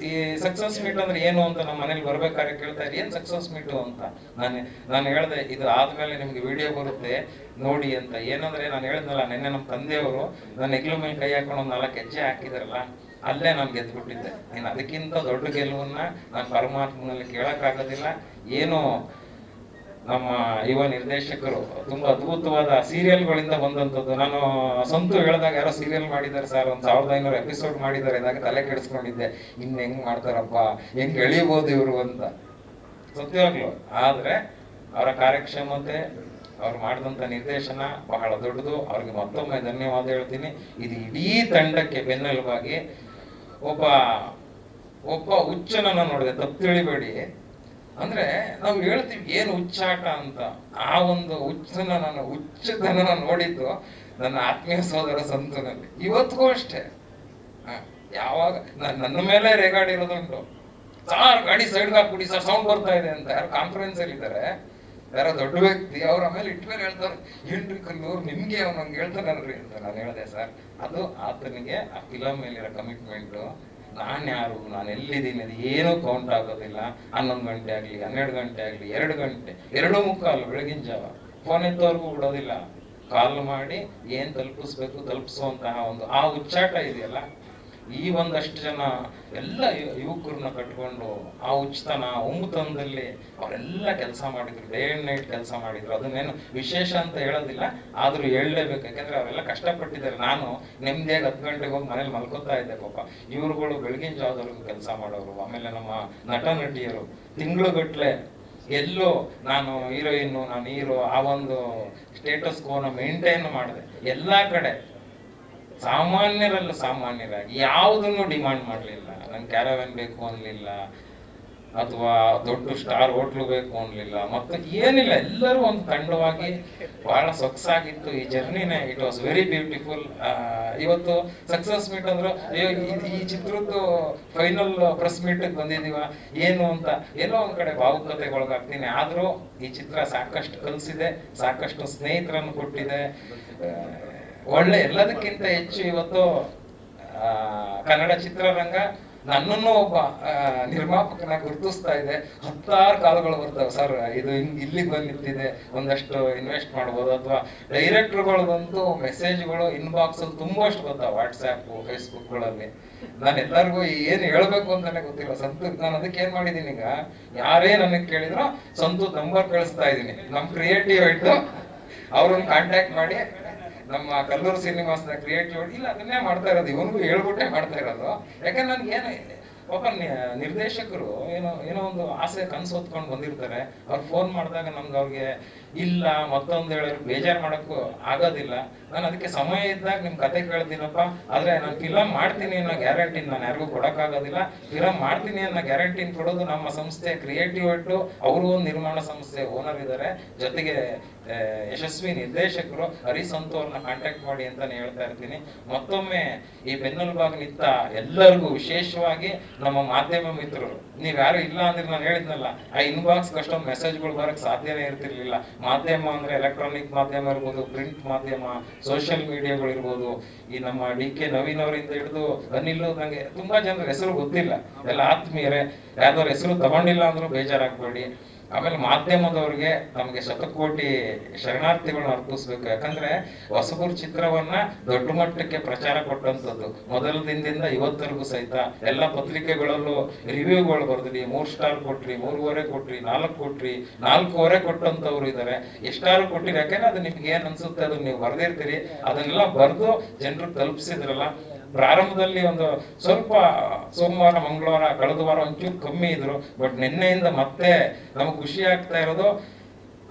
ಸಕ್ಸಸ್ ಮೀಟ್ ಅಂದ್ರೆ ಏನು ಅಂತ ನಮ್ಮ ಮನೇಲಿ ಬರ್ಬೇಕಾದ್ರೆ ಕೇಳ್ತಾ ಇರಿ, ಏನ್ ಸಕ್ಸಸ್ ಮೀಟು ಅಂತ. ನಾನು ಹೇಳ್ದೆ, ಇದು ಆದ್ಮೇಲೆ ನಿಮ್ಗೆ ವಿಡಿಯೋ ಬರುತ್ತೆ ನೋಡಿ ಅಂತ. ಏನಂದ್ರೆ ನಾನು ಹೇಳಿದ್ನಲ್ಲ, ನಿನ್ನೆ ನಮ್ಮ ತಂದೆಯವರು ನನ್ನ ಹೆಗ್ಲ ಮೇಲೆ ಕೈ ಹಾಕೊಂಡು 4 ಹೆಜ್ಜೆ ಹಾಕಿದ್ರಲ್ಲ, ಅಲ್ಲೇ ನಾನು ಗೆದ್ಬಿಟ್ಟಿದ್ದೆ. ಇನ್ನು ಅದಕ್ಕಿಂತ ದೊಡ್ಡ ಗೆಲುವನ್ನ ನಾನು ಪರಮಾತ್ಮನಲ್ಲಿ ಕೇಳಕ್ಕಾಗೋದಿಲ್ಲ. ಏನು ನಮ್ಮ ಯುವ ನಿರ್ದೇಶಕರು ತುಂಬಾ ಅದ್ಭುತವಾದ ಸೀರಿಯಲ್ಗಳಿಂದ ಬಂದಂಥದ್ದು. ನಾನು ಸಂತು ಹೇಳಿದಾಗ ಯಾರೋ ಸೀರಿಯಲ್ ಮಾಡಿದ್ದಾರೆ ಸರ್, 1500 ಎಪಿಸೋಡ್ ಮಾಡಿದ್ದಾರೆ ಅಂದಾಗ ತಲೆ ಕೆಡಿಸ್ಕೊಂಡಿದ್ದೆ, ಇನ್ನು ಹೆಂಗ್ ಮಾಡ್ತಾರಪ್ಪ, ಹೆಂಗ್ ಎಳಿಬೋದು ಇವರು ಅಂತ. ಸತ್ಯವಾಗ್ಲು ಆದ್ರೆ ಅವರ ಕಾರ್ಯಕ್ಷಮತೆ, ಅವ್ರು ಮಾಡಿದಂತ ನಿರ್ದೇಶನ ಬಹಳ ದೊಡ್ಡದು. ಅವ್ರಿಗೆ ಮತ್ತೊಮ್ಮೆ ಧನ್ಯವಾದ ಹೇಳ್ತೀನಿ. ಇದು ಇಡೀ ತಂಡಕ್ಕೆ ಬೆನ್ನೆಲುಬಾಗಿ ಒಬ್ಬ ಹುಚ್ಚನನ್ನ ನೋಡಿದೆ, ತಪ್ಪು ತಿಳಿಬೇಡಿ. ಅಂದ್ರೆ ನಾವು ಹೇಳ್ತೀವಿ ಏನು ಹುಚ್ಚಾಟ ಅಂತ, ಆ ಒಂದು ಹುಚ್ಚತನ ನೋಡಿದ್ದು ನನ್ನ ಆತ್ಮೀಯ ಸೋದರ ಸಂತನಲ್ಲಿ. ಇವತ್ತಿಗೂ ಅಷ್ಟೇ, ಯಾವಾಗ ನನ್ನ ಮೇಲೆ ರೇಗಾಡಿರೋದುಂಟು. ಸಾರ್ ಗಾಡಿ ಸೈಡ್ಗೆ ಹಾಕ್ಬಿಡಿ ಸರ್ ಸೌಂಡ್ ಬರ್ತಾ ಇದೆ ಅಂತ. ಯಾರು ಕಾನ್ಫರೆನ್ಸ್ ಅಲ್ಲಿ ಇದ್ದಾರೆ, ಯಾರೋ ದೊಡ್ಡ ವ್ಯಕ್ತಿ, ಅವ್ರ ಆಮೇಲೆ ಇಟ್ಮೇಲೆ ಹೇಳ್ತಾರೆ, ಏನ್ರಿ ಕಲ್ಲೂರು ನಿಮ್ಗೆ ಅವ್ನು ಹಂಗೆ ಹೇಳ್ತಾನಲ್ರಿ ಅಂತ. ನಾನು ಹೇಳಿದೆ ಸರ್, ಅದು ಆತನಿಗೆ ಆ ಫಿಲಮ್ ಮೇಲಿರೋ ಕಮಿಟ್ಮೆಂಟು. ನಾನು ಯಾರು, ನಾನು ಎಲ್ಲಿದ್ದೀನಿ ಅದು ಏನೂ ಕೌಂಟ್ ಆಗೋದಿಲ್ಲ. 11 ಗಂಟೆ ಆಗಲಿ, 12 ಗಂಟೆ ಆಗಲಿ, 2 ಗಂಟೆ, 2:15 ಬೆಳಗಿನ ಜಾವ ಫೋನ್ ಎತ್ತೋರ್ಗೂ ಬಿಡೋದಿಲ್ಲ. ಕಾಲ್ ಮಾಡಿ ಏನ್ ತಲುಪಿಸುವಂತಹ ಒಂದು ಆ ಉಚ್ಚಾಟ ಇದೆಯಲ್ಲ, ಈ ಒಂದಷ್ಟು ಜನ ಎಲ್ಲ ಯುವಕರನ್ನ ಕಟ್ಕೊಂಡು ಆ ಉಚಿತನ ಉಮ್ಮತನದಲ್ಲಿ ಅವರೆಲ್ಲ ಕೆಲಸ ಮಾಡಿದ್ರು, ಡೇ ಅಂಡ್ ನೈಟ್ ಕೆಲಸ ಮಾಡಿದ್ರು. ಅದನ್ನೇನು ವಿಶೇಷ ಅಂತ ಹೇಳೋದಿಲ್ಲ, ಆದ್ರೂ ಹೇಳಲೇಬೇಕು, ಯಾಕಂದ್ರೆ ಅವರೆಲ್ಲ ಕಷ್ಟಪಟ್ಟಿದ್ದಾರೆ. ನಾನು ನೆಮ್ಮದಿಯಾಗಿ 10 ಗಂಟೆಗೆ ಹೋಗಿ ಮನೇಲಿ ಮಲ್ಕೋತಾ ಇದ್ದೆ. ಪಾಪ ಇವ್ರುಗಳು ಬೆಳಗಿನ ಜಾವದವರೆಗೂ ಕೆಲಸ ಮಾಡೋರು. ಆಮೇಲೆ ನಮ್ಮ ನಟ ನಟಿಯರು ತಿಂಗಳುಗಟ್ಲೆ ಎಲ್ಲೋ ನಾನು ಹೀರೋಯಿನ್ನು, ನಾನು ಹೀರೋ, ಆ ಒಂದು ಸ್ಟೇಟಸ್ ಕೋನ ಮೇಂಟೈನ್ ಮಾಡಿದೆ. ಎಲ್ಲಾ ಕಡೆ ಸಾಮಾನ್ಯರಾಗಿ ಯಾವುದನ್ನು ಡಿಮಾಂಡ್ ಮಾಡಲಿಲ್ಲ. ನಂಗೆ ಕ್ಯಾರವ್ಯಾನ್ ಬೇಕು ಅನ್ಲಿಲ್ಲ, ಅಥವಾ ದೊಡ್ಡ ಸ್ಟಾರ್ ಹೋಟ್ಲು ಬೇಕು ಅನ್ಲಿಲ್ಲ, ಮತ್ತೆ ಏನಿಲ್ಲ. ಎಲ್ಲರೂ ಒಂದು ತಂಡವಾಗಿ ಬಹಳ ಸೊಗಸಾಗಿತ್ತು ಈ ಜರ್ನಿನೇ. It was very beautiful. ಇವತ್ತು ಸಕ್ಸಸ್ ಮೀಟ್ ಅಂದ್ರೆ ಈ ಚಿತ್ರದ್ದು ಫೈನಲ್ ಪ್ರೆಸ್ ಮೀಟ್ ಬಂದಿದೀವ ಏನು ಅಂತ ಎಲ್ಲೋ ಒಂದ್ ಕಡೆ ಭಾವುಕತೆಗೊಳಗಾಗ್ತೀನಿ. ಆದ್ರೂ ಈ ಚಿತ್ರ ಸಾಕಷ್ಟು ಕಲಿಸಿದೆ, ಸಾಕಷ್ಟು ಸ್ನೇಹಿತರನ್ನು ಕೊಟ್ಟಿದೆ. ಒಳ್ಳೆ ಎಲ್ಲದಕ್ಕಿಂತ ಹೆಚ್ಚು ಇವತ್ತು ಕನ್ನಡ ಚಿತ್ರರಂಗ ನನ್ನನ್ನು ಒಬ್ಬ ನಿರ್ಮಾಪಕನ ಗುರುತಿಸ್ತಾ ಇದೆ. 10 ಕಾಲಗಳು ಬರ್ತವೆ ಸರ್, ಇದು ಇಲ್ಲಿಗೆ ಬಂದು ನಿಂತಿದೆ, ಒಂದಷ್ಟು ಇನ್ವೆಸ್ಟ್ ಮಾಡ್ಬೋದು. ಅಥವಾ ಡೈರೆಕ್ಟರ್ಗಳದಂತೂ ಮೆಸೇಜ್ಗಳು ಇನ್ಬಾಕ್ಸ್ ಅಲ್ಲಿ ತುಂಬಷ್ಟು ಬರ್ತಾವೆ, ವಾಟ್ಸ್ಆ್ಯಪ್ ಫೇಸ್ಬುಕ್ಗಳಲ್ಲಿ. ನಾನು ಎಲ್ಲರಿಗೂ ಏನು ಹೇಳ್ಬೇಕು ಅಂತಾನೆ ಗೊತ್ತಿಲ್ಲ. ನಾನು ಅದಕ್ಕೆ ಏನ್ ಮಾಡಿದೀನಿ, ಈಗ ಯಾರೇ ನನಗೆ ಕೇಳಿದ್ರು ಸಂತು ನಂಬರ್ ಕಳಿಸ್ತಾ ಇದ್ದೀನಿ. ನಮ್ಮ ಕ್ರಿಯೇಟಿವ್ ಇಟ್ಟು ಅವ್ರನ್ನ ಕಾಂಟ್ಯಾಕ್ಟ್ ಮಾಡಿ, ನಮ್ಮ ಕಲ್ಲೂರು ಸಿನಿಮಾಸ್ನ ಕ್ರಿಯೇಟಿವ್ ಇಲ್ಲ ಅದನ್ನೇ ಮಾಡ್ತಾ ಇರೋದು, ಇವನಿಗೂ ಹೇಳ್ಬಿಟ್ಟೆ ಮಾಡ್ತಾ ಇರೋದು. ಯಾಕಂದ್ರೆ ನನ್ಗೆ ಏನು ಪಾಪ ನಿರ್ದೇಶಕರು ಏನೋ ಒಂದು ಆಸೆ ಕನಸು ಹೊತ್ಕೊಂಡು ಬಂದಿರ್ತಾರೆ. ಅವ್ರು ಫೋನ್ ಮಾಡಿದಾಗ ನಮ್ಗೆ ಅವ್ರಿಗೆ ಇಲ್ಲ ಮತ್ತೊಂದು ಹೇಳೋರು ಬೇಜಾರು ಮಾಡೋಕ್ಕೂ ಆಗೋದಿಲ್ಲ. ನಾನು ಅದಕ್ಕೆ ಸಮಯ ಇದ್ದಾಗ ನಿಮ್ ಕತೆ ಕೇಳ್ತೀನಪ್ಪ, ಆದ್ರೆ ನಾನು ಫಿಲಮ್ ಮಾಡ್ತೀನಿ ಅನ್ನೋ ಗ್ಯಾರಂಟಿನ ನಾನು ಯಾರಿಗೂ ಕೊಡೋಕ್ಕಾಗೋದಿಲ್ಲ. ಫಿಲಮ್ ಮಾಡ್ತೀನಿ ಅನ್ನೋ ಗ್ಯಾರಂಟಿನ ಕೊಡೋದು ನಮ್ಮ ಸಂಸ್ಥೆ ಕ್ರಿಯೇಟಿವ್ ಇಟ್ಟು, ಅವರು ಒಂದು ನಿರ್ಮಾಣ ಸಂಸ್ಥೆ ಓನರ್ ಇದ್ದಾರೆ, ಜೊತೆಗೆ ಯಶಸ್ವಿ ನಿರ್ದೇಶಕರು ಹರಿಸಂತು ಅವ್ರನ್ನ ಕಾಂಟ್ಯಾಕ್ಟ್ ಮಾಡಿ ಅಂತಾನೆ ಹೇಳ್ತಾ ಇರ್ತೀನಿ. ಮತ್ತೊಮ್ಮೆ ಈ ಬೆನ್ನೆಲುಬಾಗಿ ನಿಂತ ಎಲ್ಲರಿಗೂ, ವಿಶೇಷವಾಗಿ ನಮ್ಮ ಮಾಧ್ಯಮ ಮಿತ್ರರು, ನೀವ್ ಯಾರು ಇಲ್ಲ ಅಂದ್ರೆ ನಾನು ಹೇಳಿದ್ನಲ್ಲ, ಆ ಇನ್ಬಾಕ್ಸ್ ಅಷ್ಟೊಂದು ಮೆಸೇಜ್ಗಳು ಬರಕ್ ಸಾಧ್ಯನೇ ಇರ್ತಿರ್ಲಿಲ್ಲ. ಮಾಧ್ಯಮ ಅಂದ್ರೆ ಎಲೆಕ್ಟ್ರಾನಿಕ್ ಮಾಧ್ಯಮ ಇರ್ಬೋದು, ಪ್ರಿಂಟ್ ಮಾಧ್ಯಮ, ಸೋಷಿಯಲ್ ಮೀಡಿಯಾಗಳು ಇರ್ಬೋದು. ಈ ನಮ್ಮ DK ನವೀನ್ ಅವರಿಂದ ಹಿಡಿದು ಅನಿಲ್, ನಂಗೆ ತುಂಬಾ ಜನರ ಹೆಸರು ಗೊತ್ತಿಲ್ಲ, ಎಲ್ಲ ಆತ್ಮೀಯರೇ. ಯಾವ್ದಾದ್ರು ಹೆಸರು ತಗೊಂಡಿಲ್ಲ ಅಂದ್ರೂ ಬೇಜಾರಾಗ್ಬೇಡಿ. ಆಮೇಲೆ ಮಾಧ್ಯಮದವ್ರಿಗೆ ನಮ್ಗೆ ಶತಕೋಟಿ ಶರಣಾರ್ಥಿಗಳನ್ನ ಅರ್ಪಿಸ್ಬೇಕು. ಯಾಕಂದ್ರೆ ಹೊಸಬೂರು ಚಿತ್ರವನ್ನ ದೊಡ್ಡ ಮಟ್ಟಕ್ಕೆ ಪ್ರಚಾರ ಕೊಟ್ಟಂತದ್ದು, ಮೊದಲ ದಿನದಿಂದ ಇವತ್ತರೆಗೂ ಸಹಿತ ಎಲ್ಲ ಪತ್ರಿಕೆಗಳಲ್ಲೂ ರಿವ್ಯೂಗಳು ಬರ್ದ್ರಿ, 3 ಸ್ಟಾರ್ ಕೊಟ್ರಿ, 3.5 ಕೊಟ್ರಿ, 4 ಕೊಟ್ರಿ, 4.5 ಕೊಟ್ಟಂತವ್ರು ಇದಾರೆ. ಎಷ್ಟಾರು ಕೊಟ್ಟಿರಿ, ಯಾಕಂದ್ರೆ ಅದು ನಿಮ್ಗೆ ಏನ್ ಅನ್ಸುತ್ತೆ ಅದನ್ನ ನೀವು ಬರ್ದಿರ್ತೀರಿ. ಅದನ್ನೆಲ್ಲ ಬರ್ದು ಜನರಿಗೆ ತಲುಪಿಸಿದ್ರಲ್ಲ. ಪ್ರಾರಂಭದಲ್ಲಿ ಒಂದು ಸ್ವಲ್ಪ ಸೋಮವಾರ ಮಂಗಳವಾರ ಕಳೆದ ವಾರ ಒಂಚೂರು ಕಮ್ಮಿ ಇದ್ರು, ಬಟ್ ನಿನ್ನೆಯಿಂದ ಮತ್ತೆ ನಮ್ಗೆ ಖುಷಿ ಆಗ್ತಾ ಇರೋದು.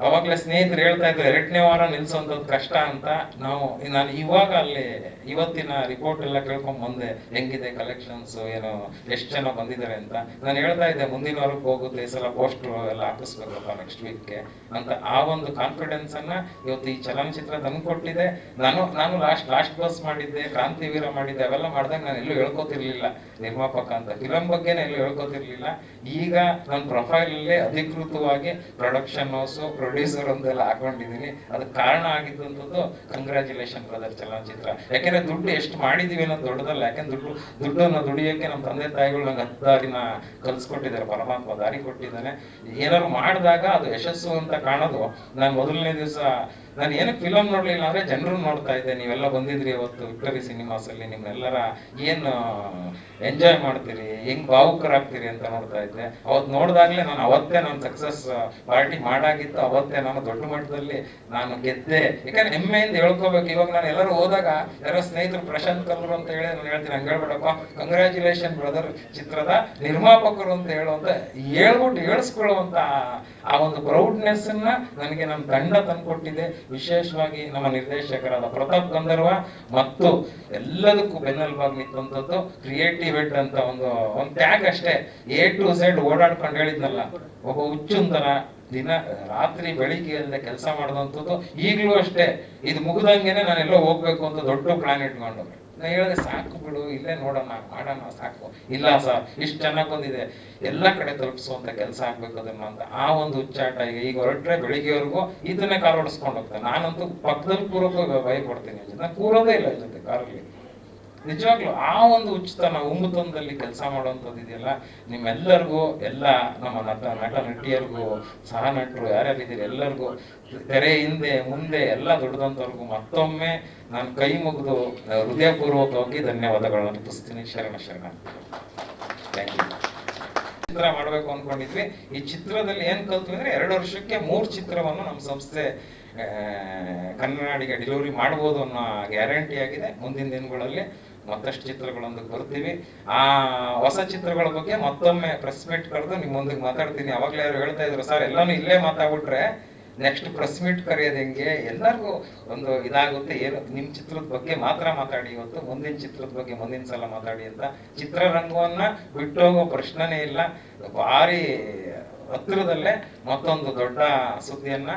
ಅವಾಗ್ಲೇ ಸ್ನೇಹಿತರು ಹೇಳ್ತಾ ಇದ್ರು 2ನೇ ವಾರ ನಿಲ್ಸೋಂಥದ್ದು ಕಷ್ಟ ಅಂತ. ನಾನು ಇವಾಗ ಅಲ್ಲಿ ಇವತ್ತಿನ ರಿಪೋರ್ಟ್ ಎಲ್ಲ ಕೇಳ್ಕೊಂಡ್ ಬಂದೆ, ಹೆಂಗಿದೆ ಕಲೆಕ್ಷನ್ಸ್, ಏನು ಎಷ್ಟು ಜನ ಬಂದಿದ್ದಾರೆ ಅಂತ. ನಾನು ಹೇಳ್ತಾ ಇದ್ದೆ ಮುಂದಿನ ವಾರಕ್ಕೆ ಹೋಗುತ್ತೆ, ಈ ಸಲ ಪೋಸ್ಟರ್ ಎಲ್ಲ ಹಾಕಿಸ್ಬೇಕಪ್ಪ ನೆಕ್ಸ್ಟ್ ವೀಕ್ಗೆ ಅಂತ. ಆ ಒಂದು ಕಾನ್ಫಿಡೆನ್ಸ್ ಅನ್ನ ಇವತ್ತು ಈ ಚಲನಚಿತ್ರ ತಂದ್ಕೊಟ್ಟಿದೆ. ನಾನು ಲಾಸ್ಟ್ ಬಸ್ ಮಾಡಿದ್ದೆ, ಕ್ರಾಂತಿವೀರ ಮಾಡಿದ್ದೆ, ಅವೆಲ್ಲ ಮಾಡಿದಾಗ ನಾನು ಎಲ್ಲೂ ಹೇಳ್ಕೊತಿರ್ಲಿಲ್ಲ ನಿರ್ಮಾಪಕ ಅಂತ, ಫಿಲಂ ಬಗ್ಗೆನೇ ಎಲ್ಲೂ ಹೇಳ್ಕೊತಿರ್ಲಿಲ್ಲ. ಈಗ ನನ್ನ ಪ್ರೊಫೈಲ್ ಅಲ್ಲೇ ಅಧಿಕೃತವಾಗಿ ಪ್ರೊಡಕ್ಷನ್ ಹೌಸ್, ಪ್ರೊಡ್ಯೂಸರ್ ಅಂತೆಲ್ಲ ಹಾಕೊಂಡಿದೀನಿ. ಅದಕ್ಕೆ ಕಾರಣ ಆಗಿದ್ದಂಥದ್ದು ಕಂಗ್ರ್ಯಾಚುಲೇಷನ್ ಬ್ರದರ್ ಚಲನಚಿತ್ರ. ಯಾಕೆಂದ್ರೆ ದುಡ್ಡು ಎಷ್ಟು ಮಾಡಿದೀವಿ ಅನ್ನೋದು ದೊಡ್ಡದಲ್ಲ. ಯಾಕೆಂದ್ರೆ ದುಡ್ಡನ್ನು ದುಡಿಯೋಕೆ ನಮ್ಮ ತಂದೆ ತಾಯಿಗಳು ನಂಗೆ 10 ದಾರಿನ ಕಲ್ಸ್ಕೊಟ್ಟಿದ್ದಾರೆ, ಪರಮಾತ್ಮ ದಾರಿ ಕೊಟ್ಟಿದ್ದಾನೆ. ಏನಾದ್ರು ಮಾಡಿದಾಗ ಅದು ಯಶಸ್ಸು ಅಂತ ಕಾಣೋದು. ನಾನು ಮೊದಲನೇ ದಿವಸ ನಾನು ಏನಕ್ಕೆ ಫಿಲಮ್ ನೋಡ್ಲಿಲ್ಲ ಅಂದ್ರೆ ಜನರು ನೋಡ್ತಾ ಇದ್ದೆ, ನೀವೆಲ್ಲ ಬಂದಿದ್ರಿ ಅವತ್ತು ವಿಕ್ಟರಿ ಸಿನಿಮಾಸ್ ಅಲ್ಲಿ, ನಿಮ್ಮೆಲ್ಲರ ಏನು ಎಂಜಾಯ್ ಮಾಡ್ತೀರಿ, ಹೆಂಗ್ ಭಾವುಕರಾಗ್ತೀರಿ ಅಂತ ನೋಡ್ತಾ ಇದ್ದೆ. ಅವತ್ತು ನೋಡಿದಾಗ್ಲೇ ಅವತ್ತೇ ನಾನು ಸಕ್ಸಸ್ ಪಾರ್ಟಿ ಮಾಡಾಗಿತ್ತು. ಅವತ್ತೇ ನಾನು ದೊಡ್ಡ ಮಟ್ಟದಲ್ಲಿ ನಾನು ಗೆದ್ದೆ. ಯಾಕಂದ್ರೆ ಹೆಮ್ಮೆಯಿಂದ ಹೇಳ್ಕೋಬೇಕು. ಇವಾಗ ನಾನು ಎಲ್ಲರೂ ಹೋದಾಗ ಯಾರೋ ಸ್ನೇಹಿತರು ಪ್ರಶಾಂತ್ ಕಲ್ಲೂರು ಅಂತ ಹೇಳಿ ನಾನು ಹೇಳ್ತೀನಿ, ಹಂಗೆ ಹೇಳ್ಬೇಡಪ್ಪ ಕಂಗ್ರ್ಯಾಚುಲೇಷನ್ ಬ್ರದರ್ ಚಿತ್ರದ ನಿರ್ಮಾಪಕರು ಅಂತ ಹೇಳ್ಬಿಟ್ಟು ಹೇಳಿಸ್ಕೊಳ್ಳುವಂತ ಆ ಒಂದು ಪ್ರೌಡ್ನೆಸ್ ಅನ್ನ ನನಗೆ ನಮ್ಮ ತಂಡ ತಂದ್ಕೊಟ್ಟಿದೆ. ವಿಶೇಷವಾಗಿ ನಮ್ಮ ನಿರ್ದೇಶಕರಾದ ಪ್ರತಾಪ್ ಗಂಧರ್ವ ಮತ್ತು ಎಲ್ಲದಕ್ಕೂ ಬೆನ್ನೆಲುಬಾಗಿ ನಿಂತಂಥದ್ದು ಕ್ರಿಯೇಟಿವ್ ಹೆಡ್ ಅಂತ ಒಂದು ಟ್ಯಾಗ್ ಅಷ್ಟೇ. A to Z ಓಡಾಡ್ಕೊಂಡು ಹೇಳಿದ್ನಲ್ಲ, ಒಬ್ಬ ಹುಚ್ಚುಂತರ ದಿನ ರಾತ್ರಿ ಬೆಳಿಗ್ಗೆ ಅಲ್ಲದೆ ಕೆಲಸ ಮಾಡಿದಂಥದ್ದು. ಈಗಲೂ ಅಷ್ಟೇ, ಇದು ಮುಗಿದಂಗೆನೆ ನಾನೆಲ್ಲೋ ಹೋಗ್ಬೇಕು ಅಂತ ದೊಡ್ಡ ಪ್ಲಾನ್ ಇಟ್ಕೊಂಡು ನಾ ಹೇಳಿದೆ ಸಾಕು ಬಿಡು, ಇಲ್ಲೇ ನೋಡೋಣ ಮಾಡೋಣ ಸಾಕು. ಇಲ್ಲ ಸರ್ ಇಷ್ಟು ಚೆನ್ನಾಗಿ ಬಂದಿದೆ, ಎಲ್ಲ ಕಡೆ ತಲುಪಿಸುವಂತ ಕೆಲಸ ಆಗ್ಬೇಕು ಅದನ್ನ ಅಂತ ಆ ಒಂದು ಹುಚ್ಚಾಟ. ಈಗ ಹೊರಟ್ರೆ ಬೆಳಿಗ್ಗೆವರೆಗೂ ಇದನ್ನೇ ಕಾರ್ ಓಡಿಸ್ಕೊಂಡು ಹೋಗ್ತಾನೆ. ನಾನಂತೂ ಪಕ್ಕದಲ್ಲಿ ಕೂರೋಕೆ ಭಯ ಪಡ್ತೀನಿ, ನಾನು ಕೂರೋದೇ ಇಲ್ಲ ಜೊತೆ ಕಾರಲ್ಲಿ. ನಿಜವಾಗ್ಲು ಆ ಒಂದು ಹುಚ್ಚುತನ ಉಮ್ಮತನದಲ್ಲಿ ಕೆಲಸ ಮಾಡುವಂಥದ್ದು ಇದೆಯಲ್ಲ, ನಿಮ್ಮೆಲ್ಲರಿಗೂ, ಎಲ್ಲ ನಮ್ಮ ನಟ ನಟಿಯರಿಗೂ, ಸಹ ನಟರು ಯಾರ್ಯಾರಿದ್ದೀರಿ ಎಲ್ಲರಿಗೂ, ತೆರೆ ಹಿಂದೆ ಮುಂದೆ ಎಲ್ಲ ದುಡ್ದಂಥವ್ರಿಗೂ ಮತ್ತೊಮ್ಮೆ ನಾನು ಕೈ ಮುಗಿದು ಹೃದಯಪೂರ್ವಕವಾಗಿ ಧನ್ಯವಾದಗಳನ್ನು ಅರ್ಪಿಸ್ತೀನಿ. ಶರಣ ಶರಣ. Thank you. ಚಿತ್ರ ಮಾಡಬೇಕು ಅನ್ಕೊಂಡಿದ್ವಿ. ಈ ಚಿತ್ರದಲ್ಲಿ ಏನ್ ಕಲ್ತ್ವಿ ಅಂದ್ರೆ 2 ವರ್ಷಕ್ಕೆ 3 ಚಿತ್ರವನ್ನು ನಮ್ಮ ಸಂಸ್ಥೆ ಕನ್ನಡಿಗೆ ಡೆಲಿವರಿ ಮಾಡ್ಬೋದು ಅನ್ನೋ ಗ್ಯಾರಂಟಿ ಆಗಿದೆ. ಮುಂದಿನ ದಿನಗಳಲ್ಲಿ ಮತ್ತಷ್ಟು ಚಿತ್ರಗಳೊಂದಿಗೆ ಬರ್ತೀವಿ. ಆ ಹೊಸ ಚಿತ್ರಗಳ ಬಗ್ಗೆ ಮತ್ತೊಮ್ಮೆ ಪ್ರೆಸ್ ಮೀಟ್ ಕರೆದು ನಿಮ್ಮ ಮುಂದಿಗೆ ಮಾತಾಡ್ತೀನಿ. ಅವಾಗಲೇ ಯಾರು ಹೇಳ್ತಾ ಇದ್ರು, ಸರ್ ಎಲ್ಲಾನು ಇಲ್ಲೇ ಮಾತಾಡ್ಬಿಟ್ರೆ ನೆಕ್ಸ್ಟ್ ಪ್ರೆಸ್ ಮೀಟ್ ಕರೆಯೋದು ಹೆಂಗೆ, ಎಲ್ಲರಿಗೂ ಒಂದು ಇದಾಗುತ್ತೆ, ಏನು ನಿಮ್ಮ ಚಿತ್ರದ ಬಗ್ಗೆ ಮಾತ್ರ ಮಾತಾಡಿ, ಇವತ್ತು ಮುಂದಿನ ಚಿತ್ರದ ಬಗ್ಗೆ ಮುಂದಿನ ಸಲ ಮಾತಾಡಿ ಅಂತ. ಚಿತ್ರರಂಗವನ್ನ ಬಿಟ್ಟೋಗೋ ಪ್ರಶ್ನೆನೇ ಇಲ್ಲ. ಭಾರಿ ಹತ್ತಿರದಲ್ಲೇ ಮತ್ತೊಂದು ದೊಡ್ಡ ಸುದ್ದಿಯನ್ನ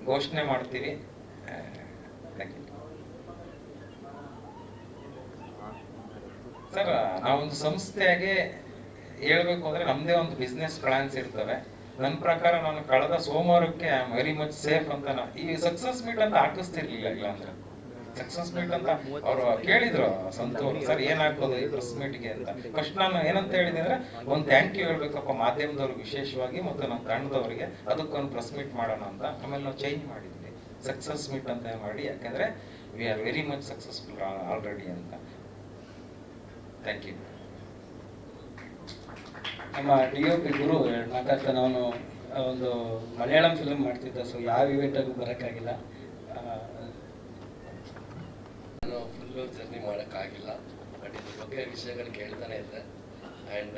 ಘೋಷಣೆ ಮಾಡ್ತೀವಿ. ಸರ್, ನಾವೊಂದು ಸಂಸ್ಥೆಯಾಗಿ ಹೇಳ್ಬೇಕು ಅಂದ್ರೆ ನಮ್ದೇ ಒಂದು ಬಿಸ್ನೆಸ್ ಪ್ಲಾನ್ಸ್ ಇರ್ತವೆ. ನನ್ನ ಪ್ರಕಾರ ನಾನು ಕಳೆದ ಸೋಮವಾರಕ್ಕೆ I am very much safe ಅಂತ ಈ ಸಕ್ಸಸ್ ಮೀಟ್ ಅಂತ ಹಾಕಿಸ್ತಿರ್ಲಿಲ್ಲ. ಇಲ್ಲ ಅಂದ್ರೆ ಸಕ್ಸಸ್ ಮೀಟ್ ಅಂತ ಅವ್ರು ಕೇಳಿದ್ರು ಸಂತೋಷ್ ಸರ್ ಏನಾಗ್ಬೋದು ಈ ಪ್ರೆಸ್ ಮೀಟ್ಗೆ ಅಂತ. ಫಸ್ಟ್ ನಾನು ಏನಂತ ಹೇಳಿದೆ ಅಂದ್ರೆ ಒಂದು ಥ್ಯಾಂಕ್ ಯು ಹೇಳ್ಬೇಕಪ್ಪ ಮಾಧ್ಯಮದವ್ರಿಗೆ ವಿಶೇಷವಾಗಿ ಮತ್ತು ನಮ್ಮ ತಂಡದವರಿಗೆ, ಅದಕ್ಕೊಂದು ಪ್ರೆಸ್ ಮೀಟ್ ಮಾಡೋಣ ಅಂತ. ಆಮೇಲೆ ನಾವು ಚೇಂಜ್ ಮಾಡಿದ್ವಿ, ಸಕ್ಸಸ್ ಮೀಟ್ ಅಂತ ಮಾಡಿ, ಯಾಕಂದ್ರೆ we are very much successful already ಅಂತ. Thank you. ನಮ್ಮ DOP ಗುರು ಮಾತಾಡ್ತಾನೆ, ಅವನು ಒಂದು ಮಲಯಾಳಂ ಫಿಲ್ಮ್ ಮಾಡ್ತಿದ್ದ, ಸೊ ಯಾವ ಇವೆಂಟಲ್ಲೂ ಬರೋಕ್ಕಾಗಿಲ್ಲ. ನಾನು ಫುಲ್ಲು ಜರ್ನಿ ಮಾಡೋಕ್ಕಾಗಿಲ್ಲ, ಬಟ್ ಇದ್ರ ಬಗ್ಗೆ ವಿಷಯಗಳು ಕೇಳ್ತಾನೆ ಇದ್ದೆ. ಆ್ಯಂಡ್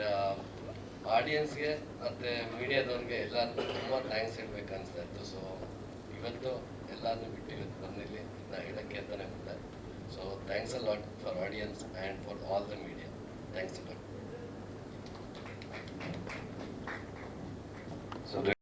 ಆಡಿಯನ್ಸ್ಗೆ ಮತ್ತು ಮೀಡಿಯಾದವ್ರಿಗೆ ಎಲ್ಲರಿಗೂ ತುಂಬ ಥ್ಯಾಂಕ್ಸ್ ಹೇಳ್ಬೇಕು ಅನಿಸ್ತಾ ಇತ್ತು. ಸೊ ಇವತ್ತು ಎಲ್ಲರನ್ನೂ ಬಿಟ್ಟು ಇವತ್ತು ಬಂದಿಲ್ಲಿ ನಾ ಹೇಳೋಕ್ಕೆ ಅಂತಲೇ ಬಂದೆ. So thanks a lot for audience and for all the media. Thanks a lot.